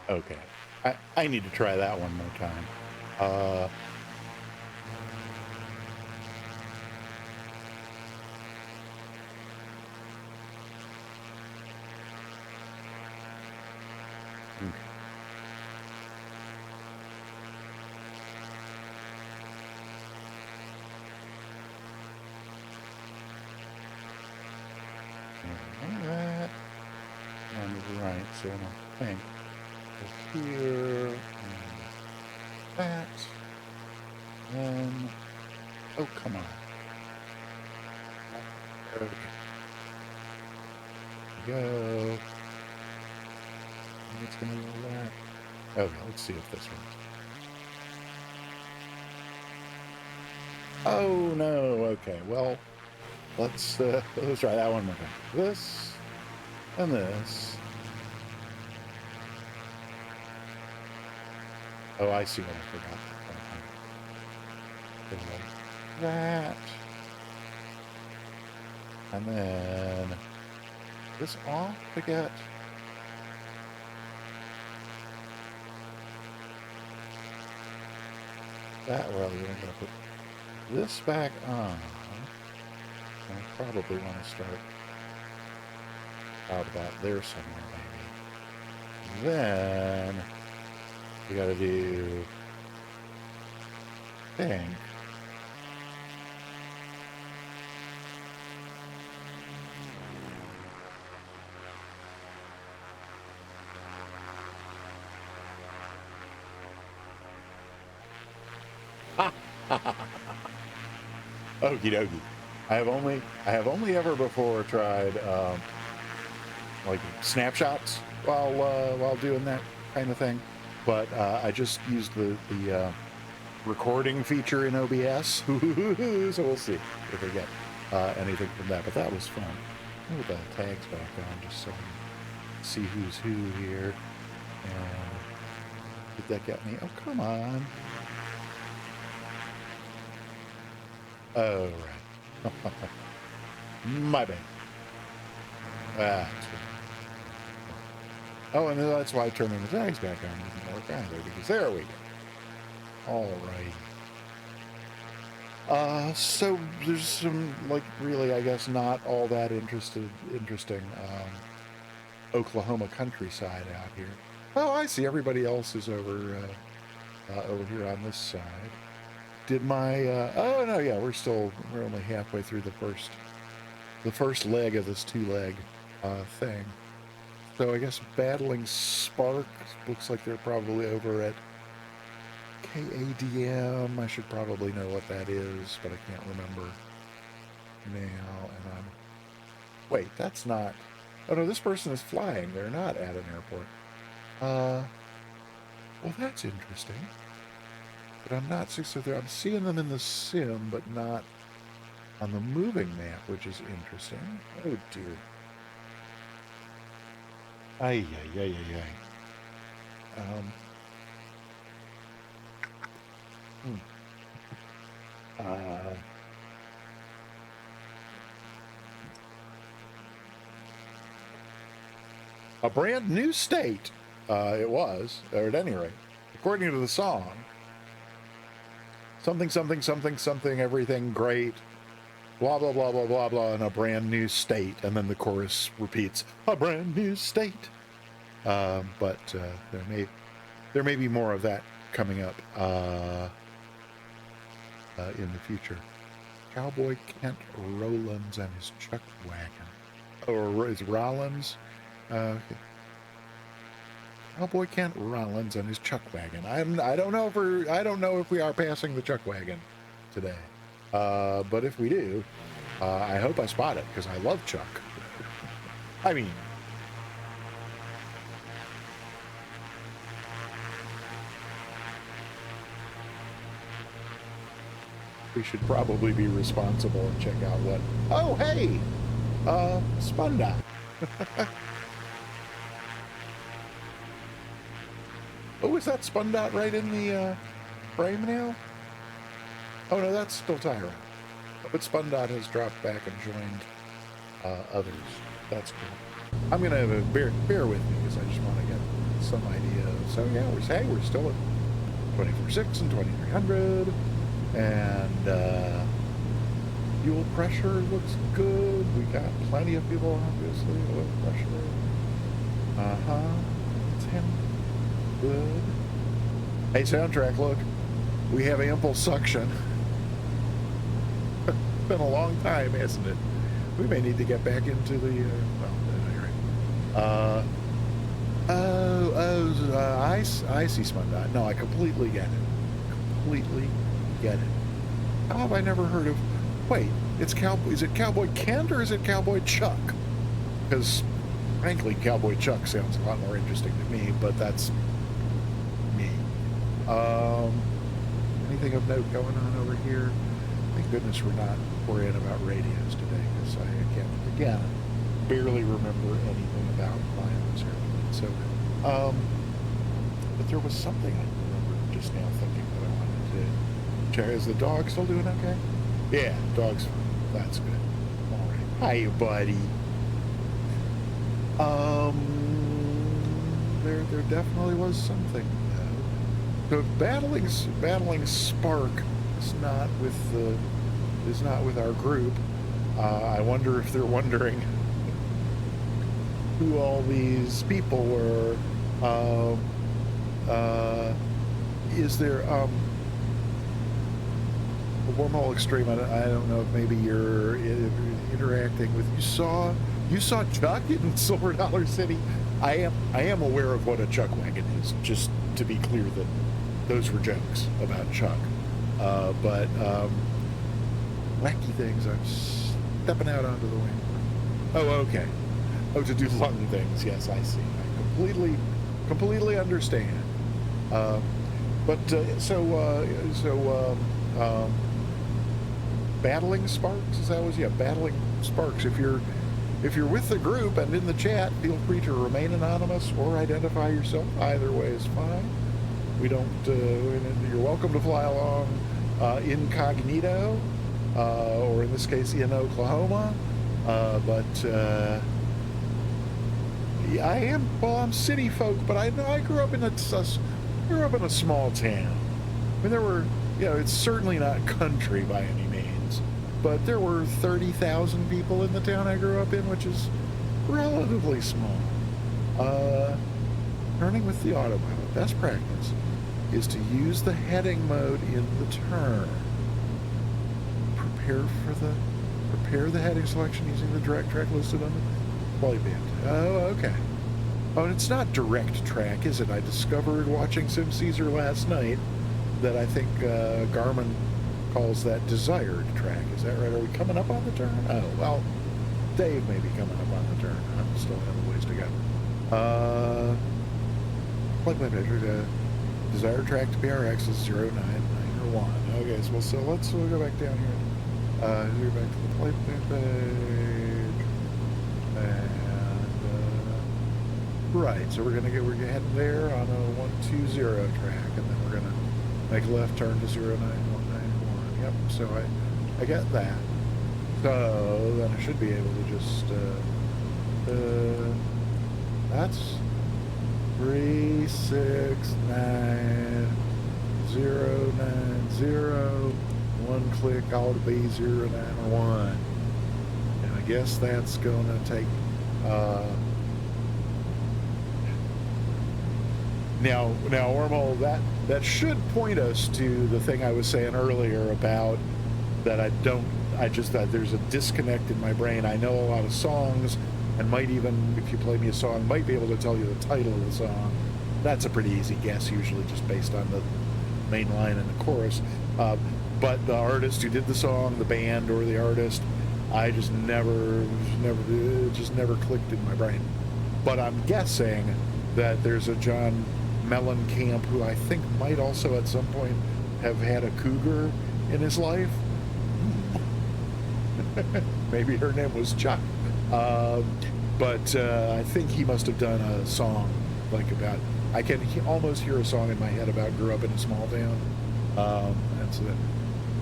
[SPEAKER 2] okay. I need to try that one more time. Okay. That and right, so I think here and that, then oh come on. There we go. It's gonna do that. Okay, let's see if this works. Oh no, okay, well let's try that one more time. This and this. Oh, I see what I forgot. That. And then this off to get that. Well, we're going to put this back on. I probably want to start out about there somewhere, maybe. Then we got to do thing. Okie dokie. I have only ever before tried like snapshots while doing that kind of thing, but I just used the recording feature in OBS, so we'll see if we get anything from that. But that was fun. Put the tags back on just so we can see who's who here. And did that get me? Oh come on! Oh right. My bad. That's good. Oh, and that's why turning the tags back on didn't work either, because there we go. All right. So there's some, like, really, I guess, not all that interesting Oklahoma countryside out here. Oh, I see. Everybody else is over here on this side. Did my oh no, yeah, we're only halfway through the first leg of this two-leg thing. So I guess Battling Spark looks like they're probably over at KADM. I should probably know what that is, but I can't remember now. And wait, that's not. Oh no, this person is flying. They're not at an airport. Well, that's interesting. But I'm not so I'm seeing them in the sim, but not on the moving map, which is interesting. Oh dear. Ay, ay, ay, ay, ay. A brand new state, it was, or at any rate, according to the song. Something, something, something, something, everything great, blah, blah, blah, blah, blah, blah, in a brand new state. And then the chorus repeats, a brand new state. But there may be more of that coming up in the future. Cowboy Kent Rollins and his chuck wagon. Or is Rollins? Okay. Cowboy Kent Rollins and his chuck wagon. I don't know if we are passing the chuck wagon today. But if we do, I hope I spot it because I love Chuck. I mean, we should probably be responsible and check out what. Oh, hey, Spunda. Oh, is that Spundot right in the frame now? Oh no, that's still Tyra. But Spundot has dropped back and joined others. That's cool. I'm gonna bear with me because I just want to get some idea. So yeah, we're still at 24.6 and 2300, and fuel pressure looks good. We got plenty of people, obviously. Oil pressure. It's him. Good. Hey, soundtrack, look. We have ample suction. Been a long time, hasn't it? We may need to get back into the, I see Spundot. No, I completely get it. Completely get it. How have I never heard of, wait, is it Cowboy Kent or is it Cowboy Chuck? Because, frankly, Cowboy Chuck sounds a lot more interesting to me, but that's me. Anything of note going on over here? Thank goodness we're in about radios today, because I can't, again, barely remember anything about Lionel's airplane. So, but there was something I remember just now thinking that I wanted to check. Is the dog still doing okay? Yeah, dog's fine. That's good. All right. Hiya, buddy. There definitely was something. So battling Spark is not with our group. I wonder if they're wondering who all these people were. Is there a wormhole extreme? I don't know if maybe you're interacting with. You saw Chuck in Silver Dollar City. I am aware of what a chuck wagon is. Just to be clear that those were jokes about Chuck. But wacky things. I'm stepping out onto the wing. Oh, okay. Oh, to do lung things. Yes, I see. I completely understand. Battling Sparks. Is that was battling Sparks. If you're with the group and in the chat, feel free to remain anonymous or identify yourself. Either way is fine. We don't. You're welcome to fly along incognito, or in this case, in Oklahoma. I'm city folk, but I grew up in a small town. I mean, there were, it's certainly not country by any means, but there were 30,000 people in the town I grew up in, which is relatively small. Turning with the autopilot, best practice is to use the heading mode in the turn. Prepare the heading selection using the direct track listed on the flight band. Oh, okay. Oh, and it's not direct track, is it? I discovered watching Sim Caesar last night that I think Garmin calls that desired track. Is that right? Are we coming up on the turn? Oh, well, Dave may be coming up on the turn. I still have a ways to go. Flight band, desired track to PRX is 0991. Okay, so let's go back down here. Go back to the flight plan page. And right, so we're heading there on a 120 track, and then we're gonna make a left turn to 09191. Yep. So I get that. So then I should be able to just that's 369090. One click ought to be 091. And I guess that's gonna take now Ormal, that should point us to the thing I was saying earlier about that that there's a disconnect in my brain. I know a lot of songs, and might even, if you play me a song, might be able to tell you the title of the song. That's a pretty easy guess, usually just based on the main line and the chorus. But the artist who did the song, the band or the artist, I just never clicked in my brain. But I'm guessing that there's a John Mellencamp who I think might also at some point have had a cougar in his life. Maybe her name was Chuck. But I think he must have done a song like about, I can almost hear a song in my head about grew up in a small town. And so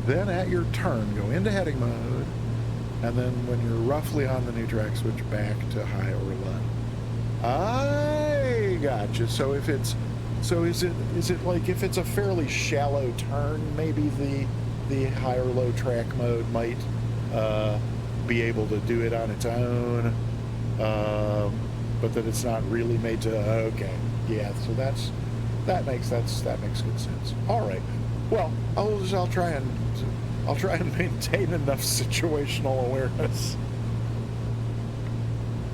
[SPEAKER 2] then at your turn, go into heading mode, and then when you're roughly on the new track, switch back to high or low. I gotcha. So is it like if it's a fairly shallow turn, maybe the high or low track mode might be able to do it on its own, but that it's not really made to. Okay, yeah. So that makes good sense. All right. Well, I'll try and maintain enough situational awareness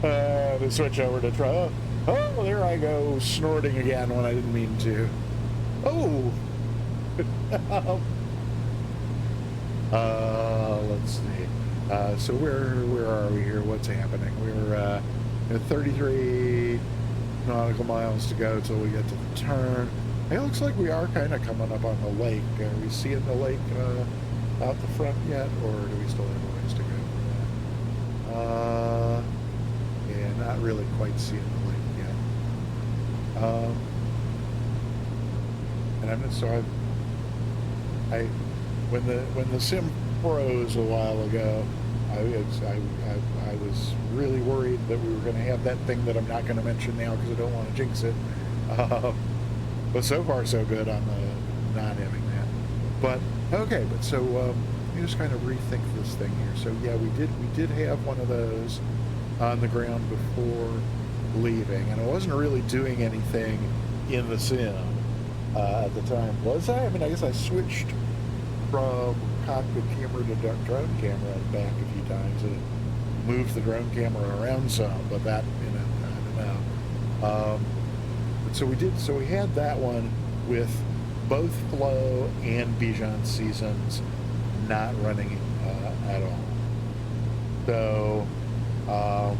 [SPEAKER 2] to switch over to try. Oh, there I go, snorting again when I didn't mean to. Oh. Let's see. So where are we here? What's happening? We're at 33 nautical miles to go till we get to the turn. It looks like we are kind of coming up on the lake. Are we seeing the lake out the front yet, or do we still have a ways to go? Yeah, not really quite seeing the lake yet. And I'm just so when the sim froze a while ago, I was really worried that we were going to have that thing that I'm not going to mention now because I don't want to jinx it. But so far so good on the not having that. But okay, but so let me just kind of rethink this thing here. So yeah, we did have one of those on the ground before leaving, and I wasn't really doing anything in the sim at the time, was I? I mean, I guess I switched from cockpit camera to drone camera back a few times, and it moved the drone camera around some, but that, I don't know. So we had that one with both Flow and Bijan seasons not running at all. So I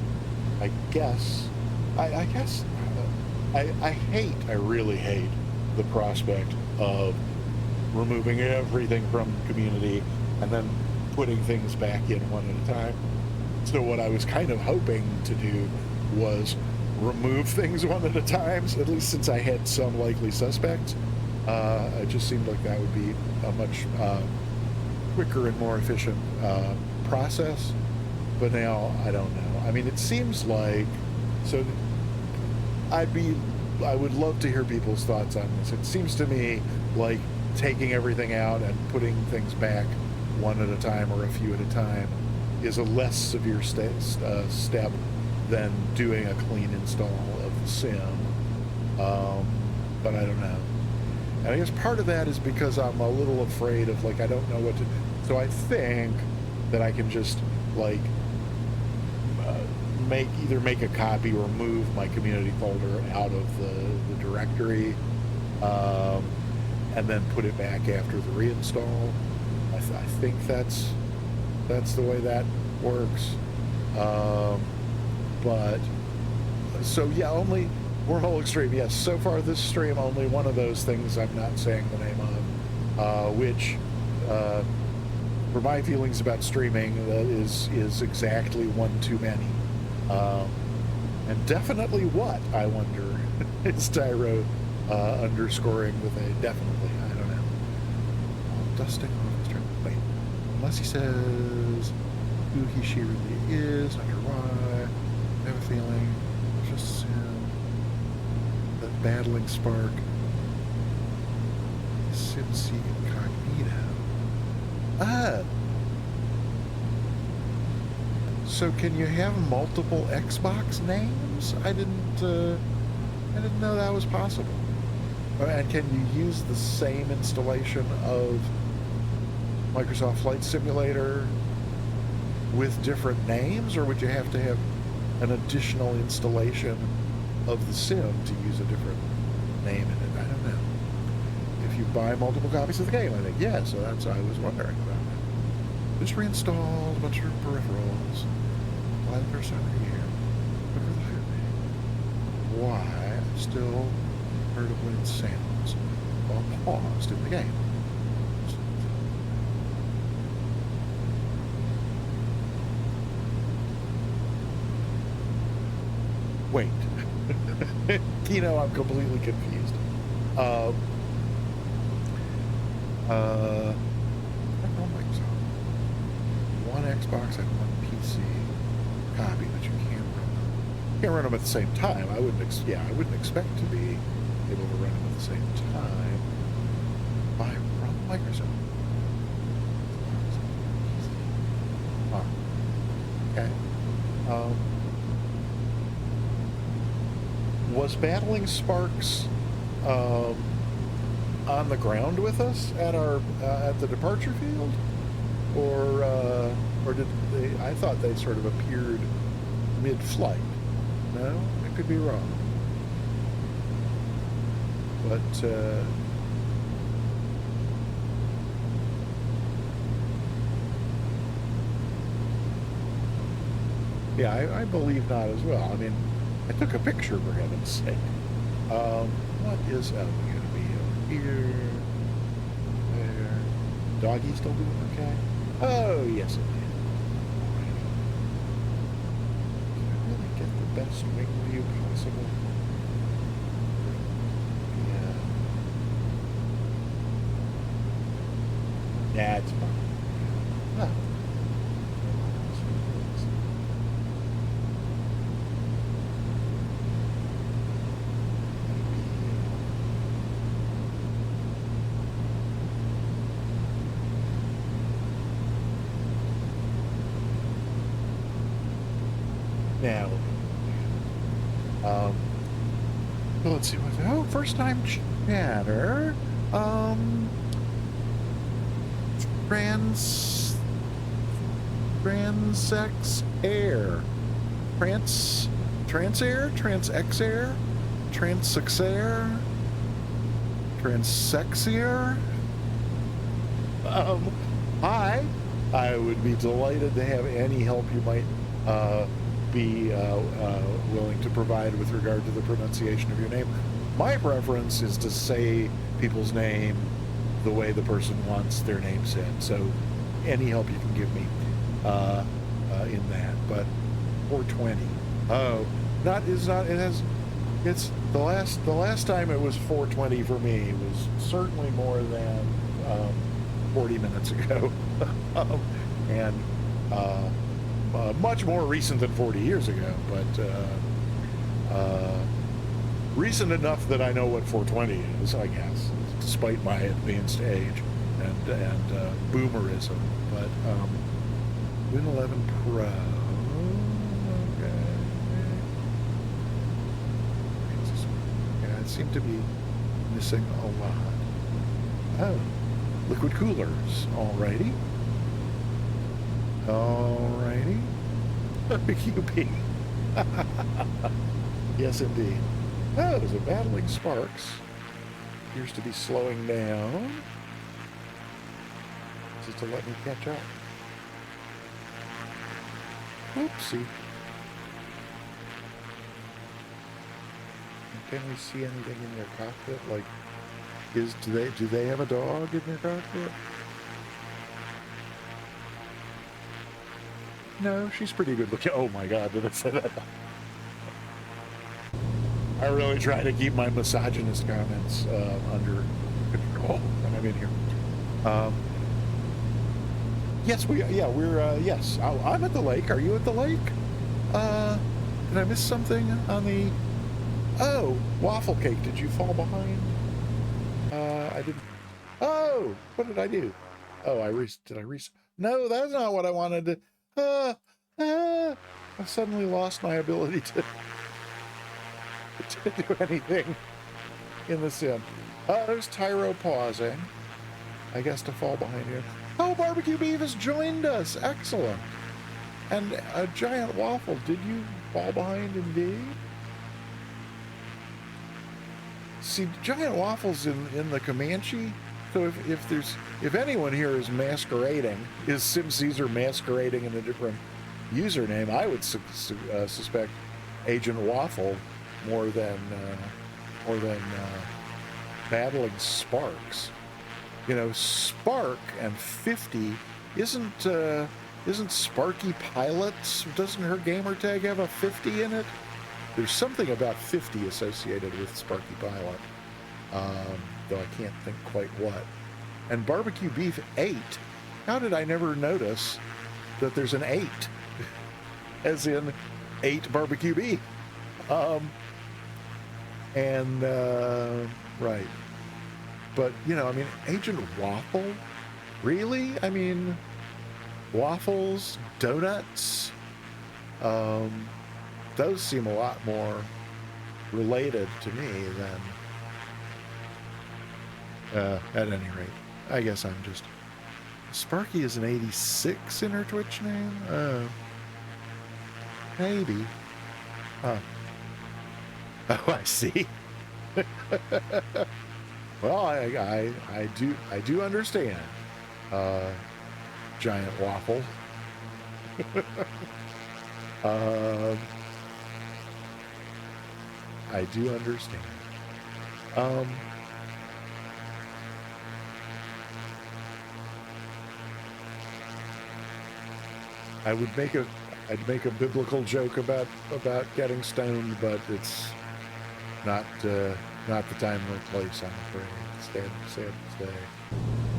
[SPEAKER 2] really hate the prospect of removing everything from community and then putting things back in one at a time. So what I was kind of hoping to do was remove things one at a time, at least since I had some likely suspects. It just seemed like that would be a much quicker and more efficient process. But now I don't know. I mean, it seems like, so I would love to hear people's thoughts on this. It seems to me like taking everything out and putting things back one at a time or a few at a time is a less severe step than doing a clean install of the sim. But I don't know. And I guess part of that is because I'm a little afraid of, like, I don't know what to, so I think that I can just, like, either make a copy or move my community folder out of the directory, and then put it back after the reinstall. I think that's the way that works. But so yeah, only Wormhole Extreme. Yes, so far this stream only one of those things I'm not saying the name of, which for my feelings about streaming, is exactly one too many. And definitely what, I wonder, is Tyro underscoring with a definitely, I don't know. Dusting off the stream. Wait. unless he says who he, she really is, not sure why. I have a feeling. Just assume that battling spark is SimC incognito. Ah! So can you have multiple Xbox names? I didn't know that was possible. And can you use the same installation of Microsoft Flight Simulator with different names, or would you have to have an additional installation of the sim to use a different name in it? I don't know. If you buy multiple copies of the game, I think, yeah, so that's what I was wondering about it. Just reinstalled a bunch of peripherals. Why the first time of the year? Look for the higher name. Why I'm still heard wind sounds while paused in the game. Wait. I'm completely confused. I don't think so. One Xbox and one PC copy, but you can't run them. You can't run them at the same time. I wouldn't expect to be able to run them at the same time from Microsoft. Huh. Okay. Was Battling Sparks on the ground with us at our at the departure field, or did they? I thought they sort of appeared mid-flight. No, I could be wrong. But yeah, I believe not as well. I mean, I took a picture, for heaven's sake. What is going to be over here? There. Doggy still doing okay? Oh, yes, it did. Can I really get the best wing view possible? Yeah, it's fine. Oh. Now, let's see what's, oh, first time chatter. Transex air. Transair? Transexair? Transexair? Transexier? Hi. I would be delighted to have any help you might be willing to provide with regard to the pronunciation of your name. My preference is to say people's name the way the person wants their name said. So any help you can give me in that. But 420. Oh, it's the last time it was 420 for me was certainly more than 40 minutes ago. And much more recent than 40 years ago, but recent enough that I know what 420 is, I guess, despite my advanced age and boomerism. But Win 11 Pro, okay. Yeah, it seemed to be missing a lot. Oh, liquid coolers, alrighty. Alrighty. QP. Yes, indeed. Oh, there's a battling sparks. Appears to be slowing down. Just to let me catch up. Oopsie. Can we see anything in your cockpit? Like, do they have a dog in their cockpit? No, she's pretty good looking. Oh my God, did I say that? I really try to keep my misogynist comments under control when I'm in here. Yes, we're, yes. I'm at the lake. Are you at the lake? Did I miss something on the... Oh, waffle cake. Did you fall behind? I didn't... Oh, what did I do? Oh, did I No, that's not what I wanted to... I suddenly lost my ability to do anything in the sim. There's Tyro pausing. I guess to fall behind here. Oh, Barbecue Beef has joined us. Excellent. And a giant waffle. Did you fall behind indeed? See, giant waffles in the Comanche. So if anyone here is masquerading, is Sim Caesar masquerading in a different username, I would suspect Agent Waffle more than battling Sparks. You know, Spark and 50 isn't Sparky Pilots? Doesn't her gamer tag have a 50 in it? There's something about 50 associated with Sparky Pilot, though I can't think quite what. And Barbecue Beef 8. How did I never notice that there's an 8? As in 8 Barbecue Beef. Right. But, you know, I mean, Agent Waffle? Really? I mean, waffles, donuts, those seem a lot more related to me than, at any rate, I guess I'm just... Sparky is an 86 in her Twitch name? Maybe. Huh. Oh, I see. Well, I do understand, giant waffle. I do understand. I'd make a biblical joke about getting stoned, but it's not the time or place, I'm afraid. Sad to say.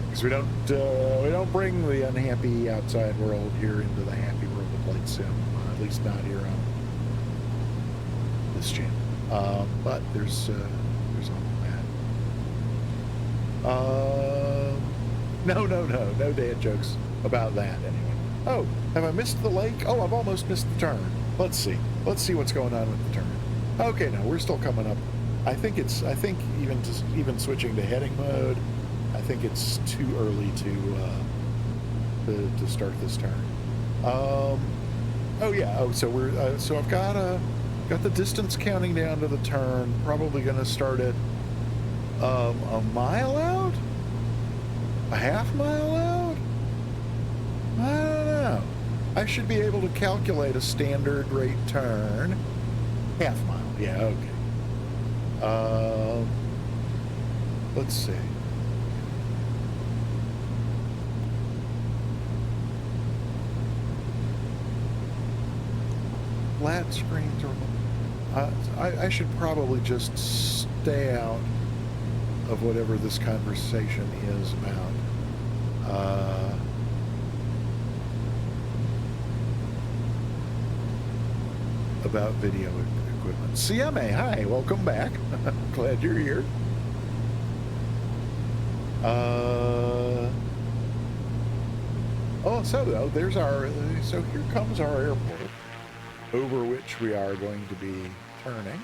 [SPEAKER 2] Because we don't bring the unhappy outside world here into the happy world of Light Sim. At least not here on this channel. But there's all that. No dad jokes about that anyway. Oh, have I missed the lake? Oh, I've almost missed the turn. Let's see what's going on with the turn. Okay, no, we're still coming up. I think even switching to heading mode, I think it's too early to start this turn. Oh yeah. Oh, so we're so I've got the distance counting down to the turn. Probably going to start at a mile out, a half mile out. I don't know. I should be able to calculate a standard rate turn. Half mile. Yeah. Okay. Let's see. Flat screens or I should probably just stay out of whatever this conversation is about video equipment. CMA, hi, welcome back. Glad you're here. So here comes our airport, over which we are going to be turning.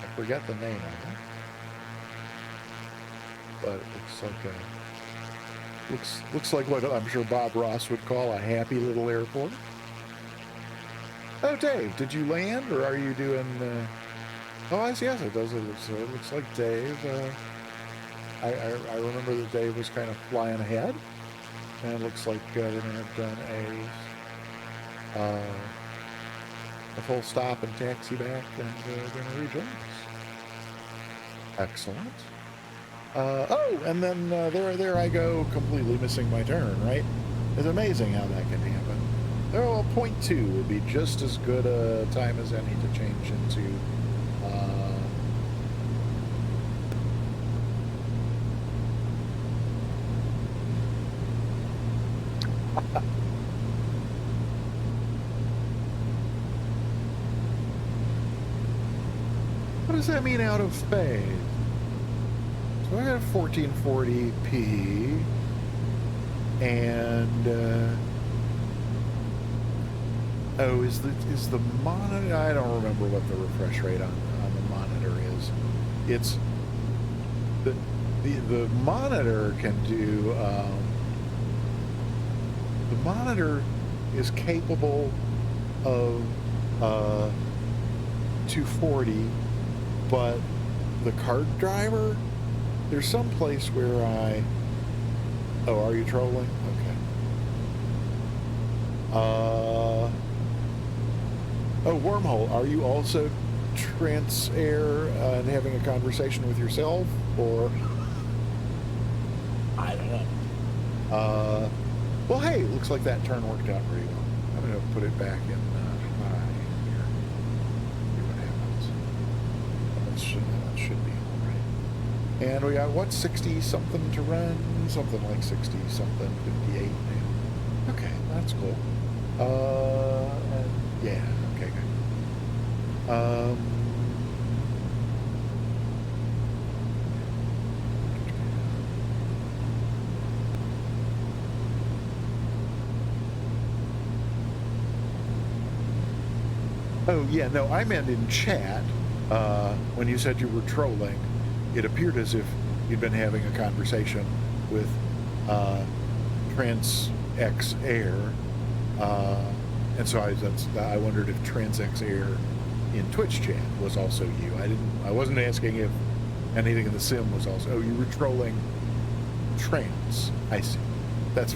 [SPEAKER 2] I forget the name of it, but it looks like what I'm sure Bob Ross would call a happy little airport. Oh, Dave, did you land, or are you doing... Oh, yes, it does. It looks like Dave. I remember that Dave was kind of flying ahead, and it looks like they may have done a full stop and taxi back, and they're going to rejoin us. Excellent. Oh, and then there I go, completely missing my turn, right? It's amazing how that can happen. Oh, 0.2 would be just as good a time as any to change into What does that mean, out of phase? So I got 1440p, and oh, is the monitor? I don't remember what the refresh rate on the monitor is. It's the monitor can do. The monitor is capable of 240, but the card driver, there's some place where oh, are you trolling? Okay. Oh, Wormhole, are you also Trans.Eur and having a conversation with yourself, or? I don't know. Well, hey, looks like that turn worked out pretty well. I'm going to put it back in high here. See what happens. That should be all right. And we got, what, 60-something to run? Something like 60-something, 58 now. Okay, that's cool. And yeah, okay, good. Oh, yeah, no, I meant in chat, when you said you were trolling, it appeared as if you'd been having a conversation with Trans.Eur, and so I wondered if Trans.Eur in Twitch chat was also you. I wasn't asking if anything in the sim was also. Oh, you were trolling trans. I see. That's.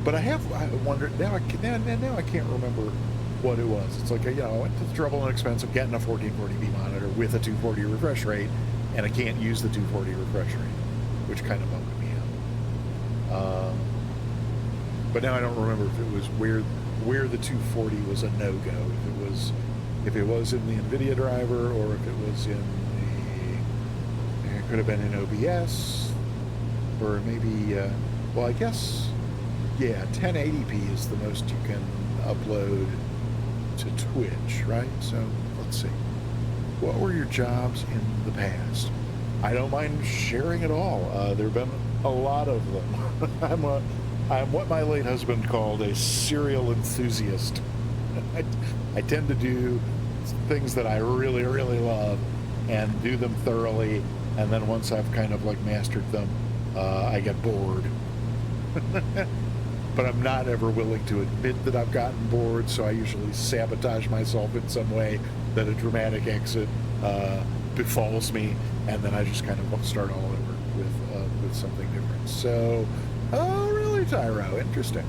[SPEAKER 2] But I wondered, now I can't remember what it was. It's like, I went to the trouble and expense of getting a 1440p monitor with a 240 refresh rate, and I can't use the 240 refresh rate, which kind of bummed me out. But now I don't remember if it was where the 240 was a no-go. If it was in the NVIDIA driver, or if it was in it could have been in OBS, or maybe, well, I guess. Yeah, 1080p is the most you can upload to Twitch, right? So let's see. What were your jobs in the past? I don't mind sharing at all. There have been a lot of them. I'm what my late husband called a serial enthusiast. I tend to do things that I really, really love and do them thoroughly, and then once I've kind of like mastered them, I get bored. But I'm not ever willing to admit that I've gotten bored, so I usually sabotage myself in some way that a dramatic exit befalls me, and then I just kind of start all over with something different. So, oh, really, Tyro? Interesting.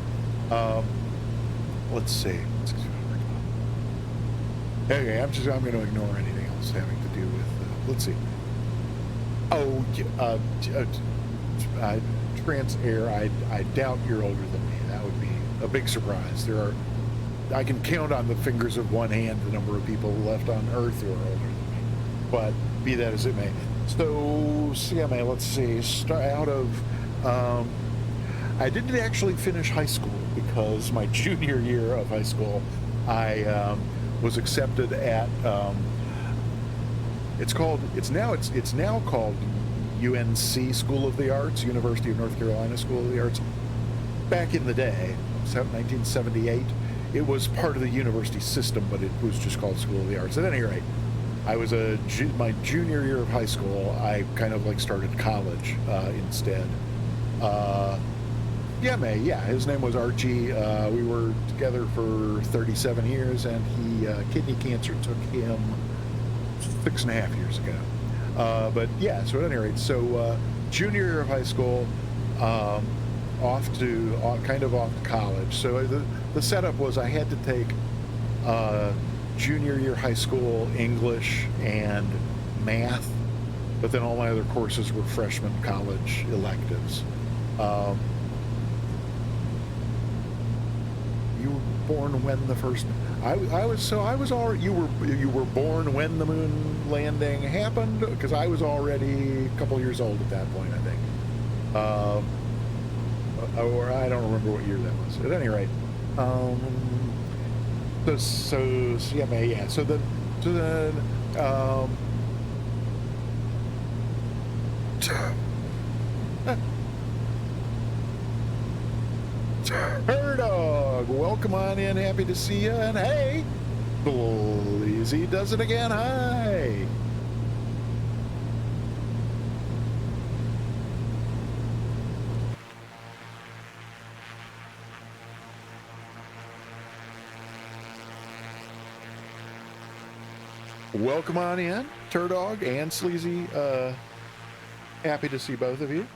[SPEAKER 2] Let's see. Okay, I'm going to ignore anything else having to do with. Let's see. Oh, Trans.Eur, I doubt you're older than me. That would be a big surprise. I can count on the fingers of one hand the number of people left on Earth who are older than me. But be that as it may. So, CMA, let's see. I didn't actually finish high school because my junior year of high school, I was accepted at. It's now called UNC School of the Arts, University of North Carolina School of the Arts. Back in the day, 1978, it was part of the university system, but it was just called School of the Arts. At any rate, I was my junior year of high school, I kind of like started college instead. His name was Archie. We were together for 37 years, and kidney cancer took him 6.5 years ago. But yeah, so at any rate, junior year of high school, off to college. So the setup was I had to take junior year high school English and math, but then all my other courses were freshman college electives. You were born when the first. I was already. You were born when the moon landing happened, because I was already a couple years old at that point, I think. or I don't remember what year that was. At any rate, so CMA, yeah. So then, Turdog, welcome on in. Happy to see you. And hey, Easy does it again. Hi. Welcome on in, Turdog and Sleazy. Happy to see both of you.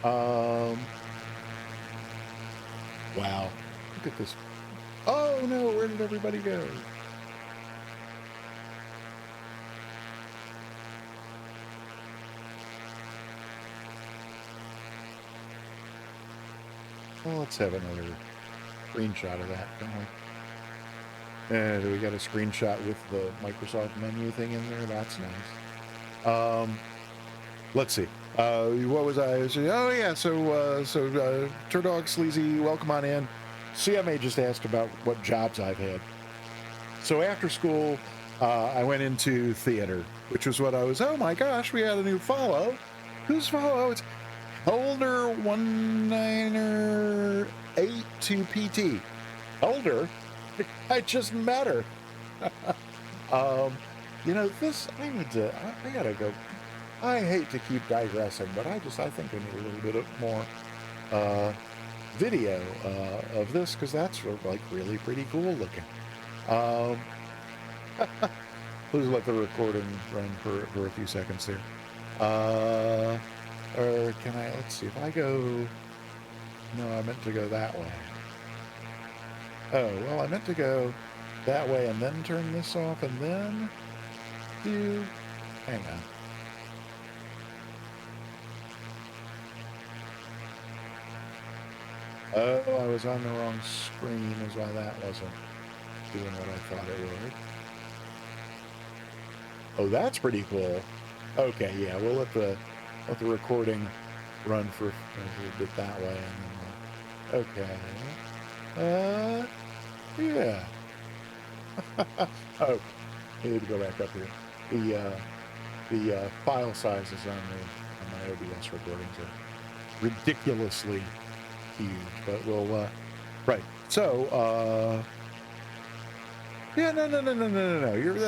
[SPEAKER 2] Wow. Look at this. Oh no, where did everybody go? Well, let's have another screenshot of that, don't we? And we got a screenshot with the Microsoft menu thing in there. That's nice. Let's see. What was I saying? Oh yeah. So Turdog, Sleazy, welcome on in. CMA just asked about what jobs I've had. So after school, I went into theater, which was what I was. Oh my gosh, we had a new follow. Who's follow? It's Holder1982PT. Holder. I just met her. You know, this, I gotta go. I hate to keep digressing, but I think I need a little bit of more video of this, because that's like really pretty cool looking. Please let the recording run for a few seconds there. Or can I, let's see, if I go, no, I meant to go that way. Oh, well, I meant to go that way and then turn this off and then do, hang on. Oh, I was on the wrong screen is why that wasn't doing what I thought it would. Oh, that's pretty cool. Okay, yeah, we'll let the recording run for a bit that way and then okay. Yeah. Oh, I need to go back up here. The file sizes on my OBS recordings are ridiculously huge, but we'll right. So yeah, no.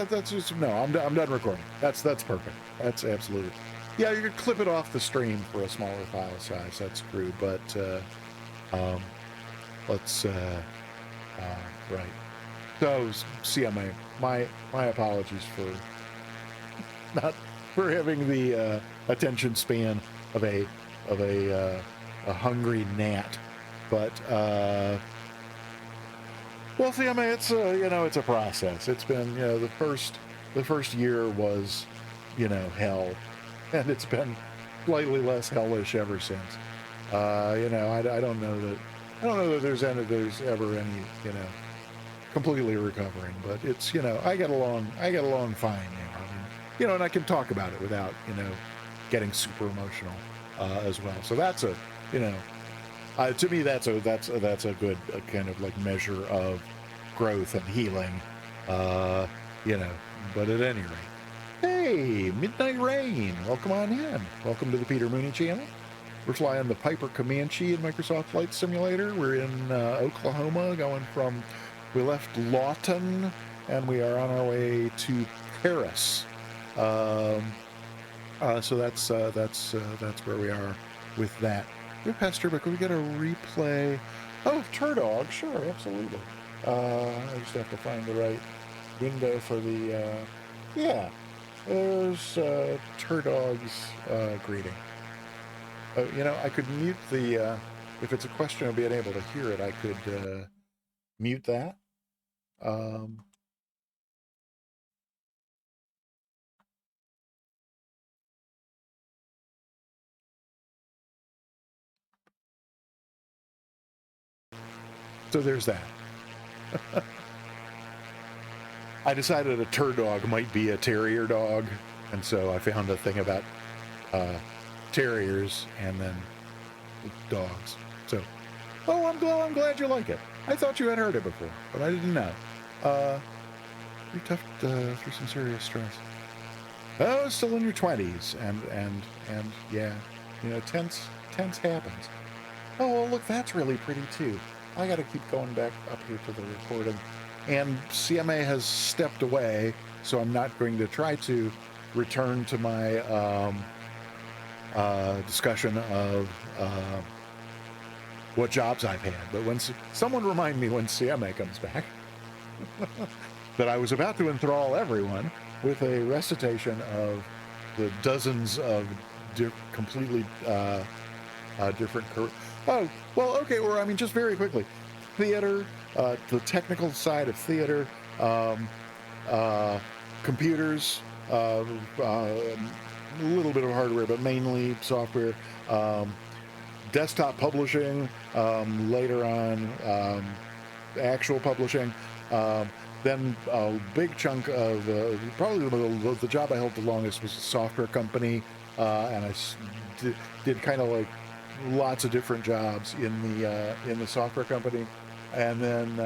[SPEAKER 2] That's just no. I'm done recording. That's perfect. That's absolutely. Yeah, you could clip it off the stream for a smaller file size. That's true, but let's right. So CMA, my apologies for not for having the attention span of a hungry gnat, but well, CMA, it's it's a process. It's been the first year was hell, and it's been slightly less hellish ever since. I don't know that there's ever any completely recovering, but it's I get along fine now. I mean, and I can talk about it without getting super emotional as well. So that's a to me that's a good kind of like measure of growth and healing. But at any rate, hey, Midnight Rain, welcome on in. Welcome to the Peter Mooney channel. We're flying the Piper Comanche in Microsoft Flight Simulator. We're in Oklahoma, we left Lawton, and we are on our way to Paris. So that's where we are with that. We're Pester, but we got a replay. Oh, Turdog, sure, absolutely. I just have to find the right window for the, yeah, there's Turdog's greeting. I could mute the, if it's a question of being able to hear it, I could mute that. So there's that. I decided a Turdog might be a terrier dog, and so I found a thing about terriers, and then dogs. So, oh, I'm glad you like it. I thought you had heard it before, but I didn't know. You're tough through some serious stress. Oh, still in your 20s, and yeah, tense happens. Oh, well, look, that's really pretty too. I got to keep going back up here to the recording, and CMA has stepped away, so I'm not going to try to return to my discussion of what jobs I've had. But when someone remind me when CMA comes back that I was about to enthrall everyone with a recitation of the dozens of completely different careers. Oh, well, okay, well, I mean, just very quickly. Theater, the technical side of theater, computers, a little bit of hardware, but mainly software, desktop publishing, later on, actual publishing, then a big chunk of probably the job I held the longest was a software company, and I did kind of like lots of different jobs in the software company, and then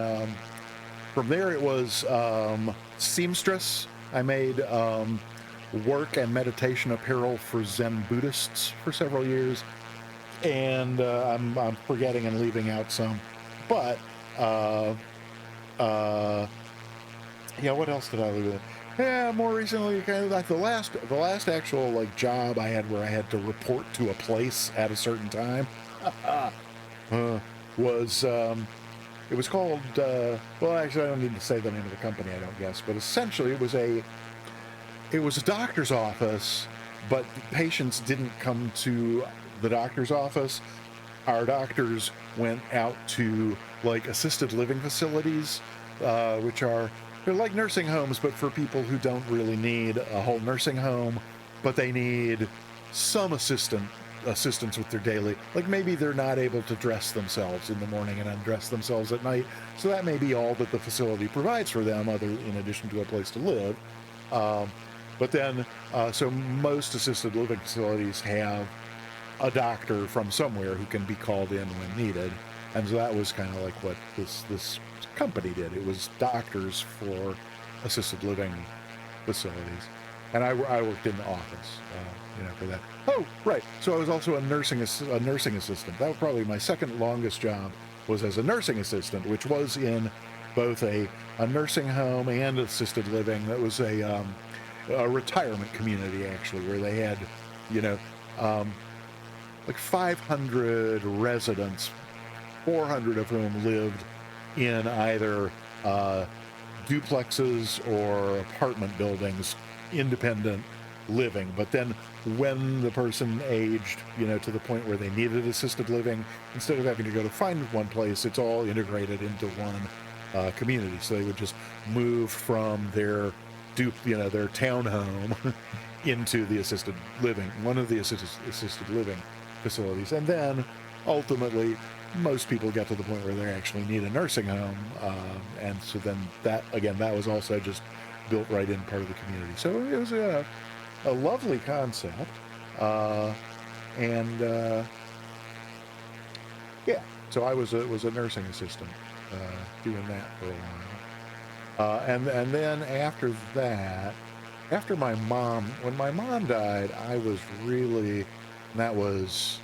[SPEAKER 2] from there it was seamstress. I made work and meditation apparel for Zen Buddhists for several years, and I'm forgetting and leaving out some, but yeah, what else did I leave with? Yeah, more recently, kind of like the last actual like job I had where I had to report to a place at a certain time was it was called well, actually I don't need to say the name of the company, I don't guess, but essentially it was a doctor's office, but patients didn't come to the doctor's office. Our doctors went out to like assisted living facilities, which they're like nursing homes, but for people who don't really need a whole nursing home, but they need some assistance with their daily, like maybe they're not able to dress themselves in the morning and undress themselves at night, so that may be all that the facility provides for them, in addition to a place to live. But then, so most assisted living facilities have a doctor from somewhere who can be called in when needed, and so that was kind of like what this company did. It was doctors for assisted living facilities, and I worked in the office, for that. Oh, right. So I was also a nursing assistant. That was probably my second longest job, was as a nursing assistant, which was in both a nursing home and assisted living. That was a retirement community, actually, where they had, like 500 residents, 400 of whom lived in either duplexes or apartment buildings, independent living. But then when the person aged, to the point where they needed assisted living, instead of having to go to find one place, it's all integrated into one community. So they would just move from their their townhome into the assisted living, one of the assisted living facilities. And then ultimately most people get to the point where they actually need a nursing home, and so then that was also just built right in part of the community. So it was a lovely concept, and yeah, so I was a nursing assistant doing that for a while, and then after that, when my mom died, I was really, and that was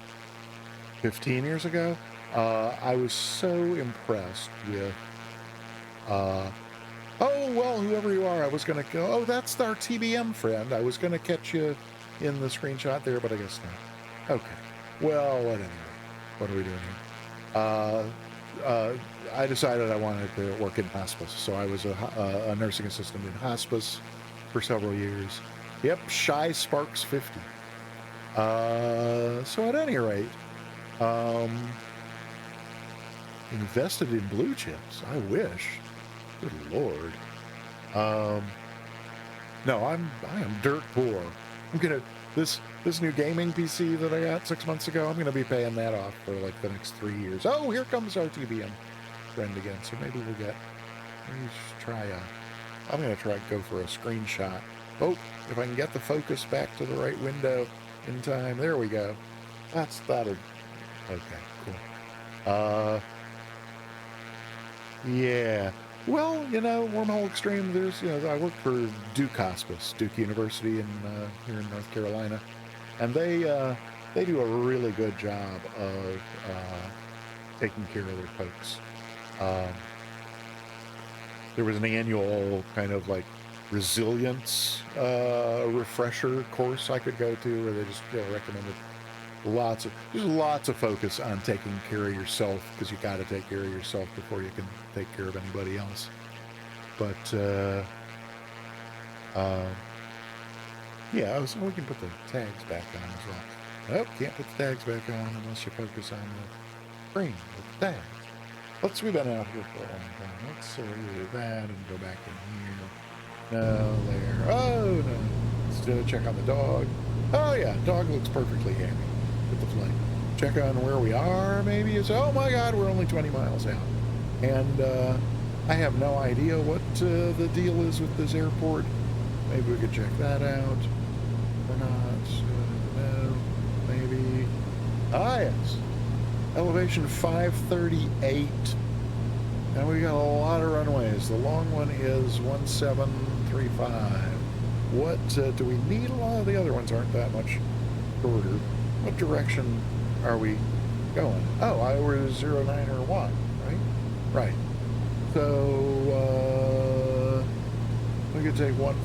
[SPEAKER 2] 15 years ago. I was so impressed with, oh, well, whoever you are, I was going to go, oh, that's our TBM friend. I was going to catch you in the screenshot there, but I guess not. Okay. Well, at any rate, what are we doing here? I decided I wanted to work in hospice, so I was a nursing assistant in hospice for several years. Yep, Shy Sparks 50. So at any rate, invested in blue chips. I wish. Good Lord. No, I am dirt poor. I'm gonna this new gaming PC that I got 6 months ago. I'm gonna be paying that off for like the next 3 years. Oh, here comes our TBM friend again. So maybe we'll get. Let me just try I'm gonna go for a screenshot. Oh, if I can get the focus back to the right window in time. There we go. That'll Okay, cool. Yeah. Well, Wormhole Extreme, I work for Duke Hospice, Duke University here in North Carolina, and they do a really good job of taking care of their folks. Um, there was an annual kind of like resilience refresher course I could go to where they just recommended lots of focus on taking care of yourself, because you got to take care of yourself before you can take care of anybody else. But yeah, so we can put the tags back on as well. Nope, can't put the tags back on unless you focus on the screen with the tags. We've been out here for a long time. Let's do that and go back in here. No, there. Oh, no. Let's check on the dog. Oh, yeah, dog looks perfectly happy with the flight. Check on where we are, maybe. Oh, my God, we're only 20 miles out. And I have no idea what the deal is with this airport. Maybe we could check that out. Or not. No, maybe. Ah, yes. Elevation 538. And we got a lot of runways. The long one is 1735. What do we need? A lot of the other ones aren't that much shorter. What direction are we going? Oh, we're 09 or 1, right? Right. So we could take 14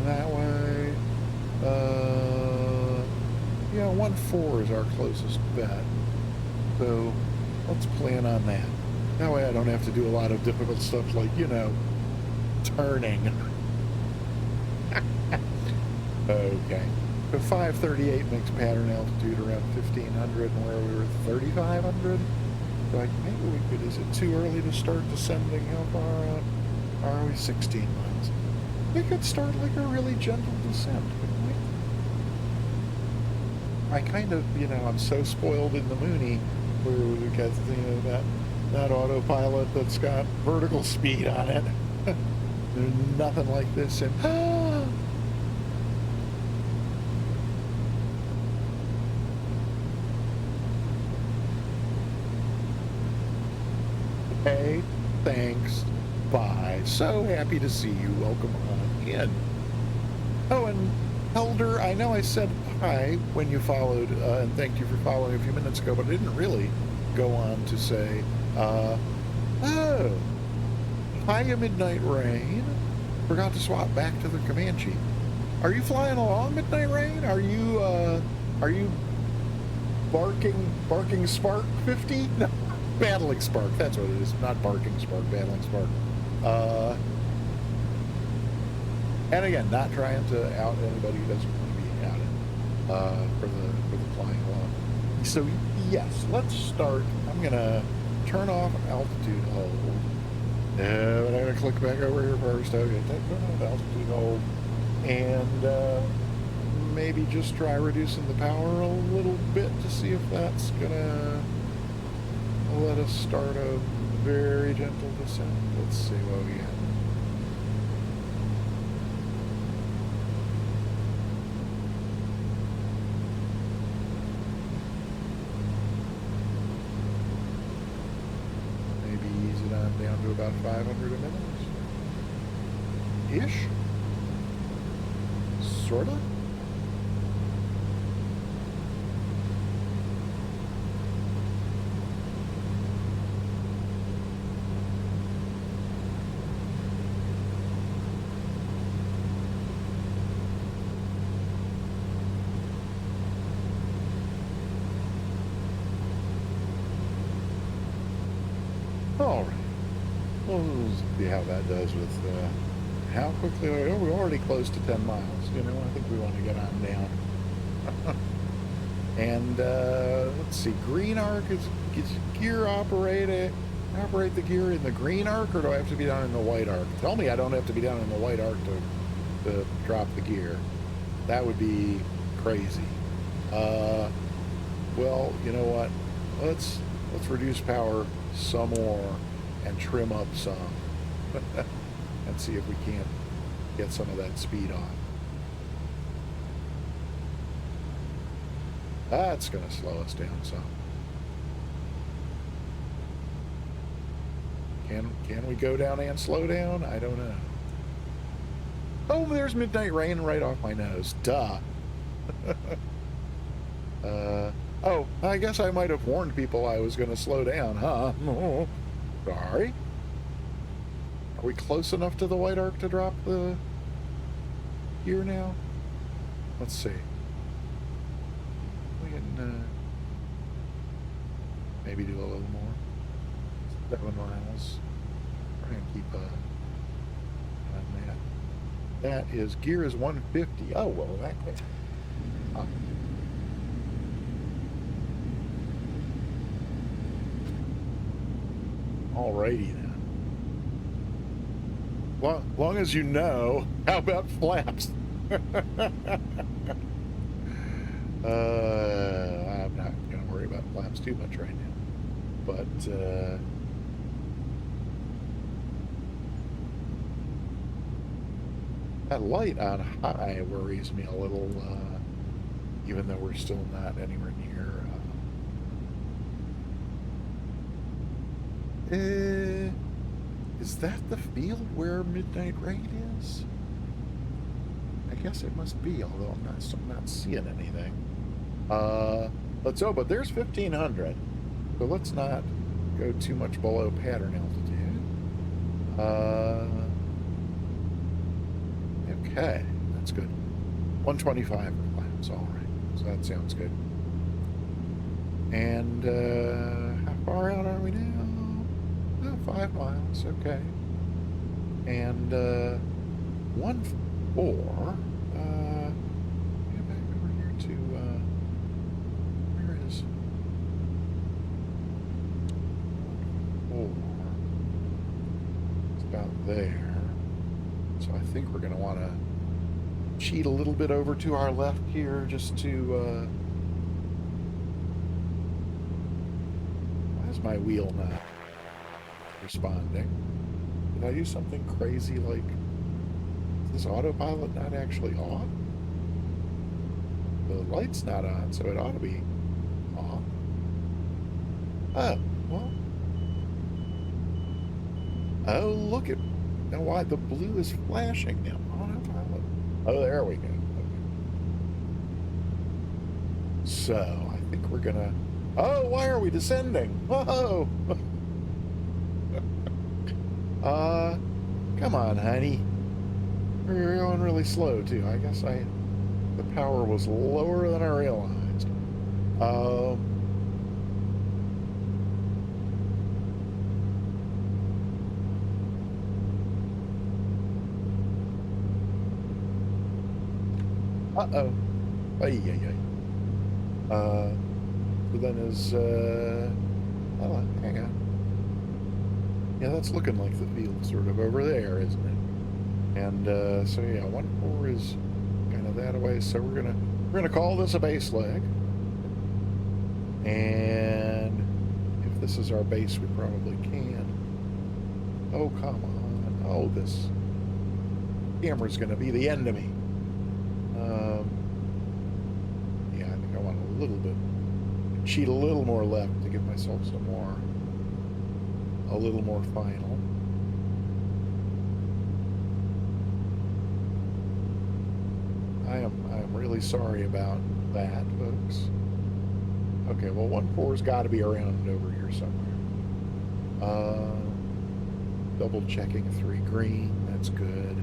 [SPEAKER 2] that way. Yeah, 14 is our closest bet. So let's plan on that. That way I don't have to do a lot of difficult stuff like, turning. Okay. So 538 makes pattern altitude around 1500, and where we were 3500. So maybe we could, is it too early to start descending? How far out are we? 16 miles. We could start like a really gentle descent, couldn't we? I kind of, I'm so spoiled in the Mooney where we got, that autopilot that's got vertical speed on it. There's nothing like this. And hey, thanks. Bye. So happy to see you. Welcome on in. Oh, and Elder, I know I said hi when you followed, and thank you for following a few minutes ago, but I didn't really go on to say, oh, hiya Midnight Rain. Forgot to swap back to the Comanche. Are you flying along, Midnight Rain? Are you barking Spark 50? No, battling Spark, that's what it is. Not barking Spark, battling Spark. And again, not trying to out anybody who doesn't want to be outed for the flying along. So yes, let's start. I'm gonna turn off altitude hold. But I'm gonna click back over here first. Okay, turn off altitude hold, and maybe just try reducing the power a little bit to see if that's gonna let us start a very gentle descent. Let's see what we have. Down to about 500 a minute. Ish? Sorta? All right. We'll see how that does with how quickly. Oh, we're already close to 10 miles. I think we want to get on down. And let's see. Green arc is gear operate the gear in the green arc, or do I have to be down in the white arc? Tell me I don't have to be down in the white arc to drop the gear. That would be crazy. Well, you know what? Let's reduce power some more and trim up some and see if we can't get some of that speed on. That's going to slow us down some. Can we go down and slow down? I don't know. Oh, there's midnight rain right off my nose. Duh. Oh, I guess I might have warned people I was going to slow down, huh? Oh, sorry. Are we close enough to the White Ark to drop the gear now? Let's see. We can maybe do a little more. 7 miles. Try and keep on that. That is, gear is 150. Oh, well, that can. Alrighty then. Long as you know, how about flaps? I'm not going to worry about flaps too much right now. But, that light on high worries me a little, even though we're still not anywhere near. Is that the field where Midnight Rain is? I guess it must be, although I'm not seeing anything. But there's 1500. So let's not go too much below pattern altitude. Okay, that's good. 125 for flaps, all right. So that sounds good. And how far out are we now? 5 miles, okay. And 1-4. Get back over here to where is 1-4? It's about there. So I think we're going to want to cheat a little bit over to our left here, just to. Why is my wheel not responding? Did I do something crazy, like, is this autopilot not actually off? The light's not on, so it ought to be off. Oh, well. Oh, look at, now why the blue is flashing now. Autopilot. Oh, there we go. Okay. So, I think we're gonna, oh, why are we descending? Whoa! Come on, honey. We're going really slow, too. I guess the power was lower than I realized. Uh-oh. Ay. So then is, hold on, hang on. Yeah, that's looking like the field sort of over there, isn't it? And so yeah, 1-4 is kind of that away. So we're gonna call this a base leg. And if this is our base, we probably can. Oh, come on. Oh, this camera's gonna be the end of me. Yeah, I think I want a little bit, cheat a little more left to give myself some more. A little more final. I am really sorry about that, folks. Okay, well, 1-4's got to be around over here somewhere. Double checking 3 green. That's good.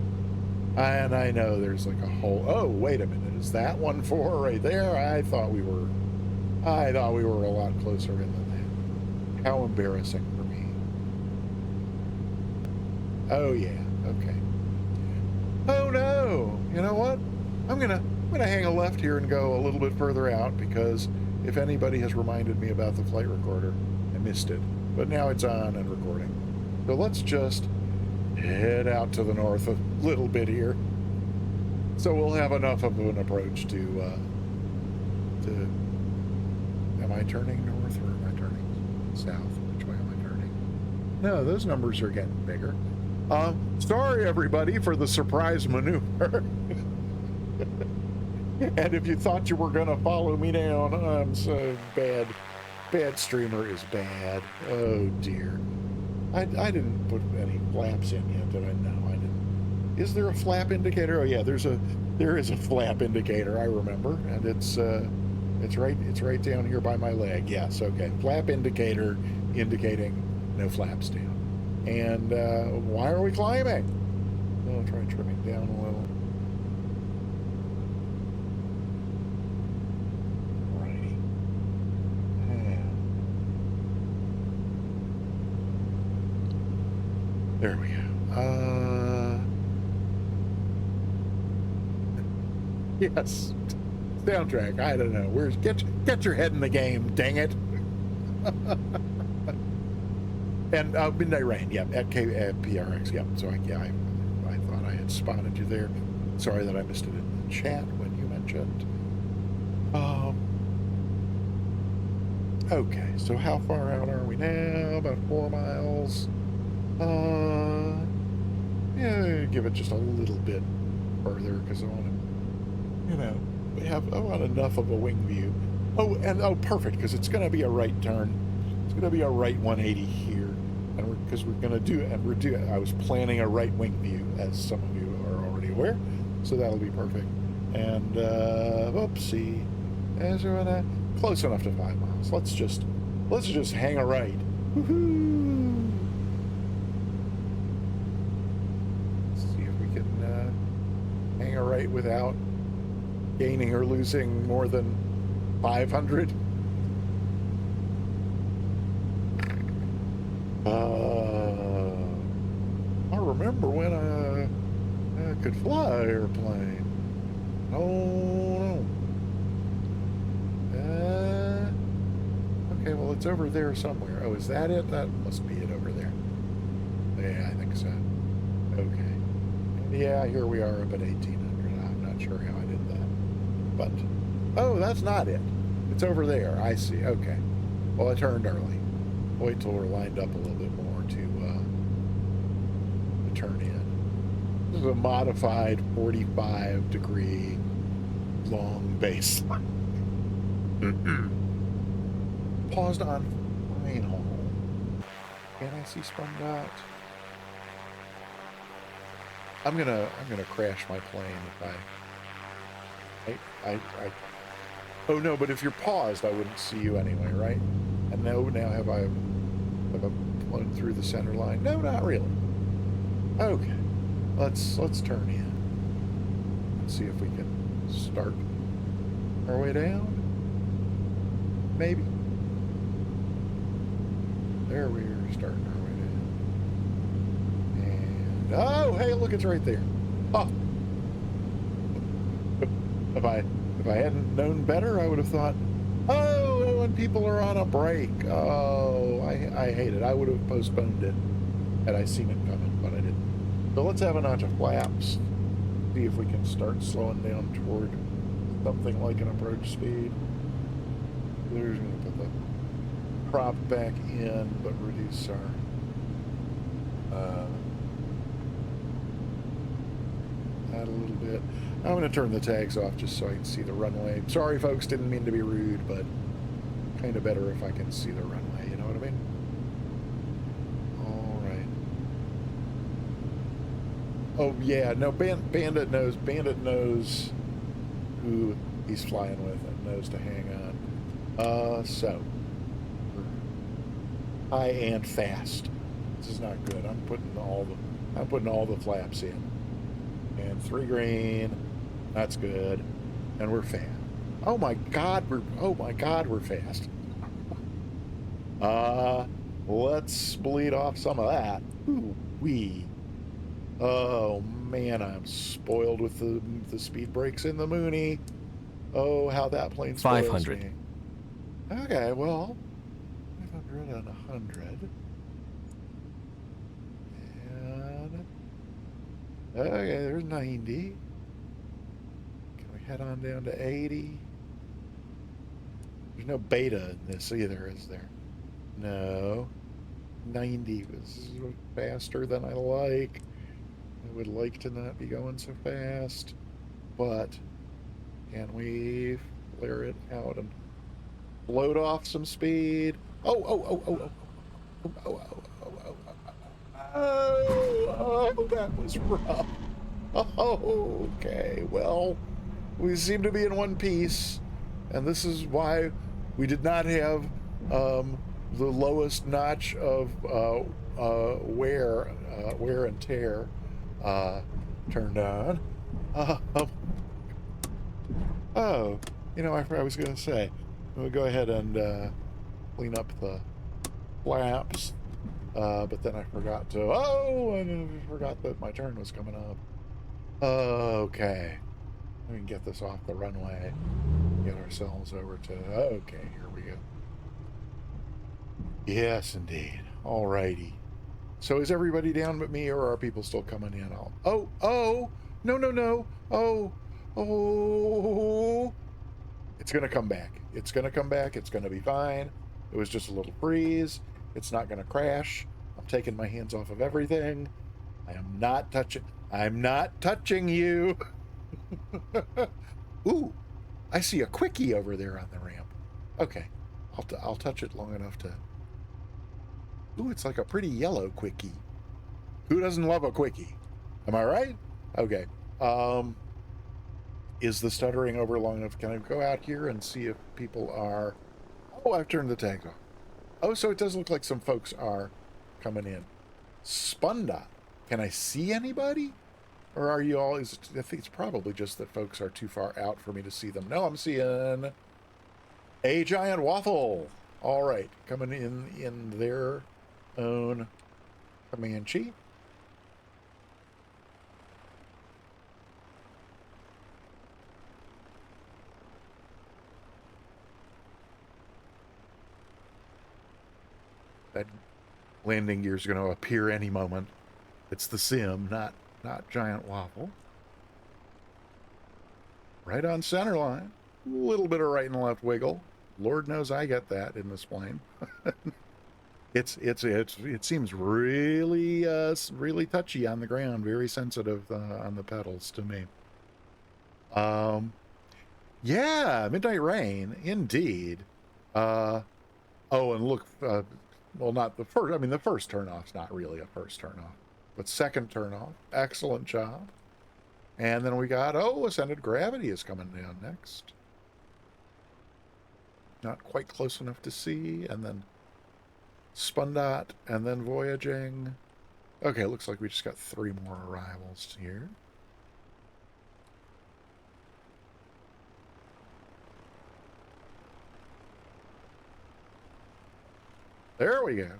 [SPEAKER 2] And I know there's like a whole. Oh, wait a minute. Is that 1-4 right there? I thought we were a lot closer in than that. How embarrassing for me. Oh yeah, okay. Oh no! You know what? I'm gonna hang a left here and go a little bit further out, because if anybody has reminded me about the flight recorder, I missed it. But now it's on and recording. So let's just head out to the north a little bit here. So we'll have enough of an approach to am I turning north or am I turning south? Which way am I turning? No, those numbers are getting bigger. Sorry everybody for the surprise maneuver. And if you thought you were gonna follow me down, I'm so bad. Bad streamer is bad. Oh dear. I didn't put any flaps in yet, did I? No, I didn't. Is there a flap indicator? Oh yeah, there is a flap indicator. I remember, and it's right down here by my leg. Yes, okay. Flap indicator indicating no flaps down. And why are we climbing? I'll try trimming down a little. Righty. There we go. Yes. Soundtrack. I don't know. Where's get your head in the game, dang it. And Midnight Rain, yep, at PRX, yep. So I thought I had spotted you there. Sorry that I missed it in the chat when you mentioned. Okay, so how far out are we now? About 4 miles. Yeah, give it just a little bit further because I want to, I want enough of a wing view. Oh, perfect, because it's going to be a right turn. It's going to be a right 180 here, and because we're going to do it, and we're doing. I was planning a right wing view, as some of you are already aware, so that'll be perfect. And whoopsie, as we're close enough to 5 miles. Let's just hang a right. Woohoo! Let's see if we can hang a right without gaining or losing more than 500. I remember when I could fly airplane. Oh no. Okay, well it's over there somewhere. Oh, is that it? That must be it over there. Yeah, I think so. Okay. Yeah, here we are up at 1800. I'm not sure how I did that. But, oh, that's not it. It's over there. I see. Okay. Well, I turned early. Wait till we're lined up a little bit more to turn in. This is a modified 45-degree long baseline. Paused on final. Can I see spun dot? I'm gonna crash my plane if I oh no, but if you're paused I wouldn't see you anyway, right? And now have I flown through the center line? No, not really. Okay. Let's turn in. Let's see if we can start our way down. Maybe. There we are, starting our way down. And oh, hey, look, it's right there. Oh. If I hadn't known better, I would have thought, oh, when people are on a break. Oh, I hate it. I would have postponed it had I seen it coming, but I didn't. So let's have a notch of flaps. See if we can start slowing down toward something like an approach speed. There's going to put the prop back in, but reduce our that a little bit. I'm going to turn the tags off just so I can see the runway. Sorry, folks, didn't mean to be rude, but kind of better if I can see the runway, you know what I mean? All right. Oh, yeah, no, Bandit knows who he's flying with and knows to hang on. So, high and fast. This is not good. I'm putting all the flaps in. And 3 green. That's good. And we're fast. Oh my god, we're fast. Let's bleed off some of that. Ooh wee. Oh man, I'm spoiled with the speed brakes in the Mooney. Oh, how that plane spoils
[SPEAKER 5] 500.
[SPEAKER 2] me. Okay, well, 500 and 100. And okay, there's 90. Can we head on down to 80? There's no beta in this either, is there? No. 90 was faster than I like. I would like to not be going so fast, but Can we flare it out and float off some speed? Oh, that was rough. Okay, well, we seem to be in one piece, and this is why we did not have the lowest notch of wear and tear turned on. Oh, I was going to say, we'll go ahead and clean up the flaps, but then I forgot to. Oh, and I forgot that my turn was coming up. Okay, we can get this off the runway. Get ourselves over to. Okay, here we go. Yes, indeed. Alrighty. So is everybody down but me, or are people still coming in? Oh, no. Oh. It's going to come back. It's going to come back. It's going to be fine. It was just a little freeze. It's not going to crash. I'm taking my hands off of everything. I'm not touching you. Ooh, I see a quickie over there on the ramp. Okay, I'll touch it long enough to. Ooh, it's like a pretty yellow quickie. Who doesn't love a quickie? Am I right? Okay. Is the stuttering over long enough? Can I go out here and see if people are... Oh, I've turned the tags off. Oh, so it does look like some folks are coming in. Spunda. Can I see anybody? Or are you all... I think it's probably just that folks are too far out for me to see them. No, I'm seeing a giant waffle. All right, coming in their own Comanche. That landing gear is going to appear any moment. It's the sim, not giant waffle. Right on center line. A little bit of right and left wiggle. Lord knows I get that in this plane. It seems really really touchy on the ground, very sensitive on the pedals to me. Yeah, Midnight Rain, indeed. Oh, and look, well, not the first. I mean, the first turnoff's not really a first turnoff, but second turnoff, excellent job. And then we got, Ascended Gravity is coming down next. Not quite close enough to see, and then Spundot, and then Voyaging. Okay, looks like we just got 3 more arrivals here. There we go.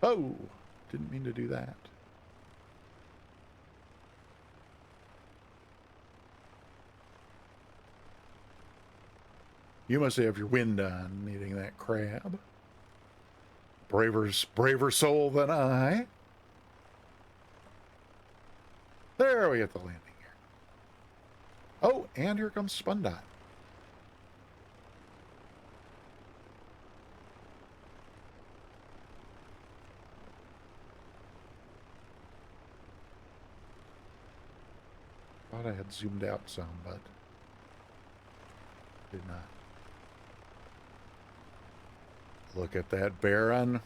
[SPEAKER 2] Oh, didn't mean to do that. You must have your wind on, needing that crab. Braver soul than I. There we get the landing gear. Oh, and here comes Spundot. Thought I had zoomed out some, but did not. Look at that Baron.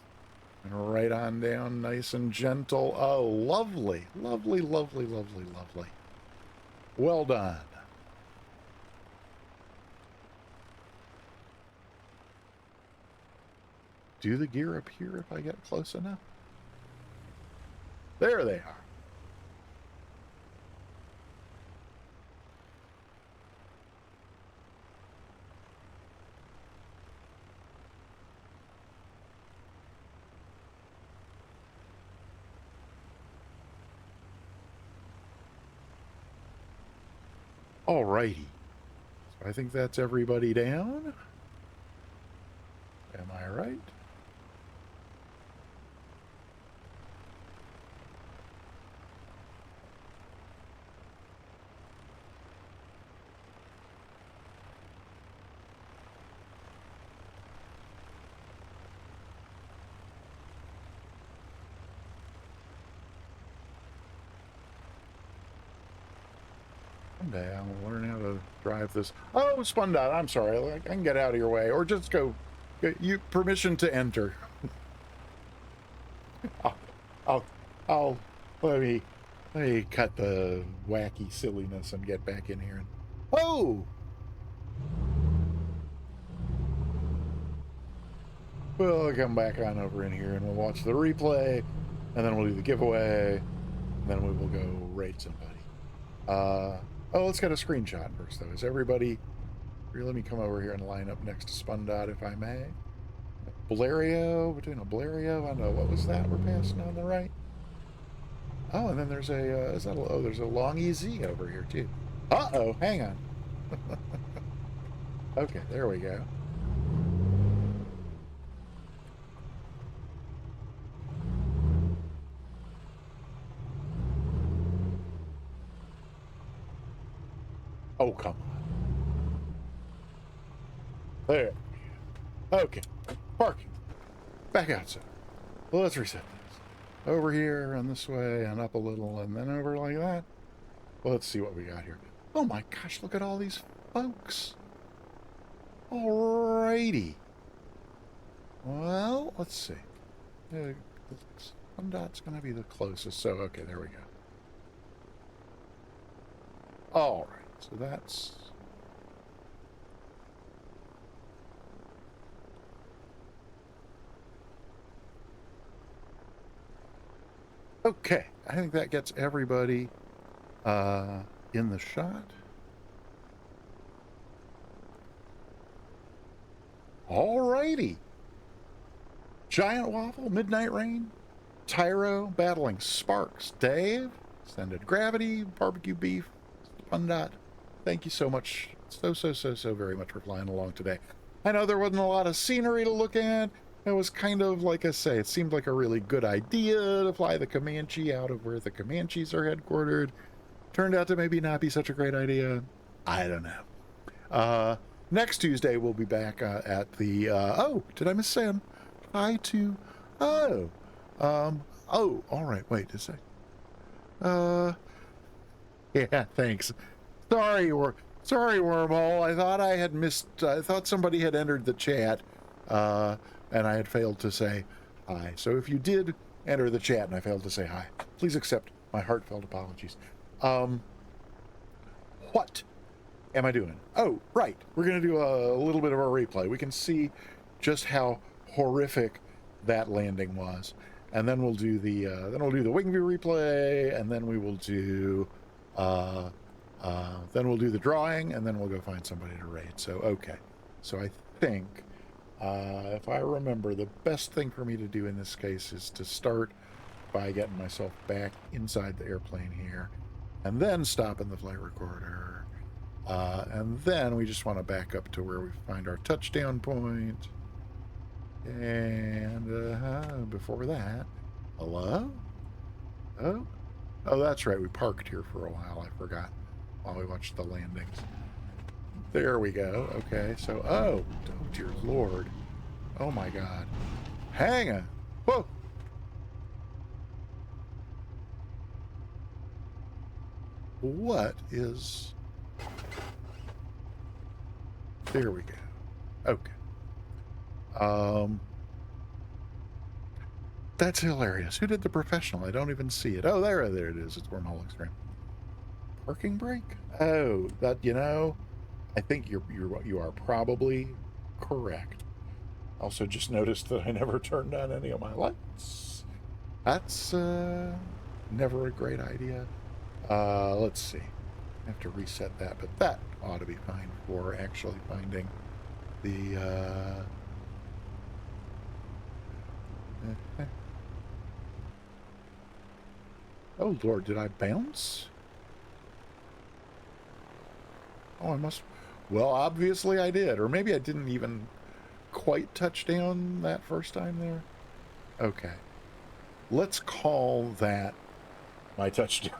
[SPEAKER 2] And right on down, nice and gentle. Oh, lovely. Lovely, lovely, lovely, lovely. Well done. Do the gear appear if I get close enough? There they are. Alrighty. So I think that's everybody down. Am I right? Someday I'll learn how to drive this. Oh, Spundot, I'm sorry. I can get out of your way. Or just go. You permission to enter. I'll, I'll, I'll let me cut the wacky silliness and get back in here. And, oh! We'll come back on over in here and we'll watch the replay, and then we'll do the giveaway, and then we will go raid somebody. Oh, let's get a screenshot first, though. Is everybody... Here, let me come over here and line up next to Spundot, if I may. Blairio, between a Blairio and a... What was that we're passing on the right? Oh, and then there's a... is that a... Oh, there's a long EZ over here, too. Uh-oh, hang on. Okay, there we go. Oh, come on. There. Okay. Parking. Back outside. Well, let's reset this. Over here and this way and up a little and then over like that. Well, let's see what we got here. Oh my gosh, look at all these folks. Alrighty. Well, let's see. Spundot's going to be the closest. So, okay, there we go. All right. So that's... Okay, I think that gets everybody in the shot. Alrighty. Giant Waffle, Midnight Rain, Tyro, Battling Sparks, Dave, Extended Gravity, Barbecue Beef, Spundot. Thank you so much, so very much for flying along today. I know there wasn't a lot of scenery to look at. It was kind of, like I say, it seemed like a really good idea to fly the Comanche out of where the Comanches are headquartered. Turned out to maybe not be such a great idea. I don't know. Next Tuesday, we'll be back at the... oh, did I miss Sam? Hi to... Oh. Oh, all right. Wait a sec. Yeah, thanks. Sorry, Wormhole. I thought I had missed... I thought somebody had entered the chat, and I had failed to say hi. So if you did enter the chat and I failed to say hi, please accept my heartfelt apologies. What am I doing? Oh, right. We're going to do a little bit of a replay. We can see just how horrific that landing was. And then we'll do the wing view replay, and then we will do the drawing, and then we'll go find somebody to raid. So okay. So I think if I remember, the best thing for me to do in this case is to start by getting myself back inside the airplane here, and then stop in the flight recorder. And then we just want to back up to where we find our touchdown point. And before that, hello? Oh, that's right. We parked here for a while. I forgot while we watched the landings. There we go. Okay, so, oh dear Lord. Oh my God. Hang on. Whoa. What is... There we go. Okay. That's hilarious. Who did the professional? I don't even see it. Oh, there it is. It's Wormhole Extreme. Parking brake? Oh, that, you know, I think you are probably correct. Also just noticed that I never turned on any of my lights. That's never a great idea. Let's see. I have to reset that, but that ought to be fine for actually finding the oh Lord, did I bounce? Oh, I must... Well, obviously I did. Or maybe I didn't even quite touch down that first time there. Okay. Let's call that my touchdown.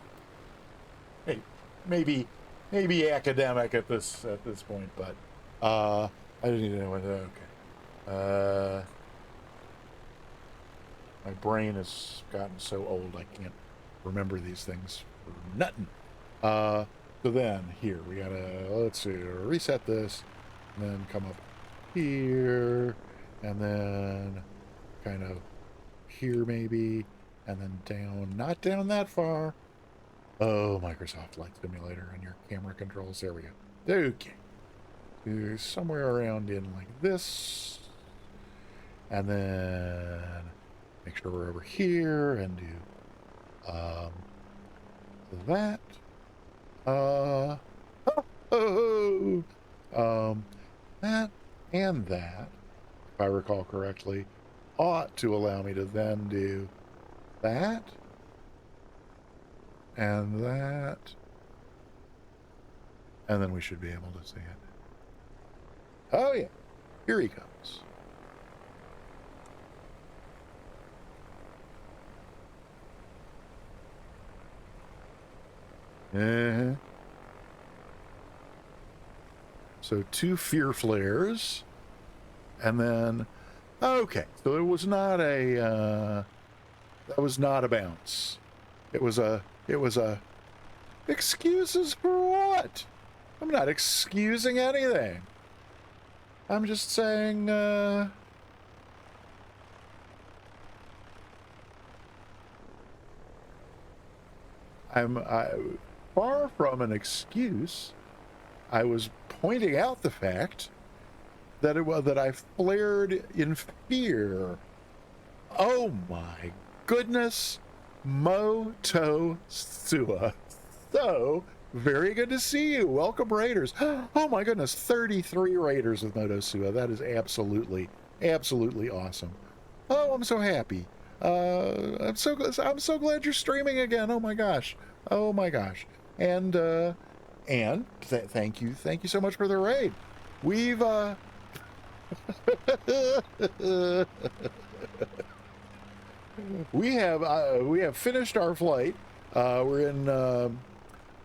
[SPEAKER 2] Hey, maybe academic at this point, but I didn't even know what... Okay. My brain has gotten so old I can't remember these things for nothing. So then here we gotta, let's see, reset this, and then come up here, and then kind of here maybe, and then down, not down that far. Oh, Microsoft Flight Simulator and your camera controls. There we go. Okay. Somewhere around in like this. And then make sure we're over here and do that. That and that, if I recall correctly, ought to allow me to then do that and that, and then we should be able to see it. Oh yeah, here he comes. So 2 fear flares, and then okay. So it was not a that was not a bounce. It was a excuses for what? I'm not excusing anything. I'm just saying I'm far from an excuse. I was pointing out the fact that that I flared in fear. Oh my goodness, Moto Sua. So very good to see you. Welcome, Raiders. Oh my goodness, 33 Raiders with Moto Sua. That is absolutely awesome. Oh, I'm so happy. I'm so glad you're streaming again. Oh my gosh. And thank you so much for the raid. We've we have finished our flight. We're in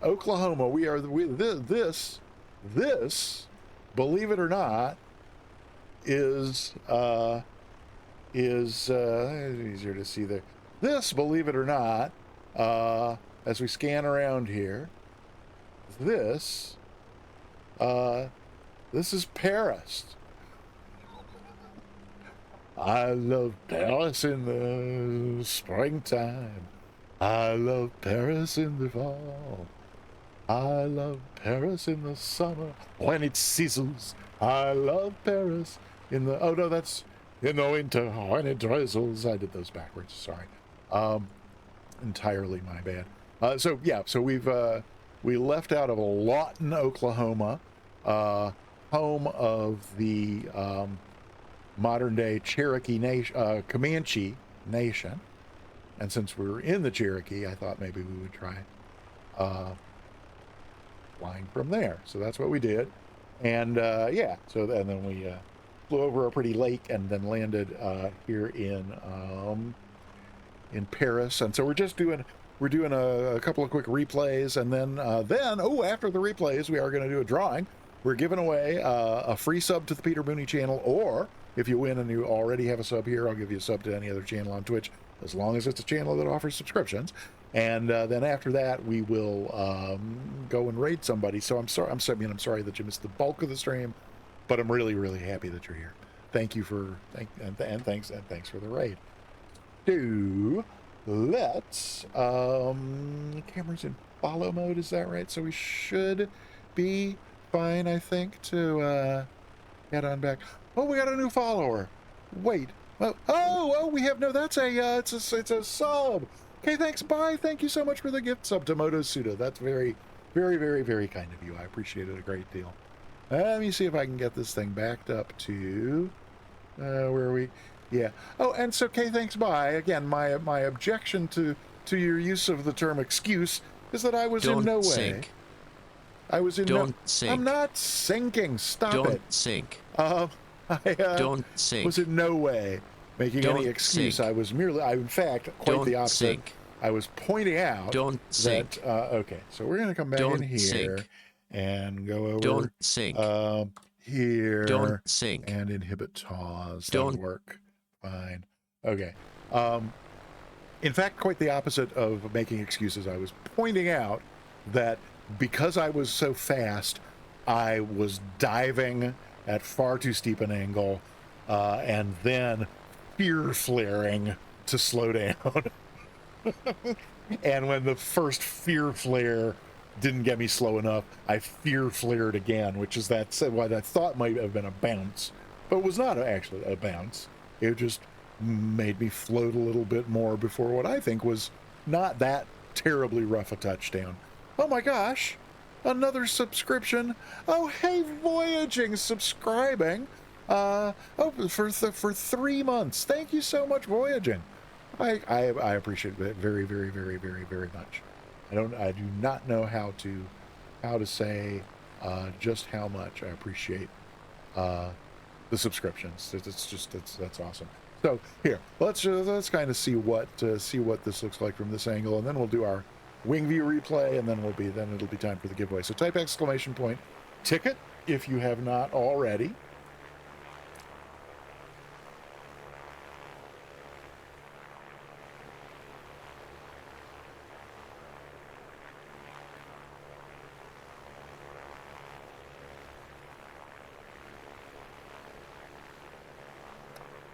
[SPEAKER 2] Oklahoma. This, believe it or not, is easier to see there. This, believe it or not, as we scan around here, this is Paris. I love Paris in the springtime. I love Paris in the fall. I love Paris in the summer when it sizzles. I love Paris in the, oh no, that's in the winter when it drizzles. I did those backwards, sorry. Entirely my bad. So we left out of Lawton, Oklahoma, home of the modern day Cherokee nation, Comanche nation. And since we were in the Cherokee, I thought maybe we would try flying from there. So that's what we did. And and then we flew over a pretty lake and then landed here in Paris. And so we're doing a couple of quick replays, and then after the replays, we are going to do a drawing. We're giving away a free sub to the Peter Mooney channel, or if you win and you already have a sub here, I'll give you a sub to any other channel on Twitch, as long as it's a channel that offers subscriptions. And then after that, we will go and raid somebody. So I'm sorry that you missed the bulk of the stream, but I'm really, really happy that you're here. Thank you thanks for the raid. Let's camera's in follow mode, is that right? So we should be fine, I think, to head on back. Oh, we got a new follower. Wait. We have that's it's a sub. Okay, thanks. Bye. Thank you so much for the gift sub to Moto Suda. That's very, very, very, very kind of you. I appreciate it a great deal. Let me see if I can get this thing backed up to where are we? Yeah. Oh, and so okay, thanks. Bye. Again, my objection to your use of the term excuse is that I was in no way.
[SPEAKER 3] Sink.
[SPEAKER 2] I was in
[SPEAKER 3] Don't sink.
[SPEAKER 2] I'm not sinking. Stop it.
[SPEAKER 3] Don't sink.
[SPEAKER 2] I
[SPEAKER 3] Don't sink.
[SPEAKER 2] was in no way making any excuse.
[SPEAKER 3] Sink.
[SPEAKER 2] I was merely, in fact, quite the opposite.
[SPEAKER 3] Sink.
[SPEAKER 2] I was pointing out
[SPEAKER 3] Don't sink.
[SPEAKER 2] Okay, so we're going to come back in here
[SPEAKER 3] sink.
[SPEAKER 2] and go over
[SPEAKER 3] Don't sink.
[SPEAKER 2] Here.
[SPEAKER 3] Don't sink.
[SPEAKER 2] And inhibit TAWS.
[SPEAKER 3] Don't
[SPEAKER 2] That'll work. Fine. Okay. In fact, quite the opposite of making excuses. I was pointing out that because I was so fast, I was diving at far too steep an angle, and then fear flaring to slow down. And when the first fear flare didn't get me slow enough, I fear flared again, which is what I thought might have been a bounce, but it was not actually a bounce. It just made me float a little bit more before what I think was not that terribly rough a touchdown. Oh my gosh, another subscription. Oh, hey, Voyaging subscribing. For 3 months. Thank you so much, Voyaging. I appreciate that very, very, very, very, very much. I do not know how to say just how much I appreciate the subscriptions. That's awesome. So here, let's kind of see what this looks like from this angle, and then we'll do our wing view replay, and then it'll be time for the giveaway. So type exclamation point ticket if you have not already.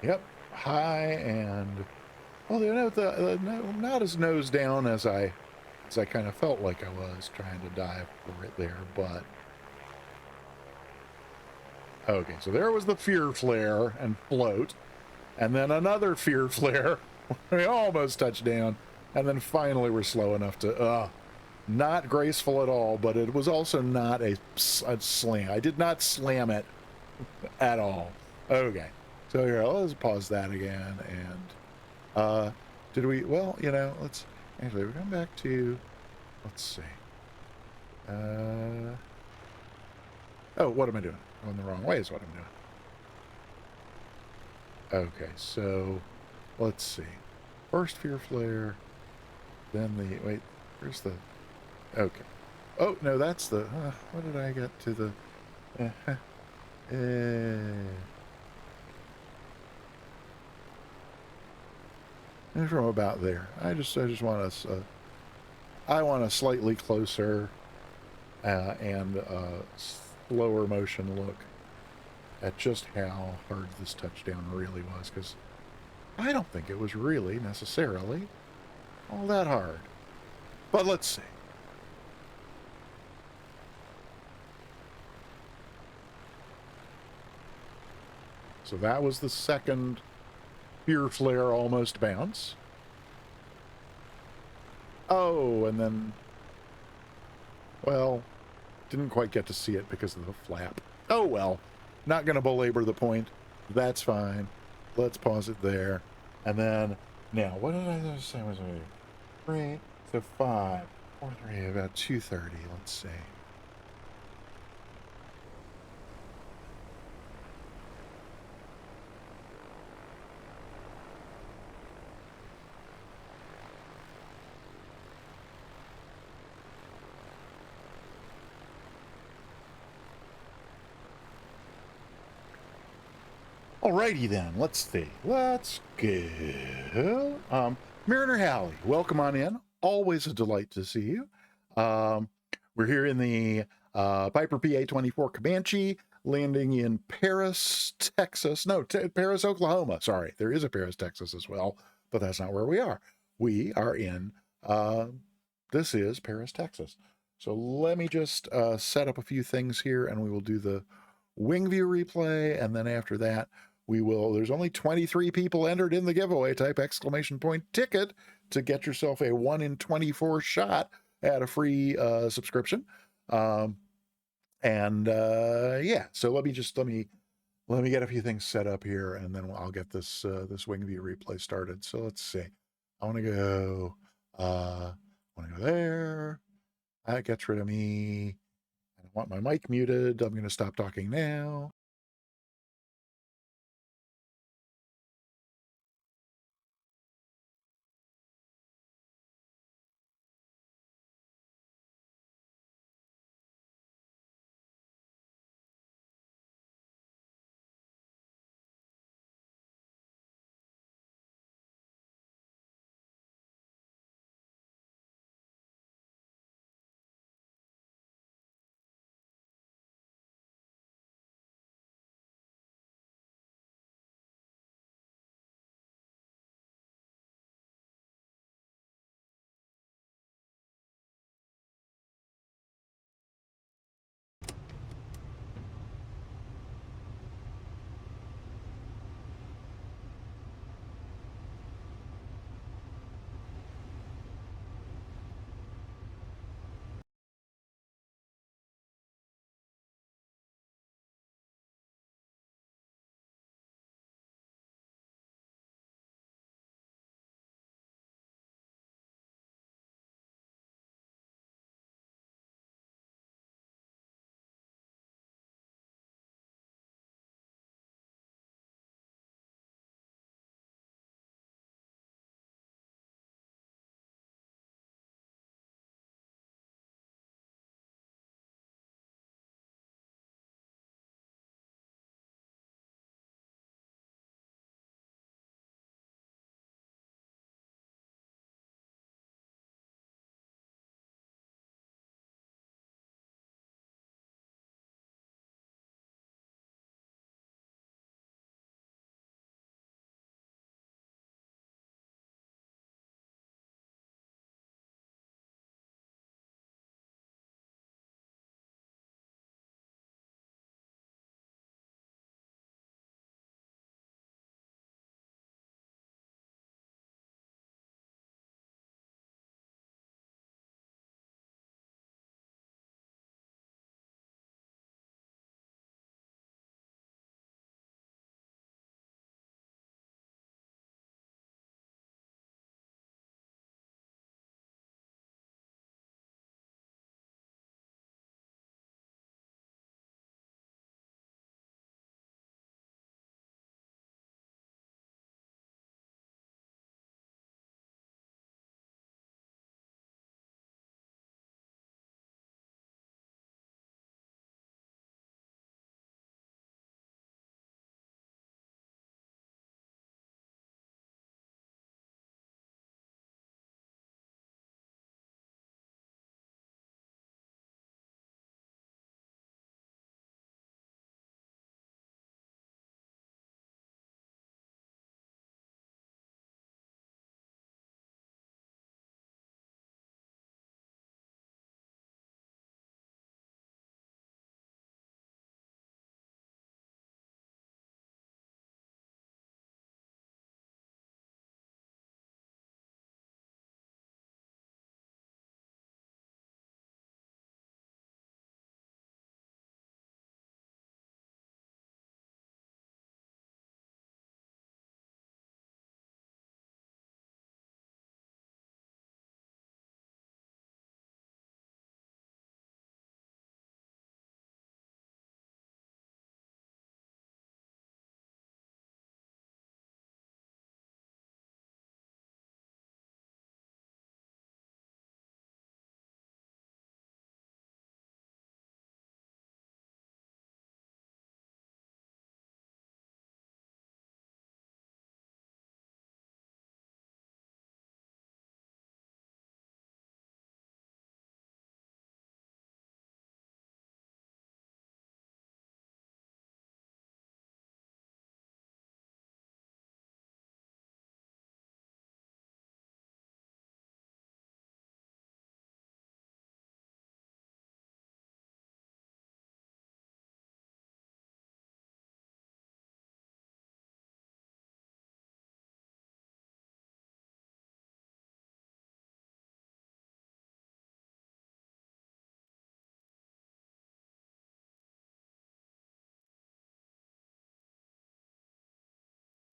[SPEAKER 2] Yep, high and well, not as nose down as I kind of felt like I was trying to dive for it there, but okay. So there was the fear flare and float, and then another fear flare. We almost touched down, and then finally we're slow enough to not graceful at all, but it was also not a slam. I did not slam it at all. Okay. So here, let's pause that again, and did we? Well, let's actually we're going back to. Let's see. Oh, what am I doing? Going the wrong way is what I'm doing. Okay, so let's see. First fear flare, then the wait. Where's the? Okay. Oh no, that's the. What did I get to the? And from about there. I just want us. I want a slightly closer and slower motion look at just how hard this touchdown really was, because I don't think it was really necessarily all that hard. But let's see. So that was the second fear flare almost bounce. Oh, and then, well, didn't quite get to see it because of the flap. Oh, well, not going to belabor the point. That's fine. Let's pause it there. And then, now, what did I say was it? 3, so 5, 4, 3, about 2:30, let's see. Alrighty then, let's see. Let's go. Mariner Halley, welcome on in. Always a delight to see you. We're here in the Piper PA-24 Comanche, landing in Paris, Texas. No, Paris, Oklahoma. Sorry, there is a Paris, Texas as well, but that's not where we are. We are in, this is Paris, Texas. So let me just set up a few things here, and we will do the wing view replay, and then after that, there's only 23 people entered in the giveaway. Type exclamation point ticket to get yourself a 1 in 24 shot at a free subscription. Yeah, so let me get a few things set up here, and then I'll get this wing view replay started. So let's see. I want to go there. That gets rid of me. I want my mic muted. I'm going to stop talking now.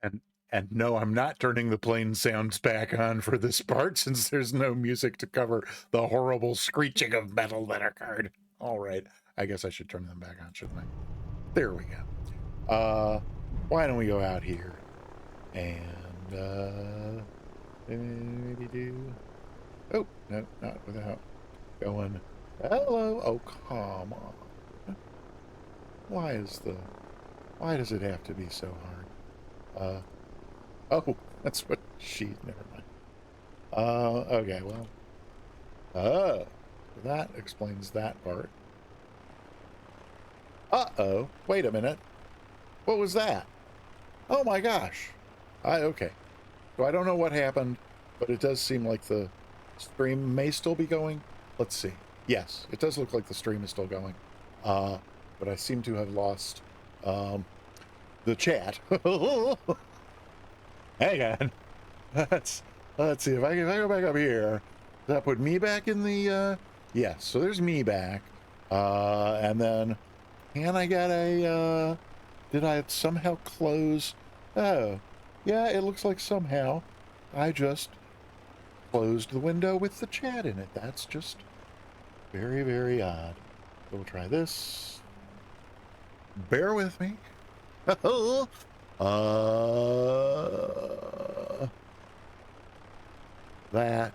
[SPEAKER 2] And no, I'm not turning the plane sounds back on for this part since there's no music to cover the horrible screeching of metal that occurred. All right, I guess I should turn them back on, shouldn't I? There we go. Why don't we go out here and maybe do? Oh no, not without going. Hello. Oh, come on. Why does it have to be so hard? Oh, that's what never mind. Okay, well. Oh, that explains that part. Uh-oh, wait a minute. What was that? Oh my gosh. Okay. So I don't know what happened, but it does seem like the stream may still be going. Let's see. Yes, it does look like the stream is still going. But I seem to have lost the chat. Hang on. Let's see if I go back up here. Does that put me back in the yes, so there's me back. And then can I get a did I somehow close? Oh, yeah, it looks like somehow I just closed the window with the chat in it. That's just very, very odd. So we'll try this. Bear with me. That,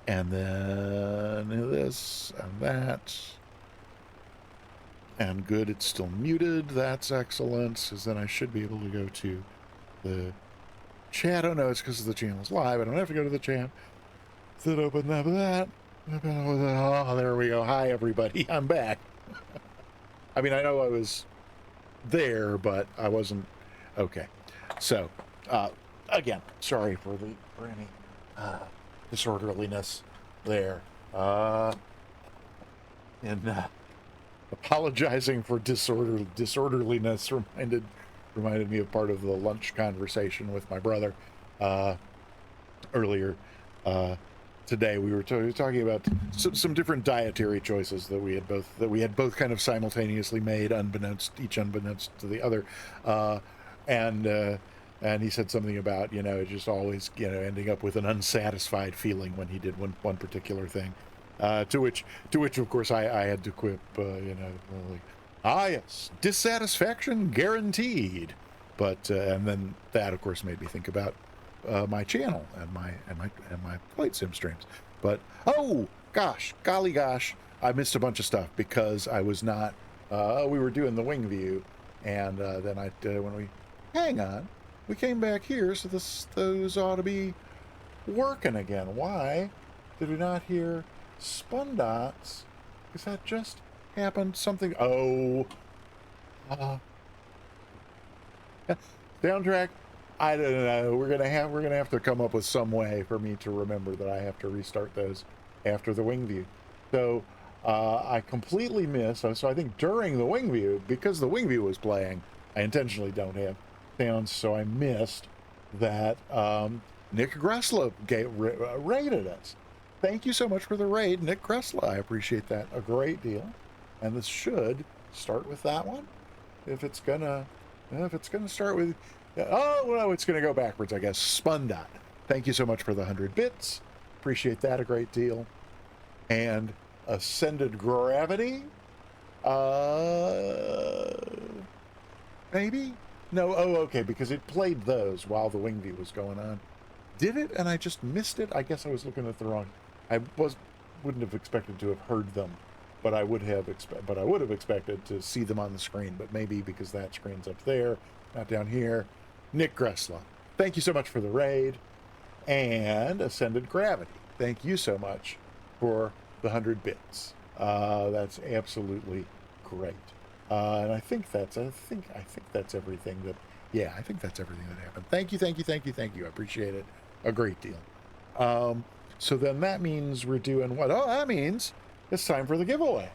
[SPEAKER 2] and then this, and that, and good, it's still muted. That's excellent, because then I should be able to go to the chat. Oh no, it's because the channel's live. I don't have to go to the chat. Then open up that. Oh, there we go. Hi, everybody. I'm back. I mean, I know I was there, but I wasn't. Okay. So, again, sorry for any disorderliness there. And apologizing for disorderliness reminded me of part of the lunch conversation with my brother earlier today. We were talking about some different dietary choices that we had both kind of simultaneously made, unbeknownst to the other, and he said something about just always ending up with an unsatisfied feeling when he did one particular thing, to which of course I had to quip like, yes, dissatisfaction guaranteed, but and then that of course made me think about my channel and my flight sim streams. But oh gosh, golly gosh, I missed a bunch of stuff because I was not. We were doing the wing view, and then when we hang on, we came back here, so those ought to be working again. Why did we not hear spun dots? Because that just happened. Something. Oh, soundtrack. I don't know. We're gonna have to come up with some way for me to remember that I have to restart those after the wing view. So I completely missed. So I think during the wing view, because the wing view was playing, I intentionally don't have sounds, so I missed that Nick Gressler raided us. Thank you so much for the raid, Nick Gressler. I appreciate that a great deal. And this should start with that one. If it's gonna start with. Oh, well, it's going to go backwards, I guess. Spun dot. Thank you so much for the 100 bits. Appreciate that a great deal. And ascended gravity. Maybe? No. Oh, okay, because it played those while the wing view was going on. Did it? And I just missed it? I guess I was looking at the wrong. Wouldn't have expected to have heard them, but I would have expected to see them on the screen. But maybe because that screen's up there, not down here. Nick Gressler, thank you so much for the raid. And Ascended Gravity, thank you so much for the 100 bits. That's absolutely great. And I think that's everything that. Yeah, I think that's everything that happened. Thank you. I appreciate it a great deal. So then that means we're doing what? Oh, that means it's time for the giveaway.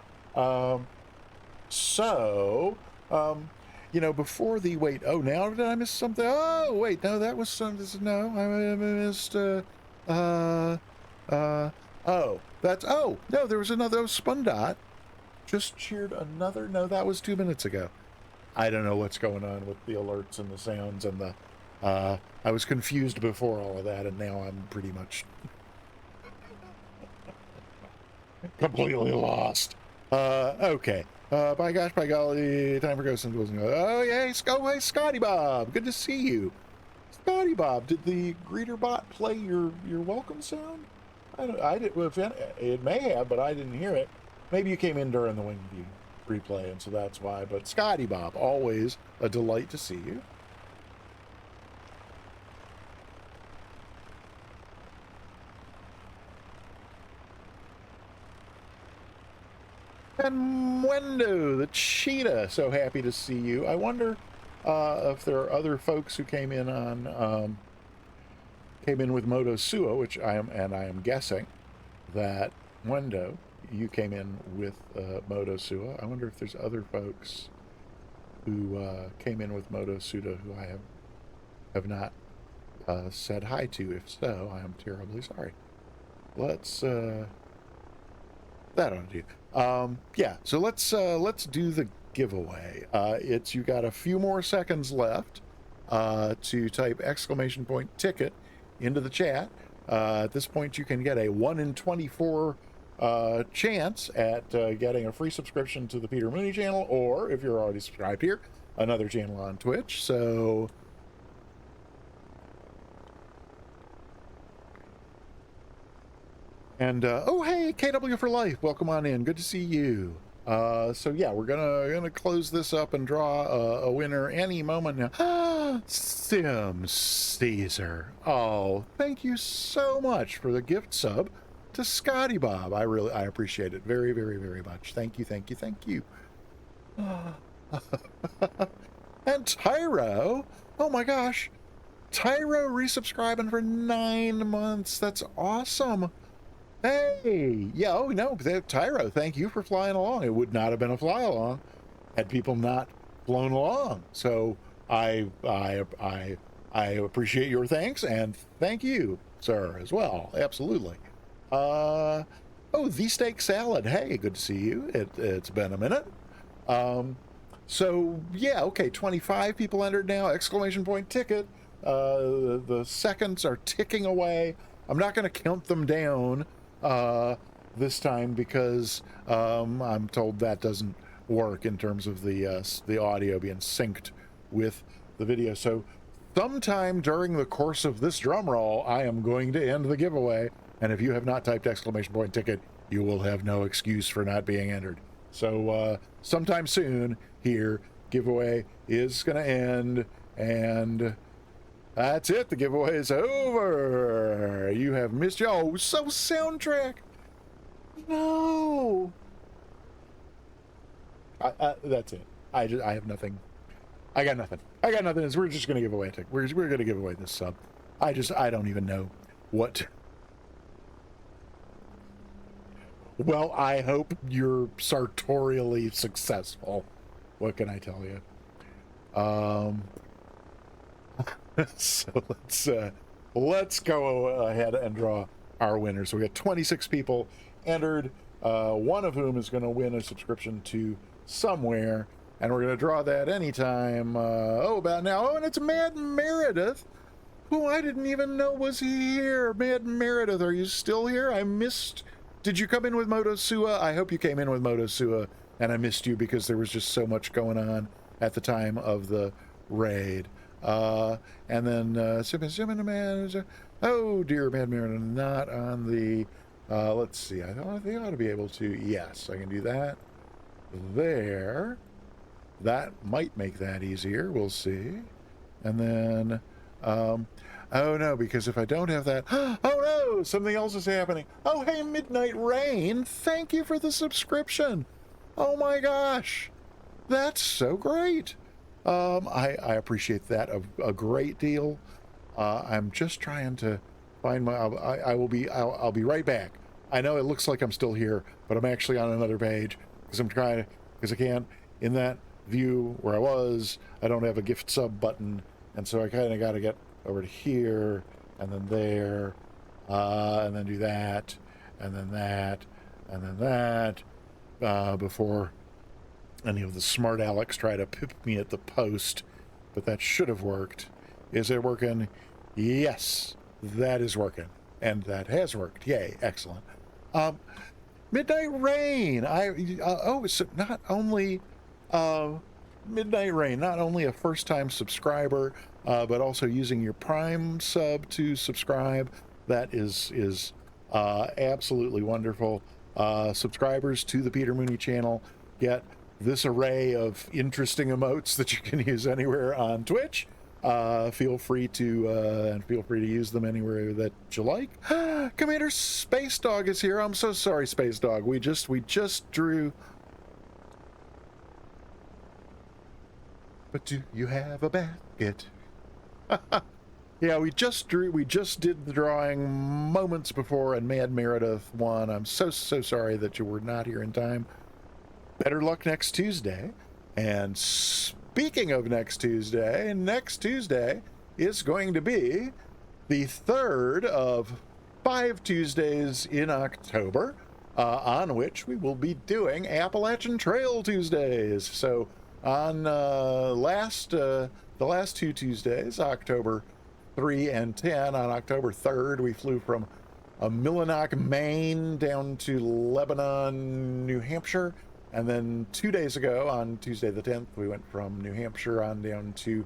[SPEAKER 2] Before the wait. Oh, now did I miss something? Oh, wait, no, that was some. No, I missed. Oh, that's. Oh, no, there was another. Spun dot just cheered another. No, that was 2 minutes ago. I don't know what's going on with the alerts and the sounds and the, I was confused before all of that, and now I'm pretty much completely lost. Okay. By gosh, by golly, time for ghosts and ghouls. Oh, yeah, hey, Scotty Bob, good to see you. Scotty Bob, did the greeter bot play your welcome sound? I did. Well, it may have, but I didn't hear it. Maybe you came in during the Wingview replay, and so that's why. But Scotty Bob, always a delight to see you. And Mwendo, the cheetah, so happy to see you. I wonder if there are other folks who came in on came in with Moto Suo, which I am guessing that Mwendo, you came in with Moto Suo. I wonder if there's other folks who came in with Moto Suo who I have not said hi to. If so, I am terribly sorry. Let's that ought to do. Yeah, so let's do the giveaway. You got a few more seconds left to type !ticket into the chat. At this point, you can get a 1 in 24 chance at getting a free subscription to the Peter Mooney channel, or if you're already subscribed here, another channel on Twitch. So and oh hey, KW for life, welcome on in, good to see you. So yeah, we're gonna close this up and draw a winner any moment now. Sim Caesar, oh, thank you so much for the gift sub to Scotty Bob. I appreciate it very, very, very much. Thank you, thank you, thank you. And Tyro, oh my gosh, Tyro resubscribing for 9 months. That's awesome. Hey, yeah, oh no, Tyro, thank you for flying along. It would not have been a fly along had people not flown along. So I appreciate your thanks, and thank you, sir, as well. Absolutely. Oh, the steak salad. Hey, good to see you. It's been a minute. So yeah, okay, 25 people entered now. ! Ticket. The seconds are ticking away. I'm not going to count them down this time because I'm told that doesn't work in terms of the audio being synced with the video. So sometime during the course of this drum roll, I am going to end the giveaway, and if you have not typed ! Ticket, you will have no excuse for not being entered. So sometime soon here, giveaway is going to end, and that's it. The giveaway is over. You have missed your so soundtrack. No. That's it. I have nothing. I got nothing. We're just gonna give away a ticket. We're gonna give away this sub. I don't even know what. Well, I hope you're sartorially successful. What can I tell you? So let's go ahead and draw our winners. So we got 26 people entered, one of whom is going to win a subscription to somewhere, and we're going to draw that anytime. About now. Oh, and it's Mad Meredith, who I didn't even know was here. Mad Meredith, are you still here? I missed. Did you come in with Moto Suo? I hope you came in with Moto Suo, and I missed you because there was just so much going on at the time of the raid. And then man, oh dear, Mad Meredith, not on the let's see, I think I ought to be able to, yes, I can do that there. That might make that easier, we'll see. And then oh no, because if I don't have that, oh no, something else is happening. Oh hey, Midnight Rain, thank you for the subscription. Oh my gosh, that's so great. I appreciate that a great deal. I'm just trying to find my. I'll be right back. I know it looks like I'm still here, but I'm actually on another page because I can't in that view where I was. I don't have a gift sub button, and so I kind of got to get over to here and then there, and then do that, and then that, and then that before any of the smart Alecs try to pip me at the post, but that should have worked. Is it working? Yes, that is working. And that has worked. Yay, excellent. Midnight Rain. So not only Midnight Rain, not only a first-time subscriber, but also using your Prime sub to subscribe. That is absolutely wonderful. Subscribers to the Peter Mooney channel get this array of interesting emotes that you can use anywhere on Twitch. Feel free to use them anywhere that you like. Commander Space Dog is here. I'm so sorry, Space Dog. We just drew. But do you have a basket? Yeah, we just did the drawing moments before, and Mad Meredith won. I'm so sorry that you were not here in time. Better luck next Tuesday. And speaking of next Tuesday is going to be the third of 5 Tuesdays in October, on which we will be doing Appalachian Trail Tuesdays. So on the last 2 Tuesdays, October 3 and 10, on October 3rd, we flew from Millinock, Maine, down to Lebanon, New Hampshire. And then 2 days ago, on Tuesday the 10th, we went from New Hampshire on down to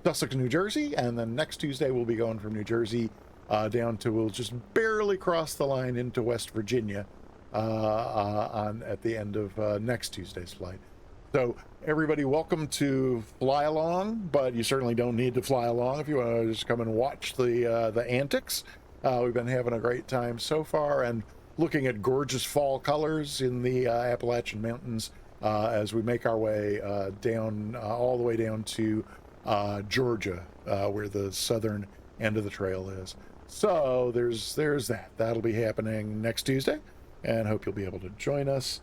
[SPEAKER 2] Sussex, New Jersey. And then next Tuesday, we'll be going from New Jersey down to, we'll just barely cross the line into West Virginia at the end of next Tuesday's flight. So everybody, welcome to fly along, but you certainly don't need to fly along if you want to just come and watch the antics. We've been having a great time so far, and looking at gorgeous fall colors in the Appalachian Mountains as we make our way down, all the way down to Georgia, where the southern end of the trail is. So there's that. That'll be happening next Tuesday, and hope you'll be able to join us.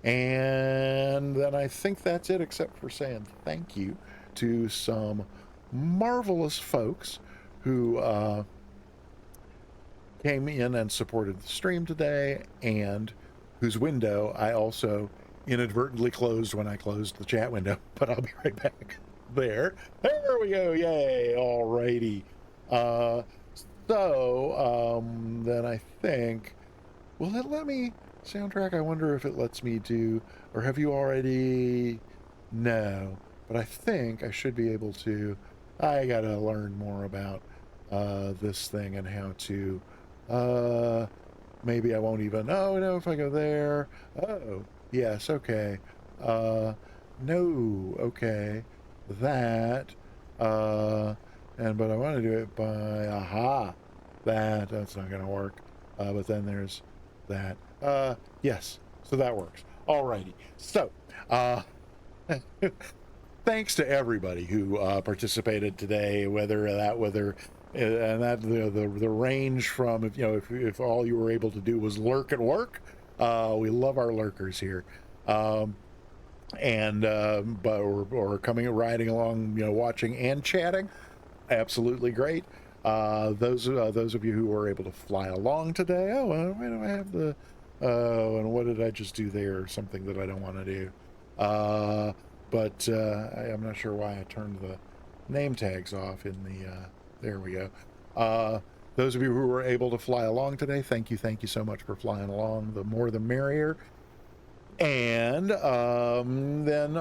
[SPEAKER 2] And then I think that's it, except for saying thank you to some marvelous folks who came in and supported the stream today, and whose window I also inadvertently closed when I closed the chat window, but I'll be right back. There we go. Yay. Alrighty. Then I think, will it let me soundtrack? I wonder if it lets me do, or have you already? No, but I think I should be able to. I gotta learn more about this thing and how to maybe I won't even no if I go there. Oh yes, okay. No, okay, that but I want to do it by that's not gonna work. But then there's that. Yes, so that works. Alrighty. So thanks to everybody who participated today, whether and that the range from, if all you were able to do was lurk at work. We love our lurkers here. But or riding along, watching and chatting, absolutely great. Those of you who were able to fly along today, why do I have the and what did I just do there? Something that I don't want to do. But I'm not sure why I turned the name tags off in the there we go. Those of you who were able to fly along today, thank you so much for flying along. The more the merrier. And then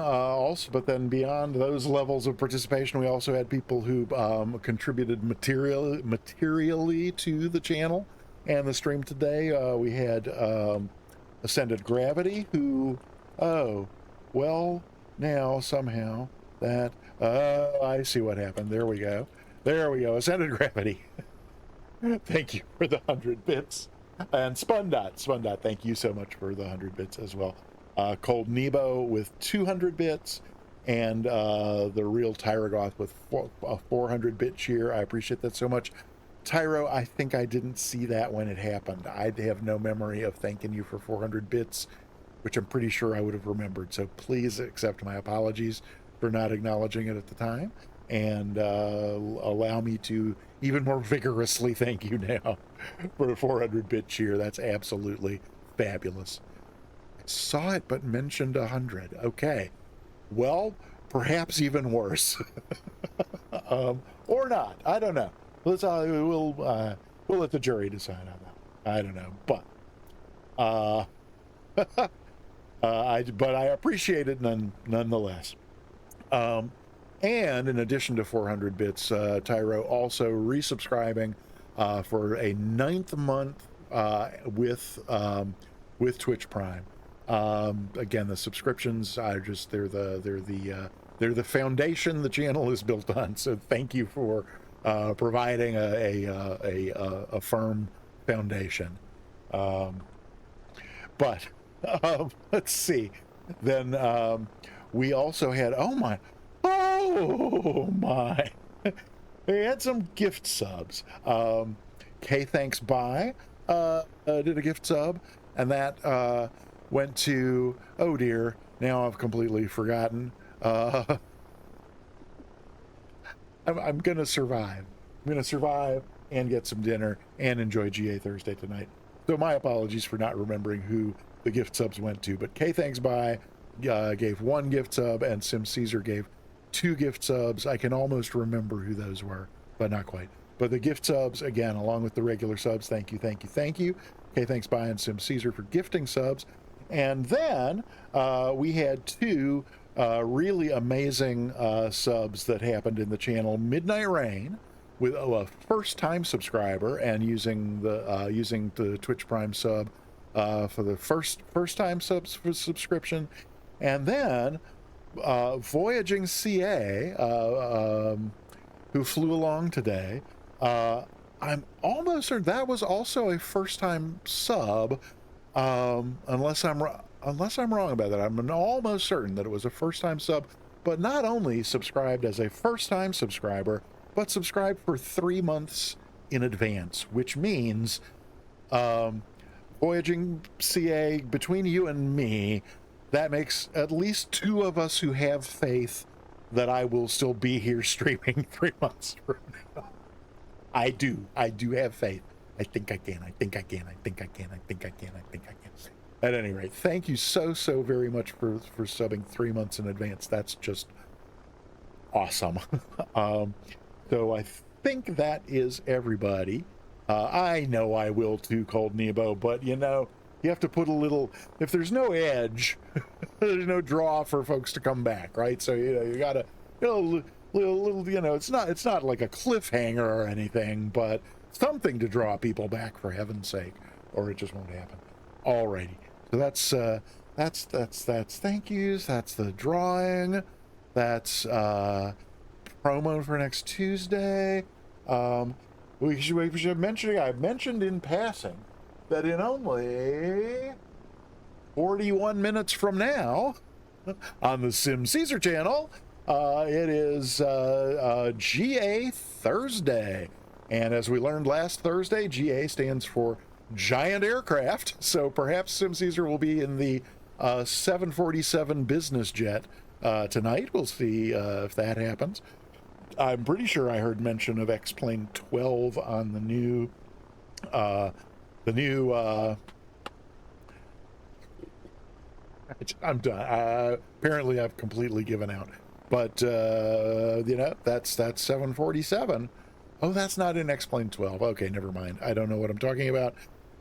[SPEAKER 2] beyond those levels of participation, we also had people who contributed materially to the channel and the stream today. We had Ascended Gravity, who now somehow that I see what happened. There we go. Ascended Gravity. Thank you for the 100 bits. And Spundot, thank you so much for the 100 bits as well. Cold Nebo with 200 bits, and the real Tyrogoth with a 400 bit cheer. I appreciate that so much. Tyro, I think I didn't see that when it happened. I have no memory of thanking you for 400 bits, which I'm pretty sure I would have remembered. So please accept my apologies for not acknowledging it at the time, and allow me to even more vigorously thank you now for a 400-bit cheer. That's absolutely fabulous. I saw it, but mentioned 100. Okay. well, perhaps even worse. Or not. I don't know. We'll let the jury decide on that. I don't know, but I appreciate it nonetheless. And in addition to 400 bits, Tyro also resubscribing for a 9th month with Twitch Prime. Again, the subscriptions are just they're the foundation the channel is built on. So thank you for providing a firm foundation. But let's see. Then we also had oh my. They had some gift subs. K Thanks Bye did a gift sub, and that went to, oh dear, now I've completely forgotten. I'm gonna survive. I'm gonna survive and get some dinner and enjoy GA Thursday tonight. So my apologies for not remembering who the gift subs went to, but K Thanks Bye gave 1 gift sub, and Sim Caesar gave 2 gift subs. I can almost remember who those were, but not quite. But the gift subs, again, along with the regular subs, thank you. Okay, thanks, Bye and Sim Caesar for gifting subs. And then we had 2 really amazing subs that happened in the channel. Midnight Rain, with a first-time subscriber and using the Twitch Prime sub for the first-time subscription. And then Voyaging CA, who flew along today, I'm almost certain that was also a first-time sub, unless I'm wrong about that. I'm almost certain that it was a first-time sub, but not only subscribed as a first-time subscriber, but subscribed for 3 months in advance, which means Voyaging CA, between you and me, that makes at least 2 of us who have faith that I will still be here streaming 3 months from now. I do have faith. I think I can. At any rate, thank you so very much for subbing 3 months in advance. That's just awesome. So I think that is everybody. I know I will too, Cold Nebo, but you know, you have to put a little, if there's no edge, there's no draw for folks to come back, right? So, you know, you gotta, little, you know, it's not like a cliffhanger or anything, but something to draw people back, for heaven's sake, or it just won't happen. Alrighty. So that's thank yous, that's the drawing, that's promo for next Tuesday. We should mention, I mentioned in passing that in only 41 minutes from now, on the Sim Caesar channel, it is GA Thursday. And as we learned last Thursday, GA stands for Giant Aircraft. So perhaps Sim Caesar will be in the 747 business jet tonight. We'll see if that happens. I'm pretty sure I heard mention of X-Plane 12 on the new I'm done. Apparently I've completely given out, but you know, that's 747. Oh, that's not in X-Plane 12. Okay, never mind. I don't know what I'm talking about,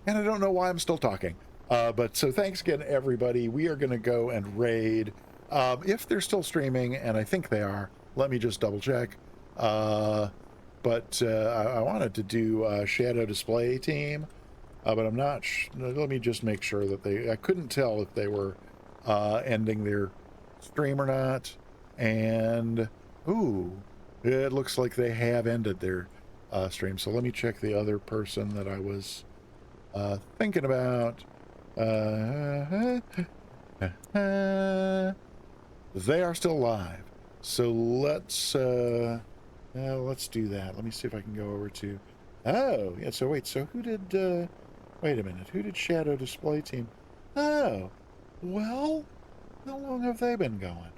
[SPEAKER 2] and I don't know why I'm still talking. But so thanks again, everybody. We are going to go and raid, if they're still streaming, and I think they are. Let me just double check. But I wanted to do Shadow Display Team, but I'm not. Let me just make sure that I couldn't tell if they were ending their stream or not. And ooh, it looks like they have ended their stream. So let me check the other person that I was thinking about. They are still live. So let's do that. Let me see if I can go over to. Oh, yeah. So wait. So who did? Wait a minute. Who did Shadow Display Team? Oh, well, how long have they been going?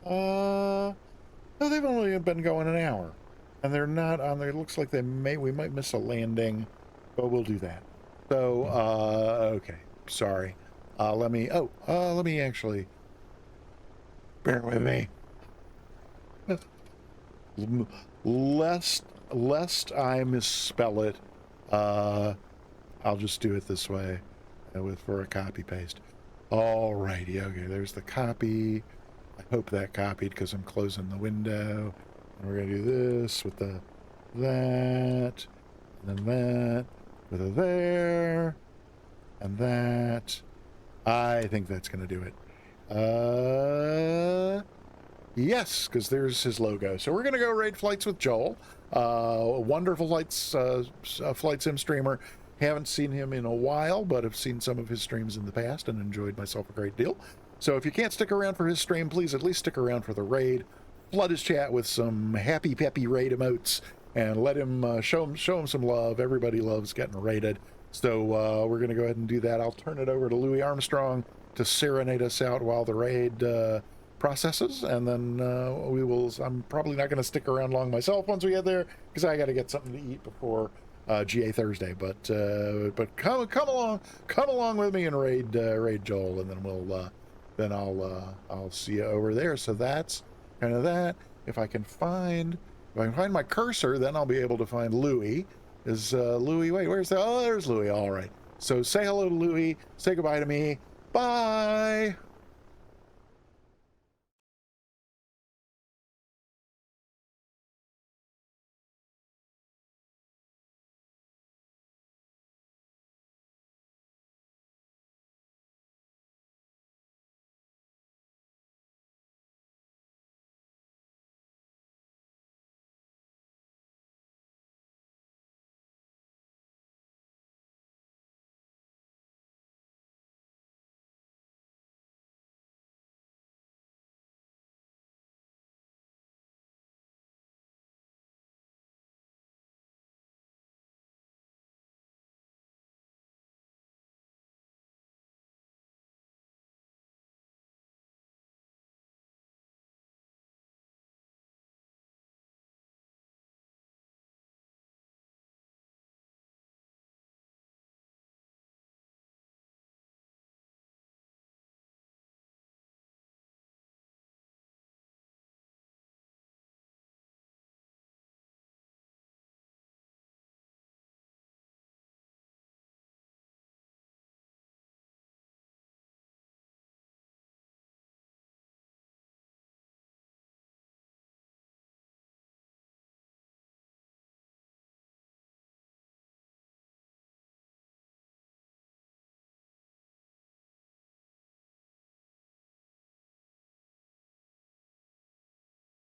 [SPEAKER 2] No, they've only been going an hour, and they're not on there. It looks like we might miss a landing, but we'll do that. So okay. Sorry. Let me actually. Bear with me. Lest I misspell it, I'll just do it this way for a copy paste. Alrighty, okay, there's the copy. I hope that copied because I'm closing the window. And we're gonna do this with the that, and then that, with a there, and that. I think that's gonna do it. Yes, because there's his logo. So we're gonna go raid flights with Joel. A wonderful flight sim streamer. Haven't seen him in a while, but have seen some of his streams in the past and enjoyed myself a great deal. So if you can't stick around for his stream, please at least stick around for the raid. Flood his chat with some happy peppy raid emotes and let him show him some love. Everybody loves getting raided. So we're gonna go ahead and do that. I'll turn it over to Louis Armstrong to serenade us out while the raid processes, and then we will. I'm probably not going to stick around long myself once we get there because I got to get something to eat before GA Thursday. But come along with me and raid Joel, and then I'll see you over there. So that's kind of that. If I can find my cursor, then I'll be able to find Louis. Is Louis? Wait, where's the? Oh, there's Louis. All right. So say hello to Louis. Say goodbye to me. Bye.